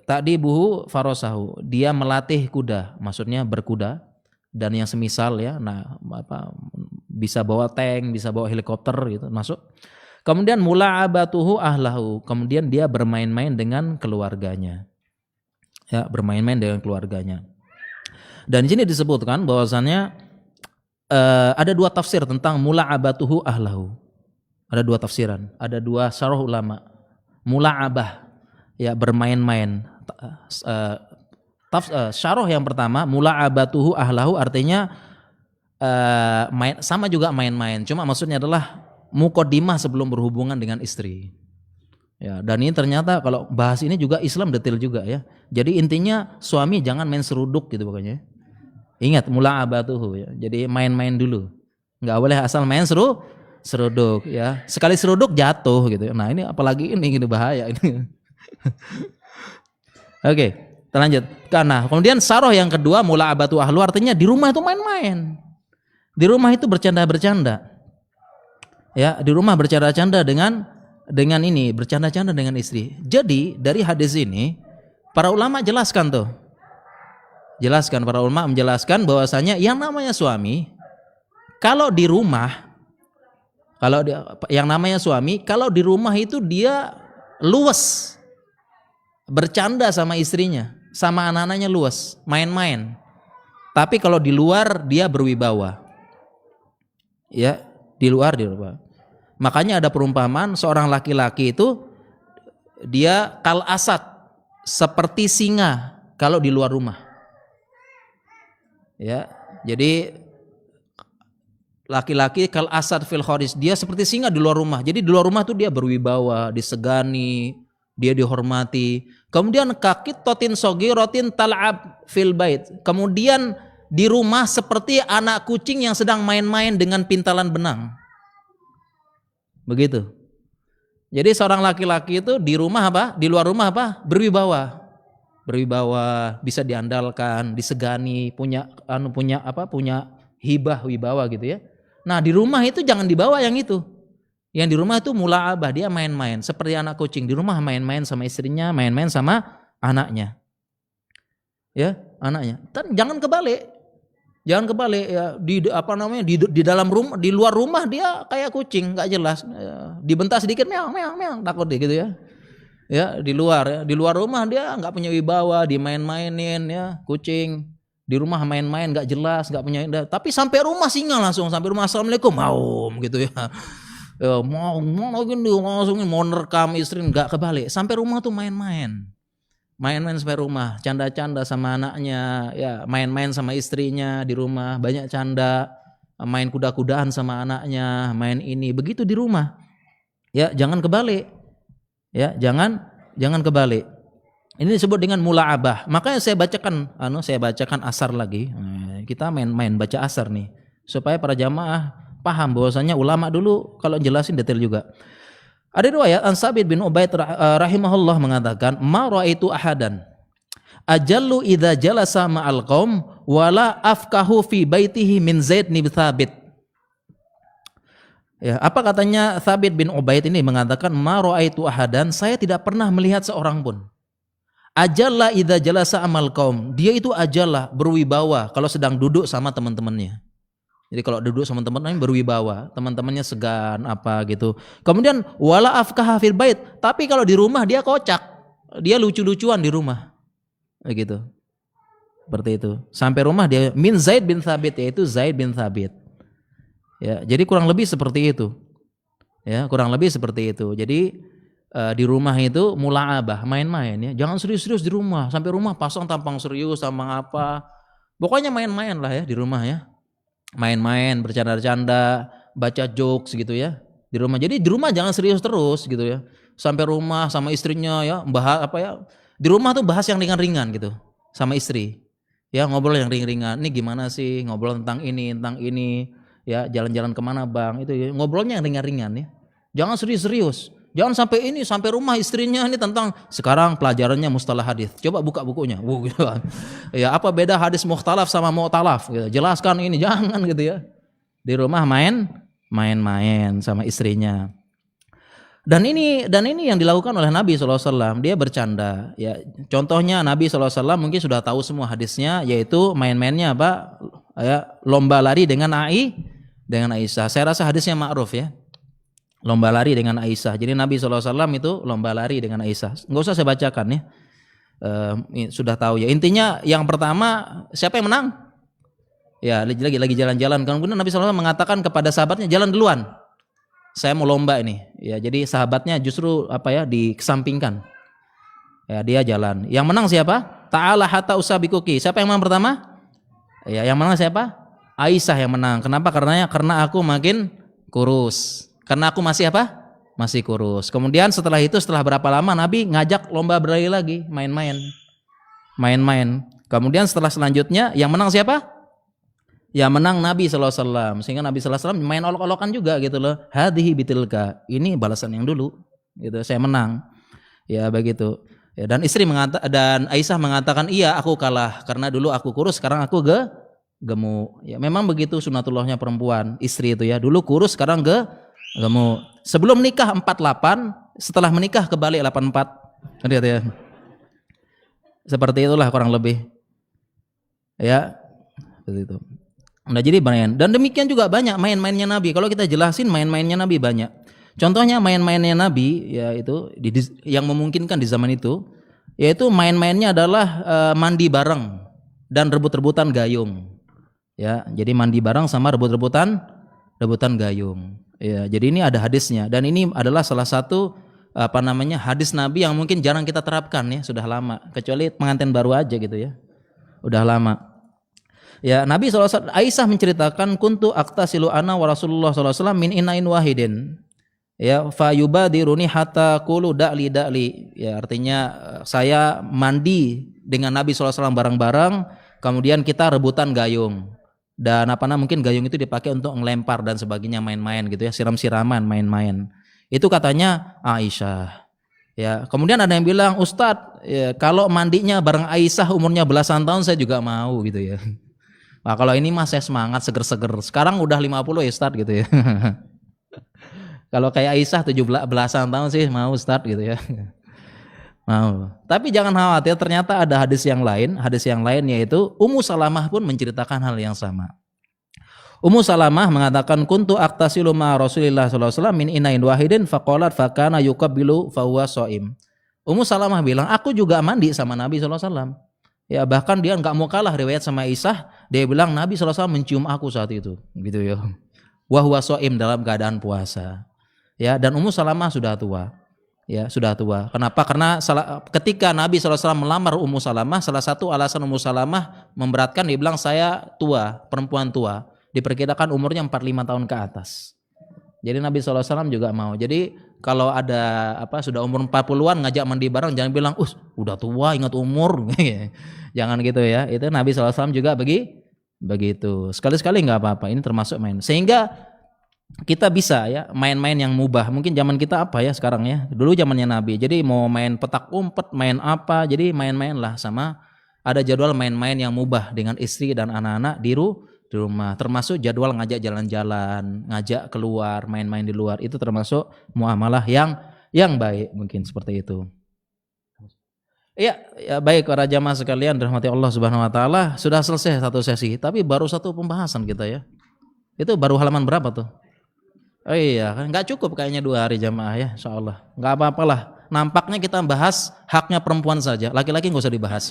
Ta'dibuhu farasahu, dia melatih kuda, maksudnya berkuda dan yang semisal ya. Nah, bisa bawa tank, bisa bawa helikopter gitu masuk. Kemudian mula'abatuhu ahlahu, kemudian dia bermain-main dengan keluarganya. Ya, bermain-main dengan keluarganya. Dan di sini disebutkan bahwasannya ada 2 tafsir tentang mula'abatuhu ahlahu. Ada 2 tafsiran, ada 2 syarah ulama. Mula'abah, ya bermain-main. Syarah yang pertama, mula'abatuhu ahlahu artinya sama juga main-main. Cuma maksudnya adalah muqaddimah sebelum berhubungan dengan istri. Ya, dan ini ternyata kalau bahas ini juga Islam detail juga ya. Jadi intinya suami jangan main seruduk gitu pokoknya. Ingat mula'abatuhu ya. Jadi main-main dulu. Enggak boleh asal main seruduk ya. Sekali seruduk jatuh gitu. Nah, ini apalagi ini bahaya ini. Oke, kita lanjut. Karena kemudian saroh yang kedua mula'abatu ahlu artinya di rumah itu main-main. Di rumah itu bercanda-bercanda. Ya, di rumah bercanda-canda dengan ini, bercanda-canda dengan istri. Jadi dari hadis ini para ulama jelaskan para ulama menjelaskan bahwasanya yang namanya suami kalau di rumah, kalau di rumah itu dia luwes bercanda sama istrinya, sama anak-anaknya luwes, main-main. Tapi kalau di luar dia berwibawa. Ya, di luar. Makanya ada perumpamaan seorang laki-laki itu dia kal asad, seperti singa kalau di luar rumah. Ya, jadi laki-laki kal asad fil kharis, dia seperti singa di luar rumah. Jadi di luar rumah tuh dia berwibawa, disegani, dia dihormati. Kemudian kakit totin sogirotin tal'ab fil bait. Kemudian di rumah seperti anak kucing yang sedang main-main dengan pintalan benang. Begitu. Jadi seorang laki-laki itu di rumah apa? Di luar rumah apa? Berwibawa. Berwibawa, bisa diandalkan, disegani, punya hibah wibawa gitu ya. Nah, di rumah itu jangan dibawa yang itu. Yang di rumah itu mula'abah, dia main-main seperti anak kucing, di rumah main-main sama istrinya, main-main sama anaknya. Ya, anaknya. Jangan kebalik. Jangan kebalik ya, di dalam rumah, di luar rumah dia kayak kucing, enggak jelas. Dibentak sedikit meong meong meong, takut dia gitu ya. Ya, di luar rumah dia enggak punya wibawa, dimain-mainin ya, kucing. Di rumah main-main enggak jelas, enggak punya, tapi sampai rumah singa langsung, sampai rumah assalamualaikum maum gitu ya. Ya, mau gini langsung mau nerekam istri, enggak, kebalik. Sampai rumah tuh main-main sampai rumah, canda-canda sama anaknya, ya main-main sama istrinya di rumah, banyak canda, main kuda-kudaan sama anaknya, main ini, begitu di rumah. Ya, jangan kebalik. Ya, jangan kebalik. Ini disebut dengan mula'abah. Makanya saya bacakan asar lagi. Kita main-main baca asar nih, supaya para jamaah paham bahwasanya ulama dulu kalau jelasin detail juga. Ada riwayat an Sabit bin Ubaid rahimahullah mengatakan, "Ma ra'aitu ahadan ajallu idza jalasa ma'al qaum wala afqahu fi baitihi min Zaid bin Thabit." Ya, apa katanya Sabit bin Ubaid ini mengatakan, "Ma ra'aitu ahadan, saya tidak pernah melihat seorang pun. Ajalla idza jalasa amal qaum." Dia itu ajallah, berwibawa kalau sedang duduk sama teman-temannya. Jadi kalau duduk sama teman-teman berwibawa, teman-temannya segan apa gitu. Kemudian wala afkaha fil bait, tapi kalau di rumah dia kocak. Dia lucu-lucuan di rumah. Begitu. Seperti itu. Sampai rumah dia min Zaid bin Thabit, yaitu Zaid bin Thabit. Ya, jadi kurang lebih seperti itu. Ya, kurang lebih seperti itu. Jadi di rumah itu mula'abah, main-main ya. Jangan serius-serius di rumah. Sampai rumah pasang tampang serius, tampang apa. Pokoknya main-main lah ya di rumah ya. Main-main, bercanda-canda, baca jokes gitu ya di rumah. Jadi di rumah jangan serius terus gitu ya. Sampai rumah sama istrinya ya bahas apa ya. Di rumah tuh bahas yang ringan-ringan gitu sama istri. Ya, ngobrol yang ringan-ringan. Ini gimana sih? Ngobrol tentang ini ya, jalan-jalan kemana Bang? Itu ya, ngobrolnya yang ringan-ringan ya. Jangan serius-serius. Jangan sampai rumah istrinya ini tentang sekarang pelajarannya mustalah hadis. Coba buka bukunya. Gitu kan. Ya, apa beda hadis mukhtalaf sama mu'talaf gitu. Jelaskan ini, jangan gitu ya. Di rumah main-main sama istrinya. Dan ini yang dilakukan oleh Nabi SAW. Dia bercanda. Ya, contohnya Nabi SAW mungkin sudah tahu semua hadisnya, yaitu main-mainnya apa? Ya, lomba lari dengan Aisyah. Saya rasa hadisnya ma'ruf ya. Lomba lari dengan Aisyah. Jadi Nabi SAW itu lomba lari dengan Aisyah. Nggak usah saya bacakan ya. Sudah tahu ya. Intinya yang pertama, siapa yang menang? Ya, lagi jalan-jalan. Kemudian Nabi SAW mengatakan kepada sahabatnya, jalan duluan. Saya mau lomba ini. Ya, jadi sahabatnya justru dikesampingkan. Ya, dia jalan. Yang menang siapa? Ta'ala hatta usabikuki. Siapa yang menang pertama? Ya, yang menang siapa? Aisyah yang menang. Kenapa? Karena aku makin kurus. Karena aku masih apa? Masih kurus. Kemudian setelah berapa lama Nabi ngajak lomba berlari lagi, main-main. Kemudian selanjutnya yang menang siapa? Yang menang Nabi SAW. Sehingga Nabi SAW main olok-olokan juga gitu loh. Hadhihi bitilka. Ini balasan yang dulu. Gitu, saya menang. Ya begitu. Ya, dan Aisyah mengatakan, iya aku kalah karena dulu aku kurus, sekarang aku gemuk. Ya memang begitu sunatullahnya perempuan, istri itu ya. Dulu kurus, sekarang gemuk. Sebelum nikah 48, setelah menikah kebalik 84. Lihat ya. Seperti itulah kurang lebih. Ya. Seperti itu. Nah, jadi main. Dan demikian juga banyak main-mainnya Nabi. Kalau kita jelasin main-mainnya Nabi banyak. Contohnya main-mainnya Nabi yaitu yang memungkinkan di zaman itu, yaitu main-mainnya adalah mandi bareng dan rebut-rebutan gayung. Ya, jadi mandi bareng sama rebutan gayung. Ya, jadi ini ada hadisnya dan ini adalah salah satu hadis Nabi yang mungkin jarang kita terapkan ya, sudah lama, kecuali pengantin baru aja gitu ya. Udah lama. Ya, Nabi SAW, Aisyah menceritakan kuntu aktasilu ana wa Rasulullah SAW min inain wahidin. Ya, fa yubadiruni hatta qulu da'li. Ya, artinya saya mandi dengan Nabi SAW bareng-bareng, kemudian kita rebutan gayung. Dan mungkin gayung itu dipakai untuk ngelempar dan sebagainya, main-main gitu ya, siram-siraman, main-main. Itu katanya Aisyah. Ya, kemudian ada yang bilang, Ustadz, ya, kalau mandinya bareng Aisyah umurnya belasan tahun saya juga mau gitu ya. Nah, kalau ini mah saya semangat seger-seger. Sekarang udah 50 ya Ustadz gitu ya. Kalau kayak Aisyah 17-an tahun sih mau Ustaz gitu ya. Mau. Tapi jangan khawatir, ternyata ada hadis yang lain yaitu Ummu Salamah pun menceritakan hal yang sama. Ummu Salamah mengatakan kuntu aktasilu ma Rasulillah sallallahu alaihi wasallam min inain wahidin faqalat fakana yuqabbilu fa huwa shaim. Ummu Salamah bilang, aku juga mandi sama Nabi sallallahu alaihi wasallam. Ya, bahkan dia enggak mau kalah riwayat sama Aisyah, dia bilang Nabi sallallahu alaihi wasallam mencium aku saat itu, gitu ya. Wa huwa shaim, dalam keadaan puasa. Ya, dan Ummu Salamah sudah tua. Ya, sudah tua. Kenapa? Karena ketika Nabi SAW melamar Ummu Salamah, salah satu alasan Ummu Salamah memberatkan, dia bilang saya tua, perempuan tua. Diperkirakan umurnya 45 tahun ke atas. Jadi Nabi SAW juga mau. Jadi kalau ada sudah umur 40-an ngajak mandi bareng, jangan bilang, udah tua ingat umur. Jangan gitu ya. Itu Nabi SAW juga begitu. Sekali-sekali nggak apa-apa. Ini termasuk main. Sehingga kita bisa ya main-main yang mubah. Mungkin zaman kita apa ya sekarang ya. Dulu zamannya Nabi. Jadi mau main petak umpet, main apa. Jadi main-main lah sama. Ada jadwal main-main yang mubah dengan istri dan anak-anak di rumah. Termasuk jadwal ngajak jalan-jalan, ngajak keluar, main-main di luar. Itu termasuk muamalah yang baik. Mungkin seperti itu. Ya baik para jamaah sekalian dirahmati Allah Subhanahu wa taala, sudah selesai satu sesi, tapi baru satu pembahasan kita ya. Itu baru halaman berapa tuh? Oh iya, nggak cukup kayaknya 2 hari jamaah ya, insyaallah. Nggak apa-apalah. Nampaknya kita bahas haknya perempuan saja, laki-laki nggak usah dibahas.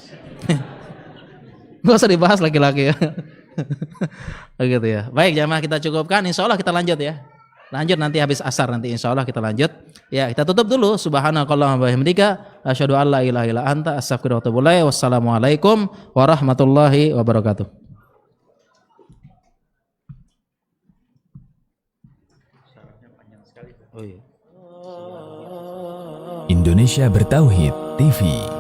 Nggak usah dibahas laki-laki ya. Begitu ya. Baik jamaah, kita cukupkan. Insyaallah kita lanjut ya. Lanjut nanti habis asar nanti insyaallah kita lanjut. Ya kita tutup dulu. Subhanakallahumma wa bihamdika asyhadu an la ilaha illa anta astaghfiruka wa atubu ilaik. Wassalamualaikum warahmatullahi wabarakatuh. Indonesia Bertauhid TV.